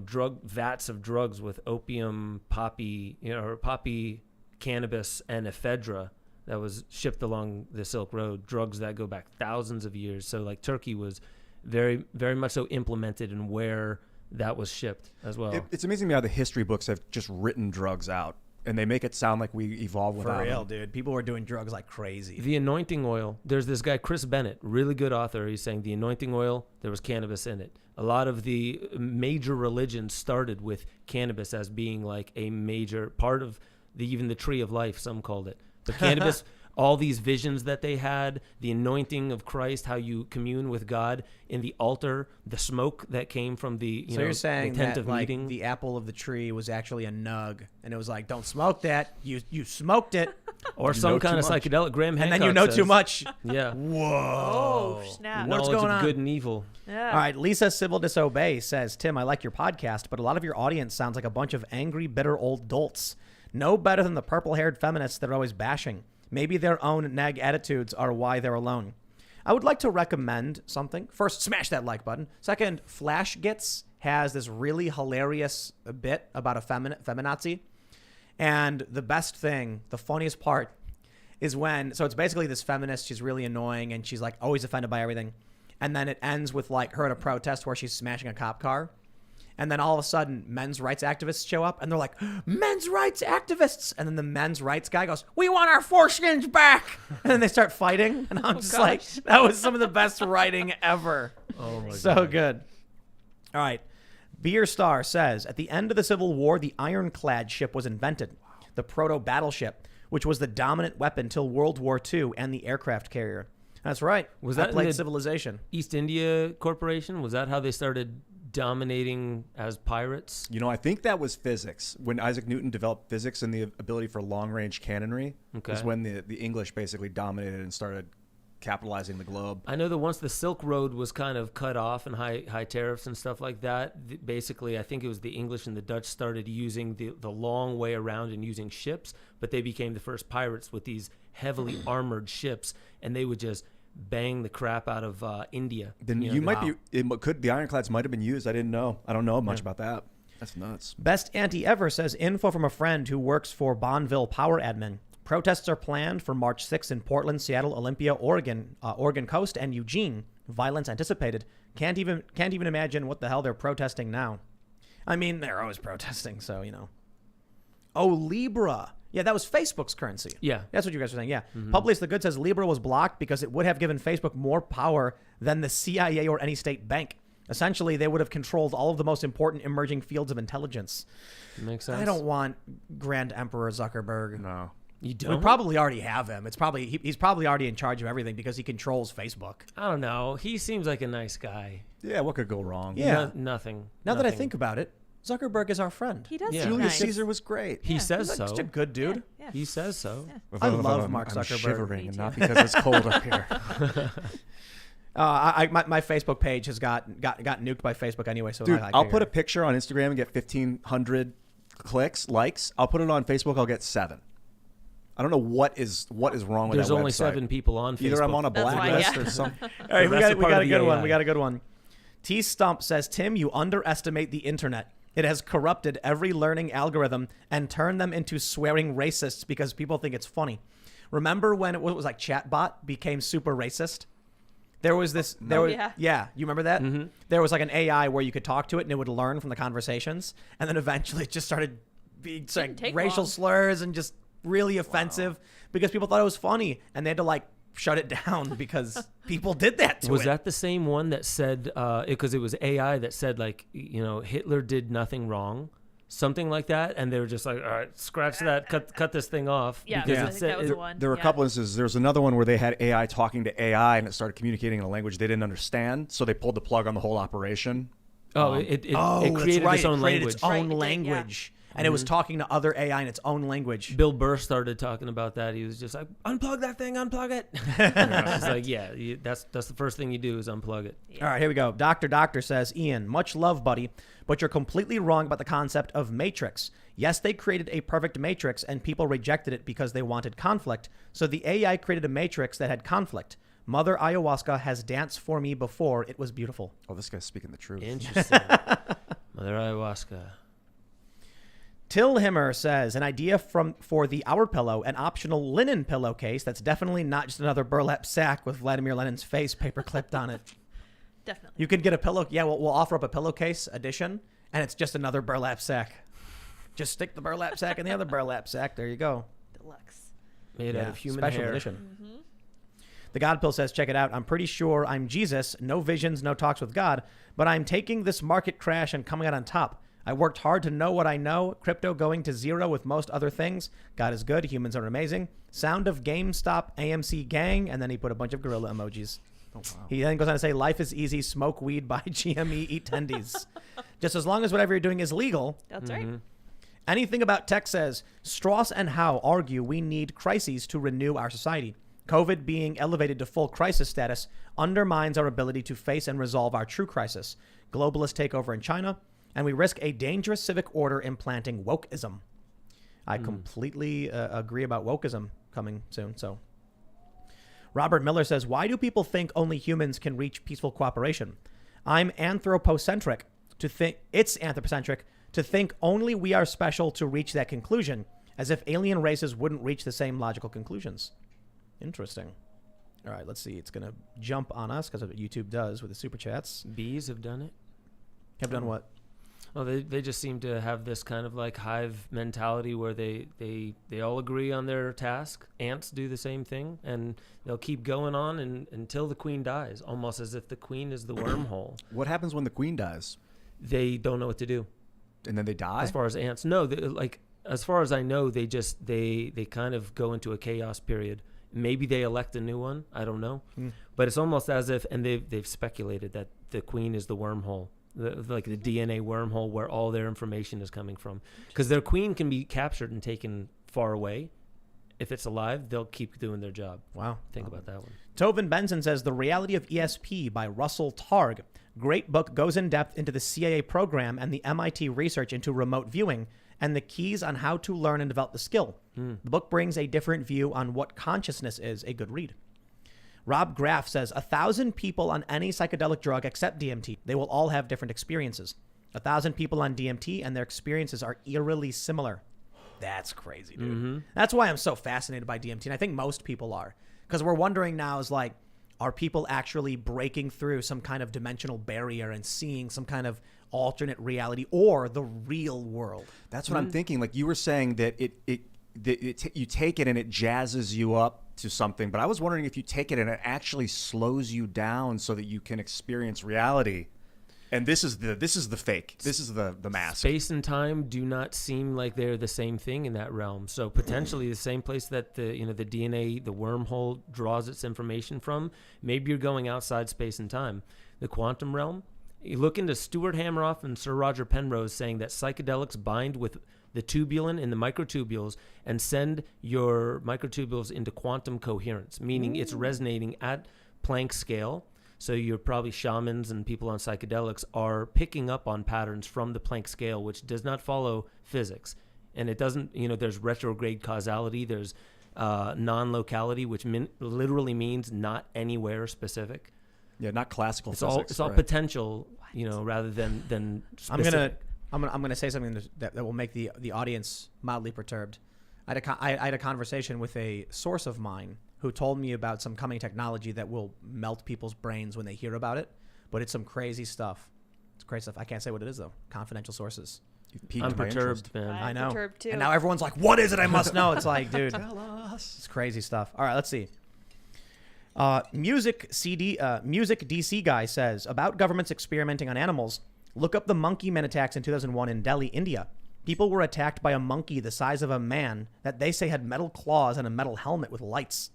drug vats of drugs with opium, poppy, or poppy, cannabis, and ephedra that was shipped along the Silk Road. Drugs that go back thousands of years. So, like, Turkey was very, very much so implemented in where that was shipped as well. It's amazing to me how the history books have just written drugs out. And they make it sound like we evolved without For real, them. dude. People were doing drugs like crazy. The anointing oil, there's this guy, Chris Bennett, really good author. He's saying the anointing oil, there was cannabis in it. A lot of the major religions started with cannabis as being like a major part of even the tree of life, some called it. But cannabis, all these visions that they had, the anointing of Christ, how you commune with God in the altar, the smoke that came from the you're saying the tent that of like meeting. the apple of the tree was actually a nug, and it was like, don't smoke that. You smoked it, Or know some kind too of much. psychedelic. Graham and Hancock then you know says, too much. Yeah. Whoa. Oh, snap. What's Knowledge going of on? good and evil. Yeah. All right, Lisa Civil Disobey says, Tim, I like your podcast, but a lot of your audience sounds like a bunch of angry, bitter old dolts. No better than the purple-haired feminists that are always bashing. Maybe their own nag attitudes are why they're alone. I would like to recommend something. First, smash that like button. Second, Flash Gits has this really hilarious bit about a feminazi. And the best thing, the funniest part, is when, so it's basically this feminist, she's really annoying, and she's like always offended by everything. and then it ends with like her at a protest where she's smashing a cop car. And then all of a sudden, men's rights activists show up, and they're like, men's rights activists! And then the men's rights guy goes, we want our foreskins back! And then they start fighting, and I'm just like, that was some of the best writing ever. Oh my So God. good. All right. Beer Star says, at the end of the Civil War, the ironclad ship was invented, the proto-battleship, which was the dominant weapon till World War II and the aircraft carrier. That's right. Was that I in played the Civilization. East India Corporation? Was that how they started dominating as pirates? You know, I think that was physics. When Isaac Newton developed physics and the ability for long-range cannonry, is when the English basically dominated and started capitalizing the globe. I know that once the Silk Road was kind of cut off and high tariffs and stuff like that, basically I think it was the English and the Dutch started using the long way around and using ships, but they became the first pirates with these heavily armored ships, and they would just bang the crap out of India. Then you might be. The ironclads might have been used. I didn't know. I don't know much about that. That's nuts. Best Auntie Ever says, info from a friend who works for Bonneville Power Admin. Protests are planned for March 6th in Portland, Seattle, Olympia, Oregon, Oregon Coast, and Eugene. Violence anticipated. Can't even imagine what the hell they're protesting now. I mean, they're always protesting, so, you know. Oh, Libra. Yeah, that was Facebook's currency. Yeah. That's what you guys were saying, yeah. Publius the Good says Libra was blocked because it would have given Facebook more power than the CIA or any state bank. Essentially, they would have controlled all of the most important emerging fields of intelligence. Makes sense. I don't want Grand Emperor Zuckerberg. No. You We don't? probably already have him. It's probably he's probably already in charge of everything because he controls Facebook. I don't know. He seems like a nice guy. Yeah, what could go wrong? Yeah. Nothing. Now that I Nothing. think about it, Zuckerberg is our friend. He does Yeah. seem Julius nice. Caesar was great. He says He's so. just a good dude. Yeah. He says so. Yeah. I love Mark I'm Zuckerberg. shivering, Me and too. not because it's cold up here. My Facebook page has got nuked by Facebook anyway. So Dude, I I'll figure- put a picture on Instagram and get 1,500 likes. I'll put it on Facebook. I'll get 7. I don't know what is wrong with There's that only website. 7 people on Facebook. Either I'm on a That's why, blacklist yeah. or something. All right, The we rest got are part a of the good one. AI. We got a good one. T Stump says, Tim, you underestimate the internet. It has corrupted every learning algorithm and turned them into swearing racists because people think it's funny. Remember when it was like chatbot became super racist? There was this. Yeah. You remember that? Mm-hmm. There was like an AI where you could talk to it and it would learn from the conversations, and then eventually it just started being like take racial long. slurs and just really offensive because people thought it was funny, and they had to like shut it down because people did that to it. Was that the same one that said, because it was AI that said, like, you know, Hitler did nothing wrong? Something like that? And they were just like, all right, scratch that, cut this thing off. Yeah, because I it think said, that was the one. There were a couple instances. There was another one where they had AI talking to AI and it started communicating in a language they didn't understand. So they pulled the plug on the whole operation. it that's created right. its own it created language. its own Right, it did, yeah. language, and it was talking to other AI in its own language. Bill Burr started talking about that. He was just like, unplug that thing, unplug it. It's like, yeah, that's the first thing you do is unplug it. All right, here we go. Doctor says, Ian, much love, buddy, but you're completely wrong about the concept of matrix. Yes, they created a perfect matrix and people rejected it because they wanted conflict. So the AI created a matrix that had conflict. Mother Ayahuasca has danced for me before. It was beautiful. Oh, this guy's speaking the truth. Interesting. Mother Ayahuasca. Tilhimmer says, an idea for the Our Pillow, an optional linen pillowcase that's definitely not just another burlap sack with Vladimir Lenin's face paper clipped on it. Definitely. You could get a pillow. Yeah, we'll offer up a pillowcase edition, and it's just another burlap sack. Just stick the burlap sack in the other burlap sack. There you go. Deluxe. Made out of human special hair. edition. The God Pill says, check it out. I'm pretty sure I'm Jesus. No visions, no talks with God. But I'm taking this market crash and coming out on top. I worked hard to know what I know. Crypto going to zero with most other things. God is good. Humans are amazing. Sound of GameStop, AMC gang. And then he put a bunch of gorilla emojis. Oh, wow. He then goes on to say, life is easy. Smoke weed, buy GME, eat tendies. Just as long as whatever you're doing is legal. That's right. Anything About Tech says, Strauss and Howe argue we need crises to renew our society. COVID being elevated to full crisis status undermines our ability to face and resolve our true crisis. Globalist takeover in China, and we risk a dangerous civic order implanting wokeism. I completely agree about wokeism coming soon. So, Robert Miller says, why do people think only humans can reach peaceful cooperation? I'm anthropocentric to think it's anthropocentric to think only we are special to reach that conclusion, as if alien races wouldn't reach the same logical conclusions. Interesting. All right, let's see. It's going to jump on us because of what YouTube does with the super chats. Bees have done it. Have done what? Oh, they just seem to have this kind of like hive mentality where they all agree on their task. Ants do the same thing, and they'll keep going on until the queen dies, almost as if the queen is the wormhole. What happens when the queen dies? They don't know what to do. And then they die? As far as ants, no. As far as I know, they kind of go into a chaos period. Maybe they elect a new one. I don't know. But it's almost as if, and they've speculated that the queen is the wormhole. Like the DNA wormhole where all their information is coming from. Because their queen can be captured and taken far away. If it's alive, they'll keep doing their job. Wow. Think about that one. Tovin Benson says, The Reality of ESP by Russell Targ. Great book, goes in depth into the CIA program and the MIT research into remote viewing and the keys on how to learn and develop the skill. The book brings a different view on what consciousness is. A good read. Rob Graff says, 1,000 people on any psychedelic drug except DMT. They will all have different experiences. 1,000 people on DMT and their experiences are eerily similar. That's crazy, dude. That's why I'm so fascinated by DMT. And I think most people are. Because we're wondering now is like, are people actually breaking through some kind of dimensional barrier and seeing some kind of alternate reality or the real world? That's what I'm thinking. Like you were saying that you take it and it jazzes you up to something, but I was wondering if you take it and it actually slows you down so that you can experience reality. And this is the fake. This is the mask. Space and time do not seem like they're the same thing in that realm. So potentially the same place that the DNA, the wormhole draws its information from, maybe you're going outside space and time. The quantum realm, you look into Stewart Hameroff and Sir Roger Penrose saying that psychedelics bind with the tubulin in the microtubules and send your microtubules into quantum coherence, meaning it's resonating at Planck scale. So you're probably shamans and people on psychedelics are picking up on patterns from the Planck scale, which does not follow physics. And it doesn't, there's retrograde causality, there's non-locality, which literally means not anywhere specific. Yeah, not classical it's physics. It's all potential, rather than specific. I'm gonna say something that will make the audience mildly perturbed. I had a conversation with a source of mine who told me about some coming technology that will melt people's brains when they hear about it, but it's some crazy stuff. It's crazy stuff. I can't say what it is though. Confidential sources. I'm perturbed, man. I know. Perturbed too. And now everyone's like, "What is it? I must know." It's like, dude, Tell us. it's crazy stuff. All right, let's see. Music DC guy says about governments experimenting on animals. Look up the monkey men attacks in 2001 in Delhi, India. People were attacked by a monkey the size of a man that they say had metal claws and a metal helmet with lights.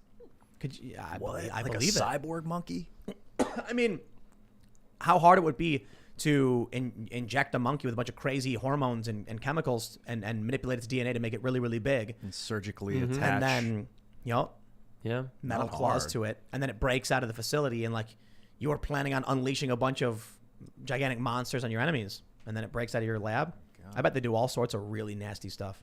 Could you? I believe it. Cyborg monkey? I mean, how hard it would be to inject a monkey with a bunch of crazy hormones and chemicals and manipulate its DNA to make it really, really big. And surgically attach. And then, Yeah. metal Not claws hard. to it. And then it breaks out of the facility and like you're planning on unleashing a bunch of gigantic monsters on your enemies. And then it breaks out of your lab. God. I bet they do all sorts of really nasty stuff.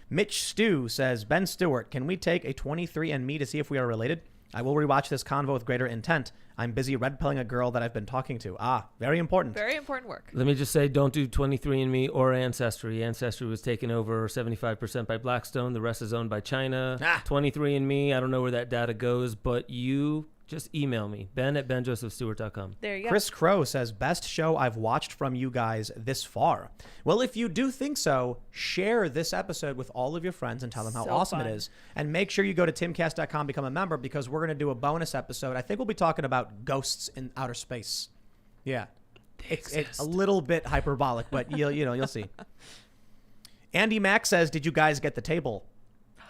Mitch Stew says, Ben Stewart, can we take a 23andMe to see if we are related? I will rewatch this convo with greater intent. I'm busy red pilling a girl that I've been talking to. Very important. Very important work. Let me just say, don't do 23andMe or Ancestry. Ancestry was taken over 75% by Blackstone. The rest is owned by China. 23andMe, I don't know where that data goes, but you just email me, ben@benjosephstewart.com. There you go. Chris Crow says, best show I've watched from you guys this far. Well, if you do think so, share this episode with all of your friends and tell them how So awesome fun. it is. And make sure you go to timcast.com, become a member, because we're going to do a bonus episode. I think we'll be talking about ghosts in outer space. Yeah. It's a little bit hyperbolic, but you'll see. Andy Mack says, did you guys get the table?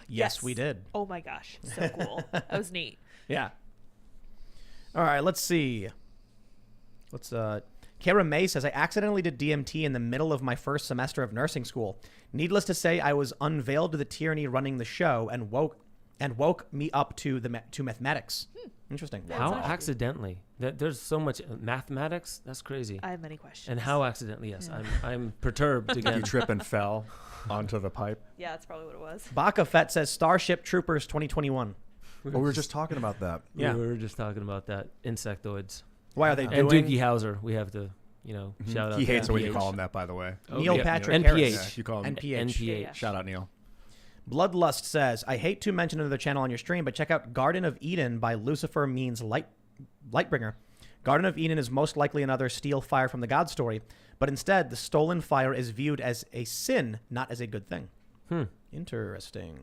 Yes, we did. Oh my gosh. So cool. That was neat. Yeah. All right, let's see. Kara May says, I accidentally did DMT in the middle of my first semester of nursing school. Needless to say, I was unveiled to the tyranny running the show and woke me up to mathematics. Interesting. How accidentally? There's so much mathematics. That's crazy. I have many questions. And how accidentally? Yes, I'm perturbed again. You trip and fell onto the pipe. Yeah, that's probably what it was. Baka Fett says, Starship Troopers 2021. Oh, we were just talking about that. Yeah. We were just talking about that. Insectoids. Why are they And doing? Doogie Howser. We have to, shout out. He to hates it when you NPH. call him that, by the way. Neil yeah. Patrick NPH. Harris. Yeah, you call him NPH. NPH. Shout out, Neil. Bloodlust says, I hate to mention another channel on your stream, but check out Garden of Eden by Lucifer Means Lightbringer. Garden of Eden is most likely another steal fire from the God story, but instead the stolen fire is viewed as a sin, not as a good thing. Interesting.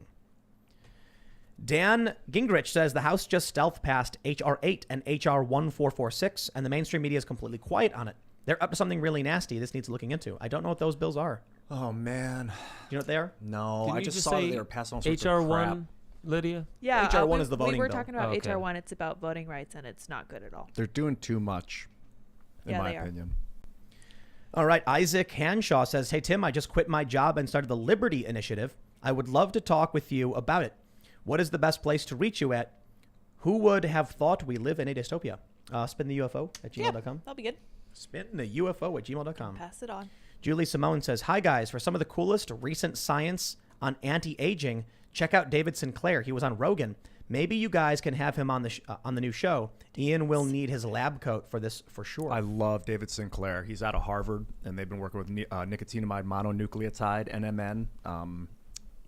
Dan Gingrich says the House just stealth passed H.R. 8 and H.R. 1446, and the mainstream media is completely quiet on it. They're up to something really nasty. This needs looking into. I don't know what those bills are. Oh, man. Do you know what they are? No, Didn't I you just just saw that say they were passing all sorts HR of crap. 1, Lydia? Yeah, HR 1 is the voting we were bill. talking about Oh, okay. HR 1. It's about voting rights, and it's not good at all. They're doing too much, in Yeah, my they are. opinion. All right. Isaac Hanshaw says, hey, Tim, I just quit my job and started the Liberty Initiative. I would love to talk with you about it. What is the best place to reach you at? Who would have thought we live in a dystopia? Spin the UFO at gmail.com. That'll be good. Spin the UFO at gmail.com. Pass it on. Julie Simone says, hi, guys. For some of the coolest recent science on anti-aging, check out David Sinclair. He was on Rogan. Maybe you guys can have him on the new show. Ian will need his lab coat for this for sure. I love David Sinclair. He's out of Harvard, and they've been working with nicotinamide mononucleotide, NMN,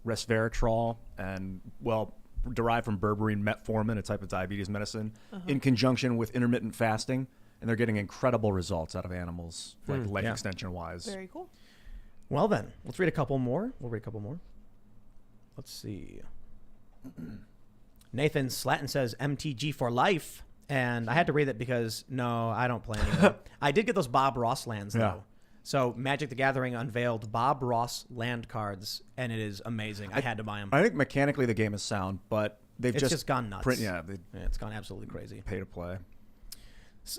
resveratrol, and, well, derived from berberine metformin, a type of diabetes medicine, in conjunction with intermittent fasting. And they're getting incredible results out of animals, like life extension-wise. Very cool. Well, then, let's read a couple more. We'll read a couple more. Let's see. Nathan Slatton says, MTG for life. And I had to read it because, no, I don't play anymore. I did get those Bob Ross lands, though. So Magic the Gathering unveiled Bob Ross land cards, and it is amazing. I had to buy them. I think mechanically the game is sound, but they've It's just gone nuts. They It's gone absolutely crazy. pay to play.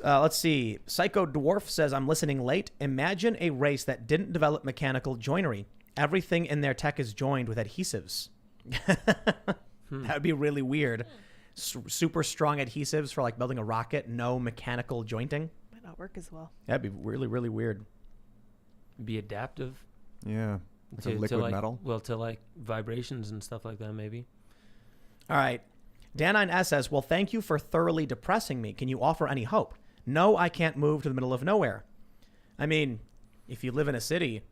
Let's see. Psycho Dwarf says, I'm listening late. Imagine a race that didn't develop mechanical joinery. Everything in their tech is joined with adhesives. That would be really weird. Super strong adhesives for like building a rocket. No mechanical jointing. Might not work as well. That'd be really, really weird. Be adaptive. Yeah. It's a liquid like, metal. Well, to like vibrations and stuff like that, maybe. All right. Dan9S says, well, thank you for thoroughly depressing me. Can you offer any hope? No, I can't move to the middle of nowhere. I mean, if you live in a city,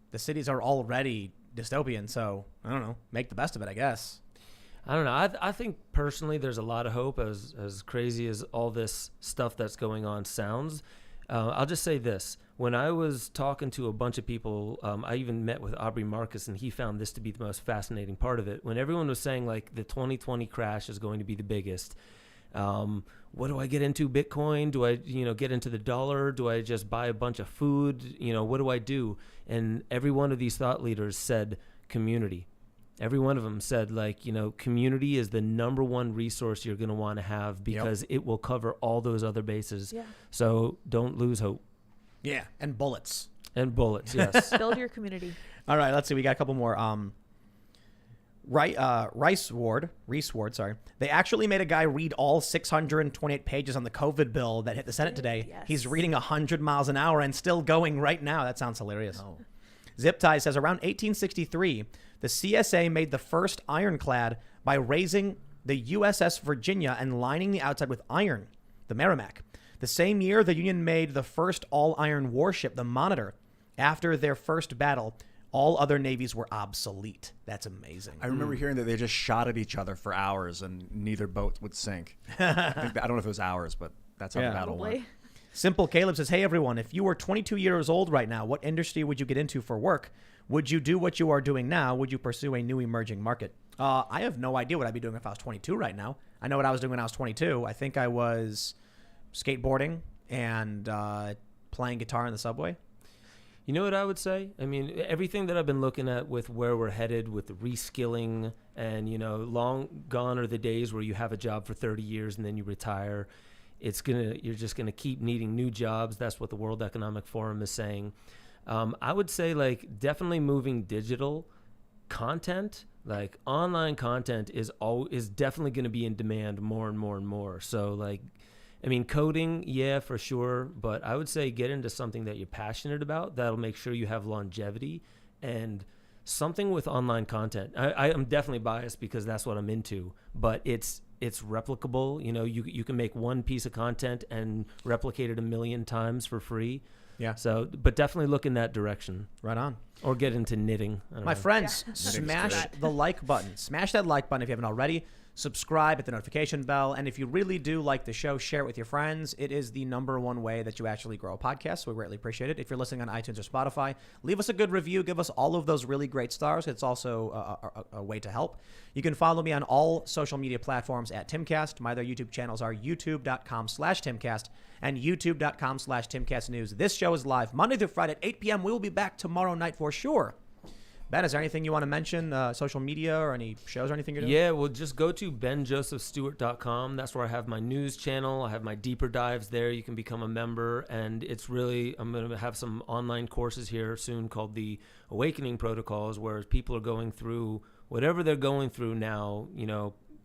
the cities are already dystopian. So, I don't know. Make the best of it, I guess. I don't know. I think personally there's a lot of hope, as crazy as all this stuff that's going on sounds. I'll just say this. When I was talking to a bunch of people, I even met with Aubrey Marcus, and he found this to be the most fascinating part of it. When everyone was saying, like, the 2020 crash is going to be the biggest, what do I get into? Bitcoin? Do I, get into the dollar? Do I just buy a bunch of food? What do I do? And every one of these thought leaders said community. Every one of them said, like, community is the number one resource you're going to want to have because it will cover all those other bases. Yeah. So don't lose hope. Yeah. And bullets. And bullets, yes. Build your community. All right. Let's see. We got a couple more. Reese Ward, sorry. They actually made a guy read all 628 pages on the COVID bill that hit the Senate today. Yes. He's reading 100 miles an hour and still going right now. That sounds hilarious. Zip Tie says, around 1863, the CSA made the first ironclad by raising the USS Virginia and lining the outside with iron, the Merrimack. The same year, the Union made the first all-iron warship, the Monitor. After their first battle, all other navies were obsolete. That's amazing. I remember hearing that they just shot at each other for hours and neither boat would sink. I don't know if it was hours, but that's how the battle went. Simple Caleb says, hey, everyone, if you were 22 years old right now, what industry would you get into for work? Would you do what you are doing now? Would you pursue a new emerging market? I have no idea what I'd be doing if I was 22 right now. I know what I was doing when I was 22. I think I was skateboarding and playing guitar in the subway. You know what I would say? I mean, everything that I've been looking at with where we're headed with the reskilling and, long gone are the days where you have a job for 30 years and then you retire. You're just going to keep needing new jobs. That's what the World Economic Forum is saying. I would say, like, definitely moving digital content, like online content is definitely going to be in demand more and more and more. So, like, I mean, coding, yeah, for sure. But I would say get into something that you're passionate about. That'll make sure you have longevity and something with online content. I am definitely biased because that's what I'm into, but it's replicable. You can make one piece of content and replicate it 1 million times for free. Yeah. So, but definitely look in that direction. Right on. Or get into knitting. I don't My know. friends, Yeah. smash the like button. Smash that like button if you haven't already. Subscribe, hit the notification bell. And if you really do like the show, share it with your friends. It is the #1 way that you actually grow a podcast. So we greatly appreciate it. If you're listening on iTunes or Spotify, leave us a good review. Give us all of those really great stars. It's also a way to help. You can follow me on all social media platforms at Timcast. My other YouTube channels are youtube.com/Timcast and youtube.com/TimcastNews. This show is live Monday through Friday at 8 p.m. We will be back tomorrow night for sure. Ben, is there anything you want to mention, social media or any shows or anything you're doing? Yeah, well, just go to benjosephstewart.com. That's where I have my news channel. I have my deeper dives there. You can become a member. And it's really, I'm going to have some online courses here soon called the Awakening Protocols, where people are going through whatever they're going through now,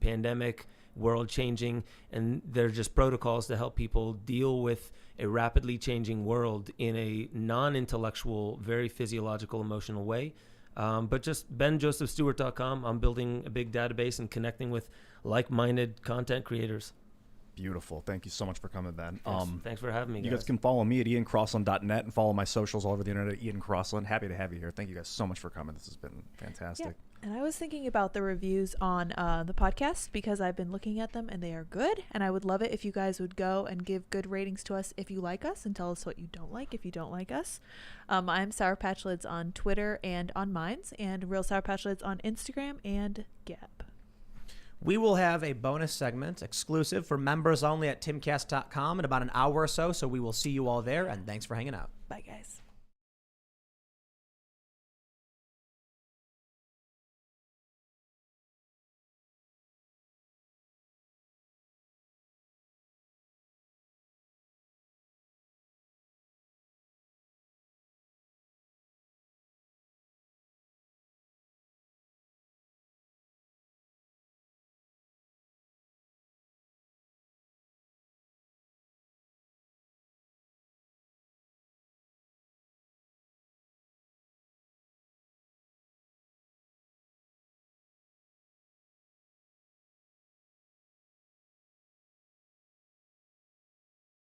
pandemic, world changing, and they're just protocols to help people deal with a rapidly changing world in a non-intellectual, very physiological, emotional way. But just benjosephstewart.com. I'm building a big database and connecting with like-minded content creators. Beautiful. Thank you so much for coming, Ben. Thanks for having me, You guys can follow me at iancrossland.net and follow my socials all over the internet at Ian Crossland. Happy to have you here. Thank you guys so much for coming. This has been fantastic. Yeah. And I was thinking about the reviews on the podcast because I've been looking at them and they are good. And I would love it if you guys would go and give good ratings to us if you like us and tell us what you don't like if you don't like us. I'm Sour Patch Lids on Twitter and on Minds, and Real Sour Patch Lids on Instagram and Gap. We will have a bonus segment exclusive for members only at timcast.com in about an hour or so. So we will see you all there. And thanks for hanging out. Bye, guys.